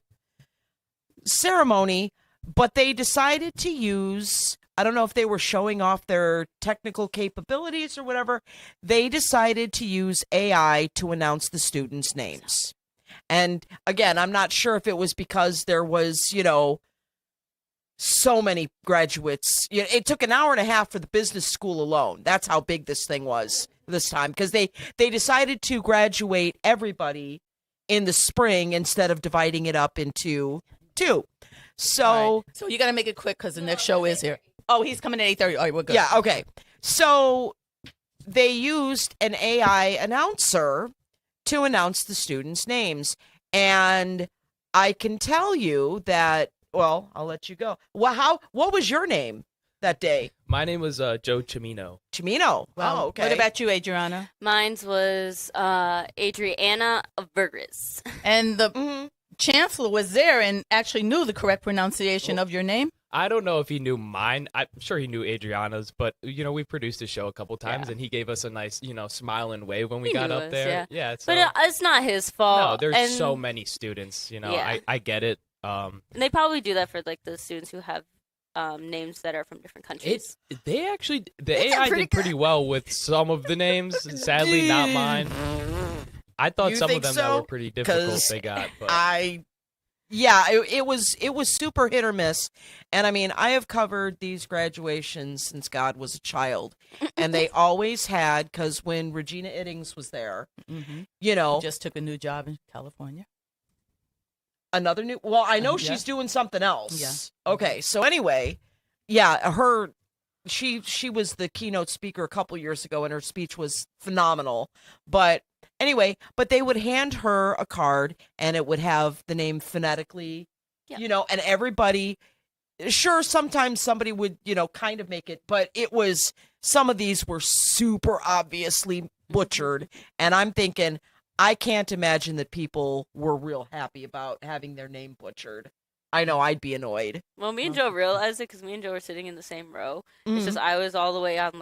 ceremony, but they decided to use, I don't know if they were showing off their technical capabilities or whatever, they decided to use AI to announce the students' names. And again, I'm not sure if it was because there was, so many graduates. It took an hour and a half for the business school alone. That's how big this thing was this time, because they decided to graduate everybody in the spring instead of dividing it up into two. So, right. So you got to make it quick because the next show is here. Oh, he's coming at 8:30. All right, we're good. Yeah, okay. So they used an AI announcer to announce the students' names. And I can tell you that, well, I'll let you go. Well, what was your name that day? My name was Joe Cimino. Cimino. Well, okay. What about you, Adriana? Mine was Adriana Vergris. And the chancellor was there and actually knew the correct pronunciation of your name? I don't know if he knew mine. I'm sure he knew Adriana's, but, we produced a show a couple times, and he gave us a nice, smile and wave when we got up there. Yeah, but it's not his fault. No, there's so many students, I get it. And they probably do that for, the students who have names that are from different countries. The AI did pretty well with some of the names. Sadly, not mine. I thought some of them that were pretty difficult they got. But it was super hit or miss. And I mean, I have covered these graduations since God was a child. And they always had, because when Regina Iddings was there, She just took a new job in California. Another new, well, I know she's doing something else. Yeah. Okay, so anyway, she was the keynote speaker a couple years ago, and her speech was phenomenal. But anyway, they would hand her a card, and it would have the name phonetically, and everybody, sure, sometimes somebody would, kind of make it, but it was, some of these were super obviously butchered, and I'm thinking, I can't imagine that people were real happy about having their name butchered. I know I'd be annoyed. Well, me and Joe realized it because me and Joe were sitting in the same row. It's just I was all the way on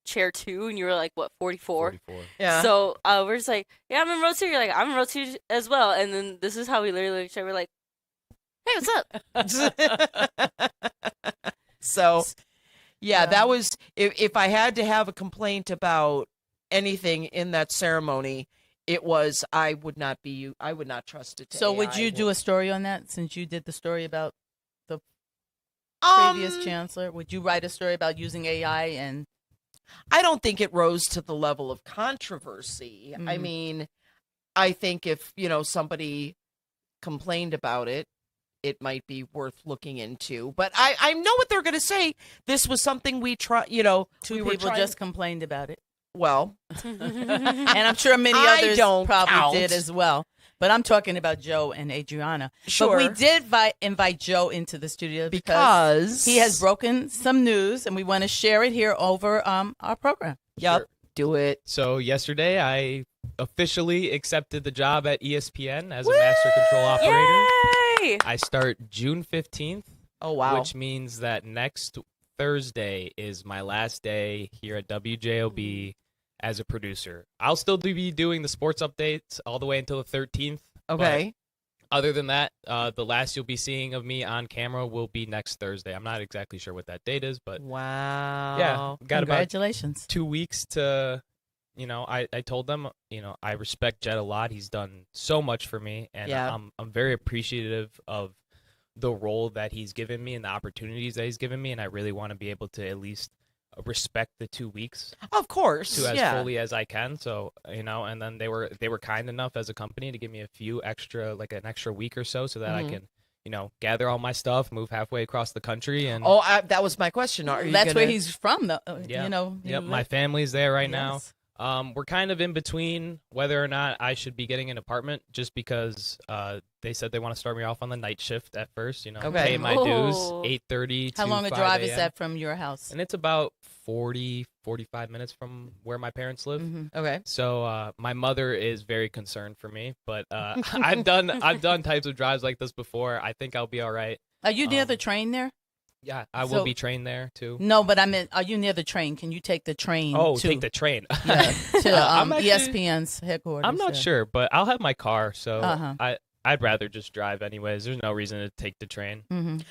chair 2 and you were 44? Yeah. So we're just I'm in row 2. You're I'm in row 2 as well. And then this is how we literally each other. We're hey, what's up? So that was, if I had to have a complaint about anything in that ceremony, it was I would not trust it to So AI. would you do a story on that, since you did the story about the previous chancellor? Would you write a story about using AI? And I don't think it rose to the level of controversy. I mean, I think if somebody complained about it, it might be worth looking into. But I know what they're going to say. This was something we tried. Two people just complained about it. Well, and I'm sure many others probably did as well. But I'm talking about Joe and Adriana. Sure. But we did invite Joe into the studio because he has broken some news, and we want to share it here over our program. Yep. Sure. Do it. So yesterday, I officially accepted the job at ESPN as a master control operator. Yay! I start June 15th. Oh, wow. Which means that next Thursday is my last day here at WJOB as a producer. I'll still be doing the sports updates all the way until the 13th. Okay. Other than that, the last you'll be seeing of me on camera will be next Thursday. I'm not exactly sure what that date is, but wow. Yeah, got congratulations. About 2 weeks to, I told them, I respect Jed a lot. He's done so much for me, and I'm very appreciative of the role that he's given me and the opportunities that he's given me, and I really want to be able to at least respect the 2 weeks. Of course, to as yeah. fully as I can. So and then they were kind enough as a company to give me an extra week or so that I can gather all my stuff, move halfway across the country, and that was my question. Are you That's where he's from, though. Yeah. Yep, my family's there right now. We're kind of in between whether or not I should be getting an apartment, just because they said they want to start me off on the night shift at first. Pay my dues, 8:30 to How long a 5 drive a.m. is that from your house? And it's about 45 minutes from where my parents live. Okay. So my mother is very concerned for me, but I've done types of drives like this before. I think I'll be all right. Are you near the train there? Yeah, I will be trained there too. No, but I mean, are you near the train? Can you take the train? Take the train. To ESPN's headquarters. I'm not sure, but I'll have my car, so I'd rather just drive anyways. There's no reason to take the train.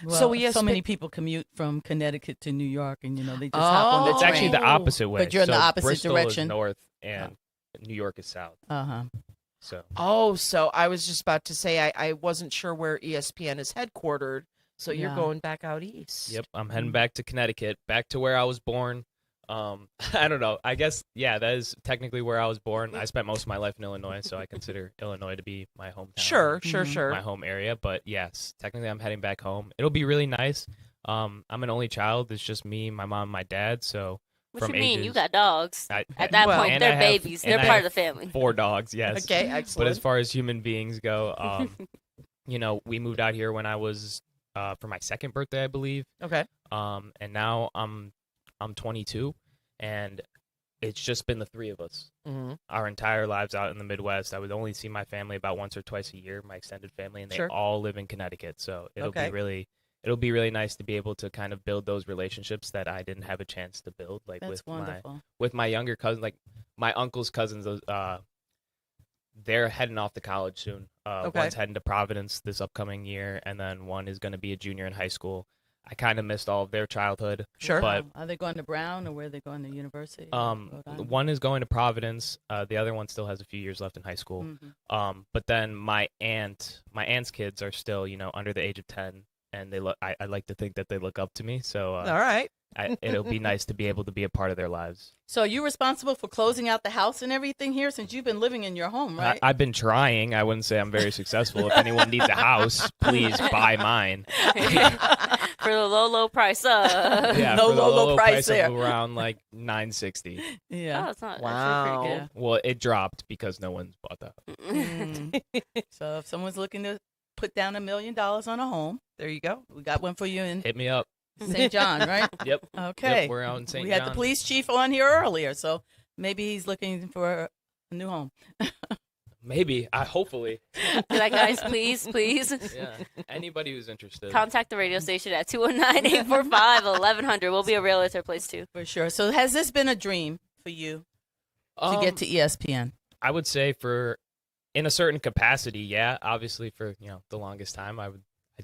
Well, so many people commute from Connecticut to New York, and they just hop on the It's train. actually the opposite way. But you're in the opposite Bristol direction. Is north and New York is south. So. So I was just about to say I wasn't sure where ESPN is headquartered. So you're going back out east. Yep, I'm heading back to Connecticut, back to where I was born. I don't know. I guess, that is technically where I was born. I spent most of my life in Illinois, so I consider Illinois to be my hometown. Sure. My home area. But yes, technically I'm heading back home. It'll be really nice. I'm an only child. It's just me, my mom, my dad. So What you mean? You got dogs. At that Well, point, and they're I have- babies. and They're I part of have the family. 4 dogs, yes. Okay, excellent. But as far as human beings go, we moved out here when I was for my 2nd birthday, I believe. Okay. And now I'm 22, and it's just been the 3 of us. Our entire lives out in the Midwest. I would only see my family about once or twice a year, my extended family, and they all live in Connecticut. So it'll be really nice to be able to kind of build those relationships that I didn't have a chance to build, like That's wonderful. with my younger cousins, like my uncle's cousins. They're heading off to college soon. One's heading to Providence this upcoming year, and then one is going to be a junior in high school. I kind of missed all of their childhood. Sure. But Are they going to Brown, or where are they going to university? one is going to Providence. The other one still has a few years left in high school. But then my aunt's kids are still, under the age of 10, and they look. I like to think that they look up to me. So all right. It'll be nice to be able to be a part of their lives. So are you responsible for closing out the house and everything here, since you've been living in your home, right? I've been trying. I wouldn't say I'm very successful. If anyone needs a house, please buy mine. For the low price. Yeah, no for the low price of there. around like $960. Yeah. Oh, it's not Wow. actually pretty good. Well, it dropped because no one's bought that. So if someone's looking to put down $1 million on a home, There you go. we got one for you in Hit me up. St. John, right? Yep. Okay. Yep, we're out in St. We had the John. police chief on here earlier, so maybe he's looking for a new home. Maybe. Hopefully. Be like, guys, please. Yeah. Anybody who's interested. Contact the radio station at 219-845-1100. We'll be a realtor place too. For sure. So has this been a dream for you to get to ESPN? I would say in a certain capacity, yeah. Obviously for, the longest time I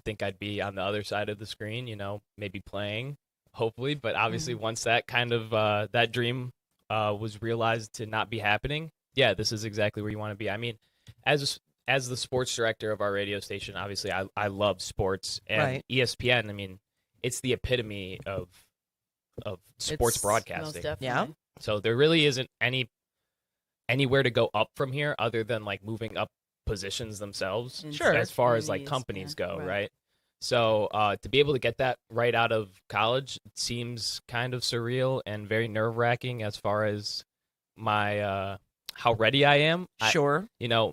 think I'd be on the other side of the screen, maybe playing, hopefully. But obviously once that kind of that dream was realized to not be happening, yeah, this is exactly where you want to be. I mean, as the sports director of our radio station, obviously I love sports, and Right. ESPN, I mean, it's the epitome of sports It's broadcasting. most definitely. Yeah. So there really isn't anywhere to go up from here other than like moving up positions themselves. Sure. As far as In like ESPN, companies go, right. right? So to be able to get that right out of college seems kind of surreal and very nerve-wracking as far as my how ready I am. Sure.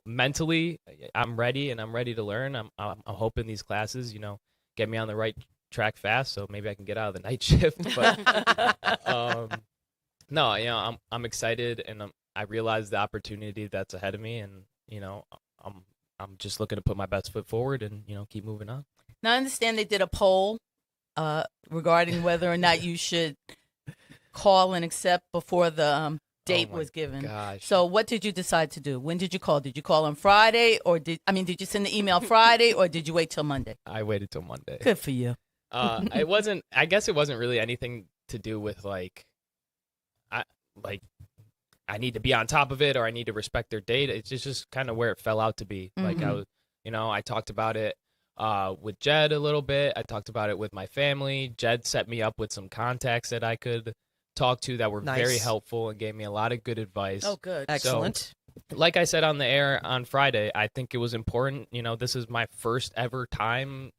Mentally I'm ready and I'm ready to learn. I'm hoping these classes, get me on the right track fast, so maybe I can get out of the night shift. But no, I'm excited, and I realize the opportunity that's ahead of me, and I'm just looking to put my best foot forward and keep moving on. Now, I understand they did a poll regarding whether or not you should call and accept before the date was given. Gosh. So what did you decide to do? When did you call? Did you call on Friday, or did you send the email Friday, or did you wait till Monday? I waited till Monday. Good for you. I guess it wasn't really anything to do with I need to be on top of it, or I need to respect their date. It's just kind of where it fell out to be. Like I talked about it with Jed a little bit. I talked about it with my family. Jed set me up with some contacts that I could talked to that were very Nice. helpful and gave me a lot of good advice. Oh, good. Excellent. Like I said on the air on Friday, I think it was important. This is my first ever time,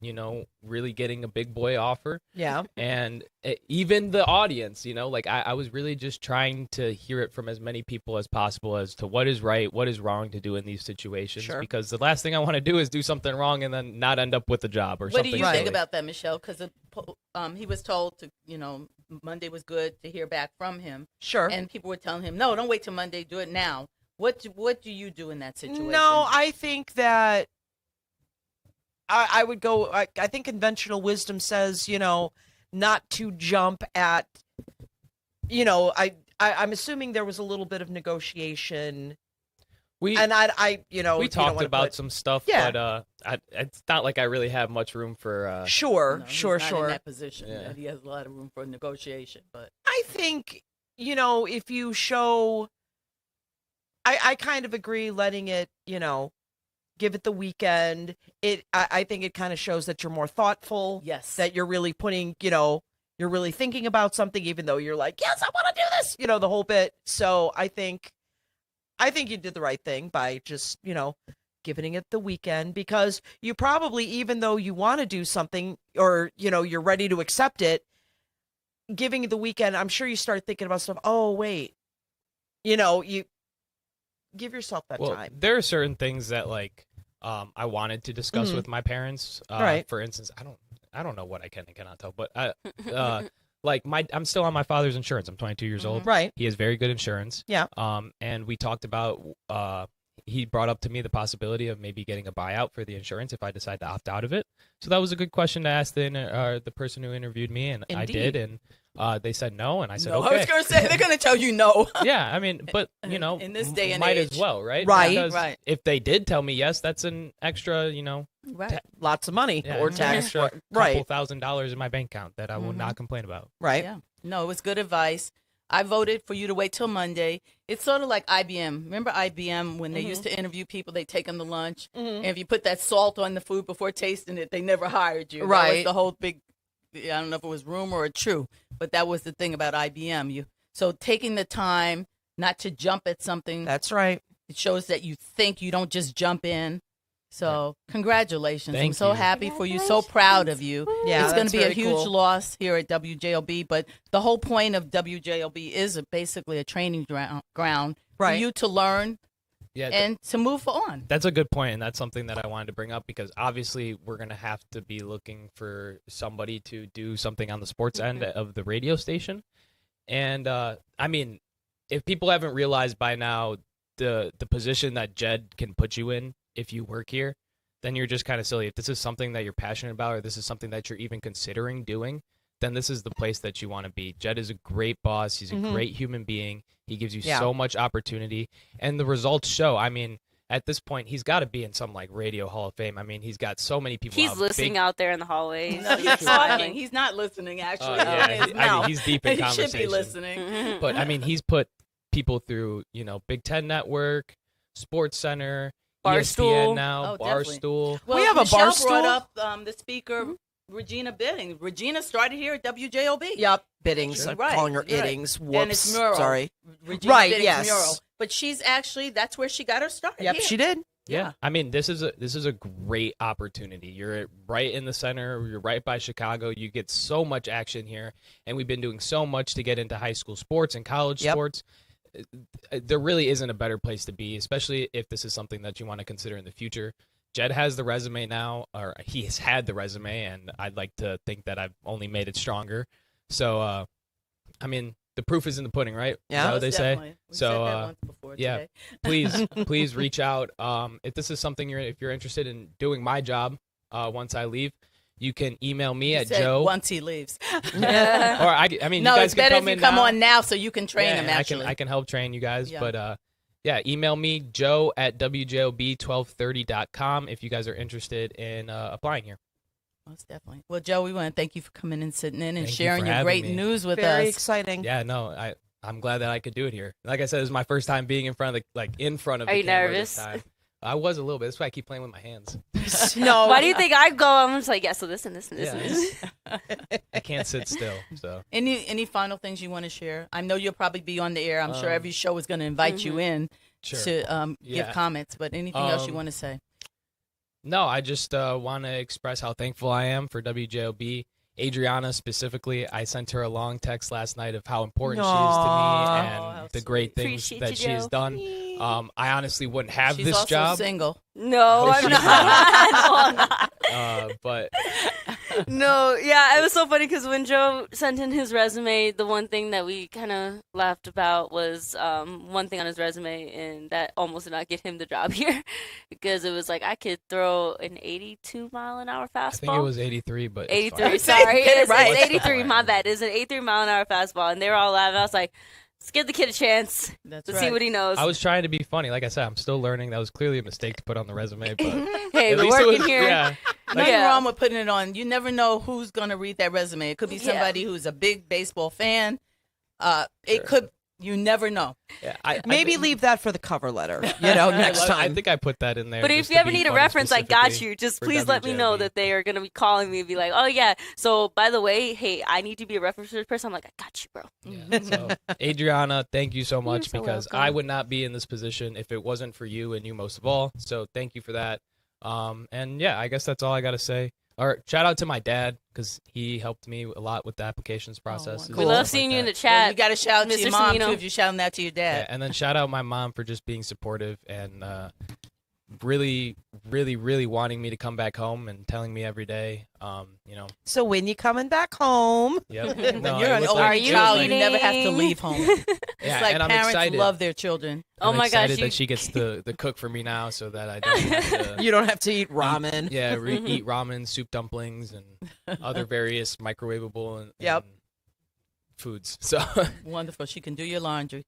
really getting a big boy offer. Yeah. And even the audience, I was really just trying to hear it from as many people as possible as to what is right, what is wrong to do in these situations. Sure. Because the last thing I want to do is do something wrong and then not end up with a job or What something. do you silly. think about that, Michelle? Because he was told to, Monday was good to hear back from him. Sure. And people were telling him, no, don't wait till Monday, do it now. What do you do in that situation? No, I think that I would go. I think conventional wisdom says, not to jump at. I'm assuming there was a little bit of negotiation. We talked about some stuff, Yeah. but it's not like I really have much room for. Sure, No, sure, he's not sure. in that position. Yeah. That he has a lot of room for negotiation, but I think, if you show, I kind of agree letting it, give it the weekend. I think it kind of shows that you're more thoughtful. Yes. That you're really putting, you're really thinking about something, even though you're like, yes, I want to do this, the whole bit. So I think you did the right thing by just, giving it the weekend, because you probably, even though you want to do something or, you're ready to accept it, giving it the weekend, I'm sure you start thinking about stuff. Oh, wait, you give yourself that time. There are certain things that I wanted to discuss Mhm. with my parents. Right. For instance, I don't know what I can and cannot tell, but I'm still on my father's insurance. I'm 22 years old. Right. He has very good insurance. Yeah. And we talked about he brought up to me the possibility of maybe getting a buyout for the insurance if I decide to opt out of it. So that was a good question to ask the person who interviewed me, and I did, and they said no, and I said okay. I was going to say they're going to tell you no. Yeah, I mean, but in this day and might age, as well, right? Right. Because Right. if they did tell me yes, that's an extra, Right. Lots of money or an tax. extra Right. couple $1,000s in my bank account that I will not complain about. Right. Yeah. No, it was good advice. I voted for you to wait till Monday. It's sort of like IBM. Remember IBM when they used to interview people, they take them to lunch, and if you put that salt on the food before tasting it, they never hired you. That was Right. the whole big. I don't know if it was rumor or true, but that was the thing about IBM. So taking the time not to jump at something. That's right. It shows that you think, you don't just jump in. So congratulations. I'm Thank so you. happy for you. So proud of you. Yeah, it's going that's to be a very huge cool. loss here at WJLB, but the whole point of WJLB is basically a training ground for Right. you to learn Yeah, and to move on. that's a good point, and that's something that I wanted to bring up because obviously we're going to have to be looking for somebody to do something on the sports end of the radio station. And I mean, if people haven't realized by now the position that Jed can put you in if you work here, then you're just kind of silly. If this is something that you're passionate about or this is something that you're even considering doing, then this is the place that you want to be. Jed is a great boss. He's a great human being. He gives you Yeah. so much opportunity, and the results show. I mean, at this point, he's got to be in some radio Hall of Fame. I mean, he's got so many people. He's out, listening big- out there in the hallways. No, he's talking. He's not listening, actually. Yeah, in his I mouth. mean, he's deep in He should conversation. be listening. But I mean, he's put people through, Big Ten Network, Sports Center, Barstool. ESPN now, Oh, definitely. Barstool. Well, We have a Michelle Barstool. brought up the speaker, Regina Biddings. Regina started here at WJOB. Yep. Biddings. I'm Right, calling her you're right. Iddings. And Whoops. it's Mural. Sorry. Regina Right, Biddings yes. Mural. But she's actually, that's where she got her start. Yep, here. she did. Yeah. I mean, this is a great opportunity. You're right in the center. You're right by Chicago. You get so much action here, and we've been doing so much to get into high school sports and college Yep. sports. There really isn't a better place to be, especially if this is something that you want to consider in the future. Jed has the resume now, or he has had the resume, and I'd like to think that I've only made it stronger. So, I mean, the proof is in the pudding, right? Yeah. Is that what Most they definitely. say? We So, said that once before yeah, today. please reach out. If this is something if you're interested in doing my job once I leave, you can email me He at said Joe. once he leaves. Or I mean, No, you guys it's can better come if you in come now. on now so you can train Yeah, him, and actually. I can help train you guys. Yeah. But yeah, email me, Joe at WJOB1230.com if you guys are interested in applying here. Most definitely. Well, Joe, we want to thank you for coming and sitting in and Thank you sharing for your having great me. news with Very us. exciting. Yeah, no, I'm glad that I could do it here. Like I said, this is my first time being in front of in front of Are the you camera nervous? this time. I was a little bit. That's why I keep playing with my hands. No. Why do you think I go? I'm just like, yeah, so this and this and this and this. I can't sit still. So Any final things you want to share? I know you'll probably be on the air. I'm sure every show is going to invite you in to give comments. But anything else you want to say? No, I just want to express how thankful I am for WJOB. Adriana specifically, I sent her a long text last night of how important she is to me and the great things that she has done. I honestly wouldn't have She's this also job. single. No, I'm not. No, I'm not. But no, yeah, it was so funny because when Joe sent in his resume, the one thing that we kind of laughed about was one thing on his resume, and that almost did not get him the job here because it was like I could throw an 82-mile-an-hour fastball. I think it was 83, but 83. Sorry, Get it right. It's 83. My bad. It's an 83-mile-an-hour fastball, and they were all laughing. I was like, let's give the kid a chance. Let's see what he knows. I was trying to be funny. Like I said, I'm still learning. That was clearly a mistake to put on the resume. But hey, at we're least working here. Yeah. Nothing wrong with putting it on. You never know who's going to read that resume. It could be somebody who's a big baseball fan. It could. You never know. Yeah, Maybe leave that for the cover letter, next time. I think I put that in there. But if you ever need a reference, I got you. Just please let me know that they are going to be calling me and be like, oh, yeah. So, by the way, hey, I need to be a reference for this person. I'm like, I got you, bro. Yeah, so, Adriana, thank you so much so because welcome. I would not be in this position if it wasn't for you and you most of all. So thank you for that. And yeah, I guess that's all I got to say. Or shout out to my dad because he helped me a lot with the applications process. We love seeing you in the chat. Well, you got to shout out to Mr. your mom, Cimino. too, if you're shouting that to your dad. Yeah, and then shout out my mom for just being supportive and really, really, really wanting me to come back home and telling me every day, So when you coming back home? Yep. When No, you're it an was older like- child, you never have to leave home. Yeah, It's like and I'm parents excited. love their children. I'm excited that she gets the cook for me now so that I don't have to... You don't have to eat ramen. Eat ramen, soup dumplings, and other various microwavable and foods. So Wonderful. She can do your laundry.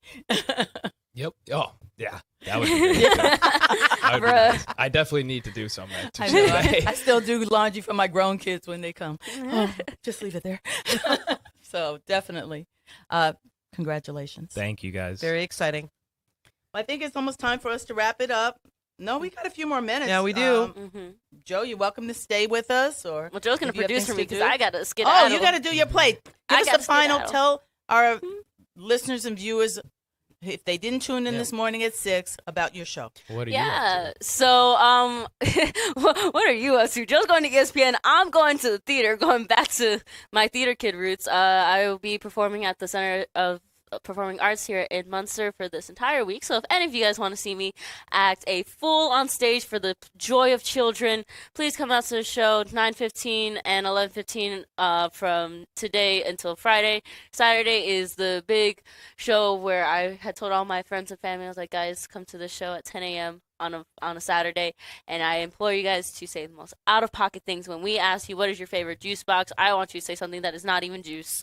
Yep. Oh, yeah. That would be great. That would be nice. I definitely need to do some of I that. know. I still do laundry for my grown kids when they come. Oh, just leave it there. So definitely. Congratulations. Thank you, guys. Very exciting. I think it's almost time for us to wrap it up. No, we got a few more minutes. Yeah, we do. Joe, you're welcome to stay with us. Or Well, Joe's going if to you have produce things for me to because do. I got to skedaddle. Oh, you got to do your plate. Give I us gotta the final. skedaddle. Tell our listeners and viewers, if they didn't tune in this morning at 6, about your show. What are Yeah. So, what are you up to? Joe's going to ESPN. I'm going to the theater, going back to my theater kid roots. I will be performing at the Center of Performing Arts here in Munster for this entire week. So if any of you guys want to see me act a fool on stage for the joy of children, please come out to the show 9:15 and 11:15 from today until Friday. Saturday is the big show where I had told all my friends and family, I was like, guys, come to the show at 10 a.m. on a Saturday, and I implore you guys to say the most out-of-pocket things. When we ask you what is your favorite juice box, I want you to say something that is not even juice.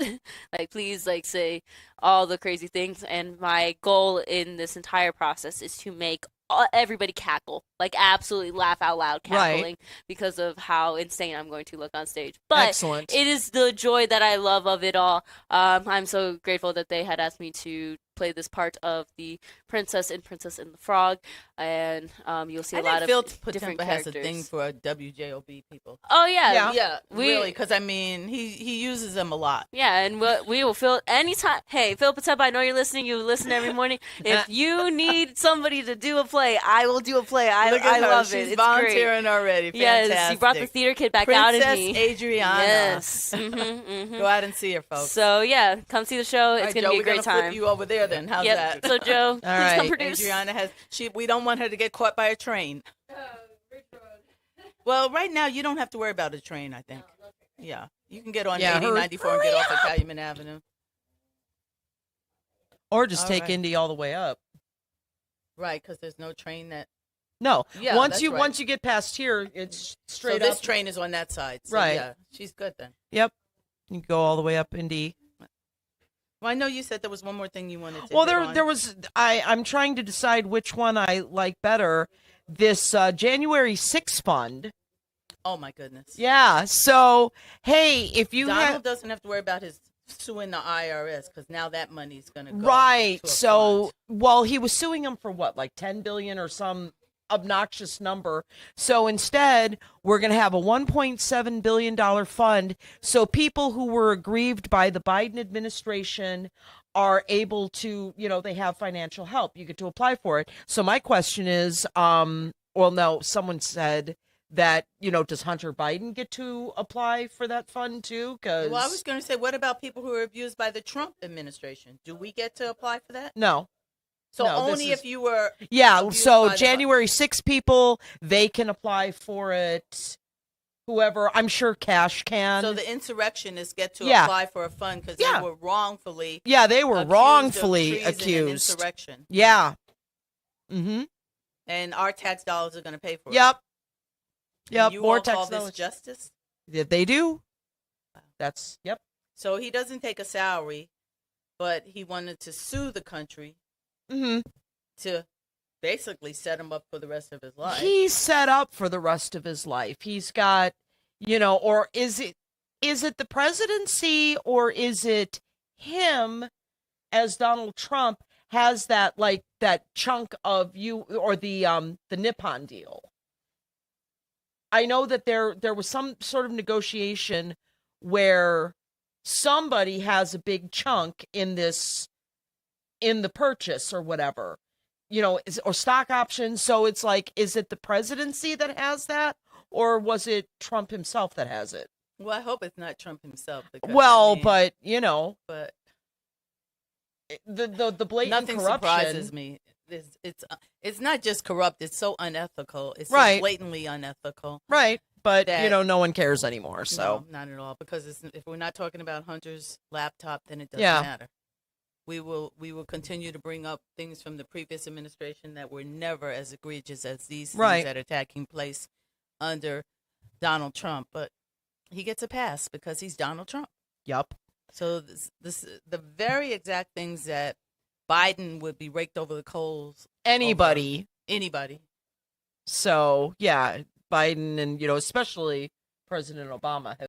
Please say all the crazy things. And my goal in this entire process is to make everybody cackle, absolutely laugh out loud cackling because of how insane I'm going to look on stage. But Excellent. It is the joy that I love of it all. I'm so grateful that they had asked me to play this part of the princess in Princess and the Frog, and you'll see a lot of different Phil characters. has a thing for WJOB people. Oh yeah, really, because he uses them a lot. Yeah, and we will fill anytime. Hey, Phil Patempa, I know you're listening. You listen every morning. If you need somebody to do a play, I will do a play. Look at I her. love She's it. It's volunteering great. already. Yes, Fantastic. she brought the theater kid back out in me. Princess Adriana. Yes. Go out and see her, folks. So yeah, come see the show. It's All right, gonna Joe, be a great we're gonna time. flip you over there then. How's Yep. that? So Joe, please come produce. Adriana we don't want her to get caught by a train. Well, right now you don't have to worry about a train, I think. Yeah. You can get on 8094 and get off at Calumet Avenue. Or just All take right. Indy all the way up. Right, because there's no train that. No. Yeah, once that's you right. once you get past here, it's straight so up. this train is on that side. So Right. Yeah, she's good then. Yep. You can go all the way up Indy. Well, I know you said there was one more thing you wanted to Well, hit on. there was. I'm trying to decide which one I like better. This January 6 fund. Oh my goodness. Yeah. So hey, if you Donald have doesn't have to worry about his suing the IRS because now that money's going to go right. to a So well, he was suing them for what, like $10 billion or some obnoxious number. So instead, we're going to have a $1.7 billion fund. So people who were aggrieved by the Biden administration are able to, they have financial help. You get to apply for it. So my question is, no, someone said that, does Hunter Biden get to apply for that fund too? Well, I was going to say, what about people who are abused by the Trump administration? Do we get to apply for that? No. So only if you were. Yeah. So January 6 people, they can apply for it. Whoever, I'm sure Cash can. So the insurrectionists get to apply for a fund because they were wrongfully. Yeah, they were wrongfully accused. And insurrection. Yeah. Mm-hmm. And our tax dollars are going to pay for it. Yep. Yep. You more all call this justice? They do. That's yep. So he doesn't take a salary, but he wanted to sue the country to basically set him up for the rest of his life. He's set up for the rest of his life. He's got, or is it the presidency or is it him as Donald Trump has that chunk of you or the Nippon deal? I know that there was some sort of negotiation where somebody has a big chunk in the purchase or whatever, or stock options. So it's like, is it the presidency that has that, or was it Trump himself that has it? Well, I hope it's not Trump himself. Because, but but the blatant nothing corruption surprises me. It's not just corrupt. It's so unethical. It's so blatantly unethical. Right. But, no one cares anymore. So no, not at all. Because if we're not talking about Hunter's laptop, then it doesn't matter. We will continue to bring up things from the previous administration that were never as egregious as these things that are taking place under Donald Trump. But he gets a pass because he's Donald Trump. Yep. So the very exact things that Biden would be raked over the coals. Anybody. Anybody. So, yeah, Biden and, especially President Obama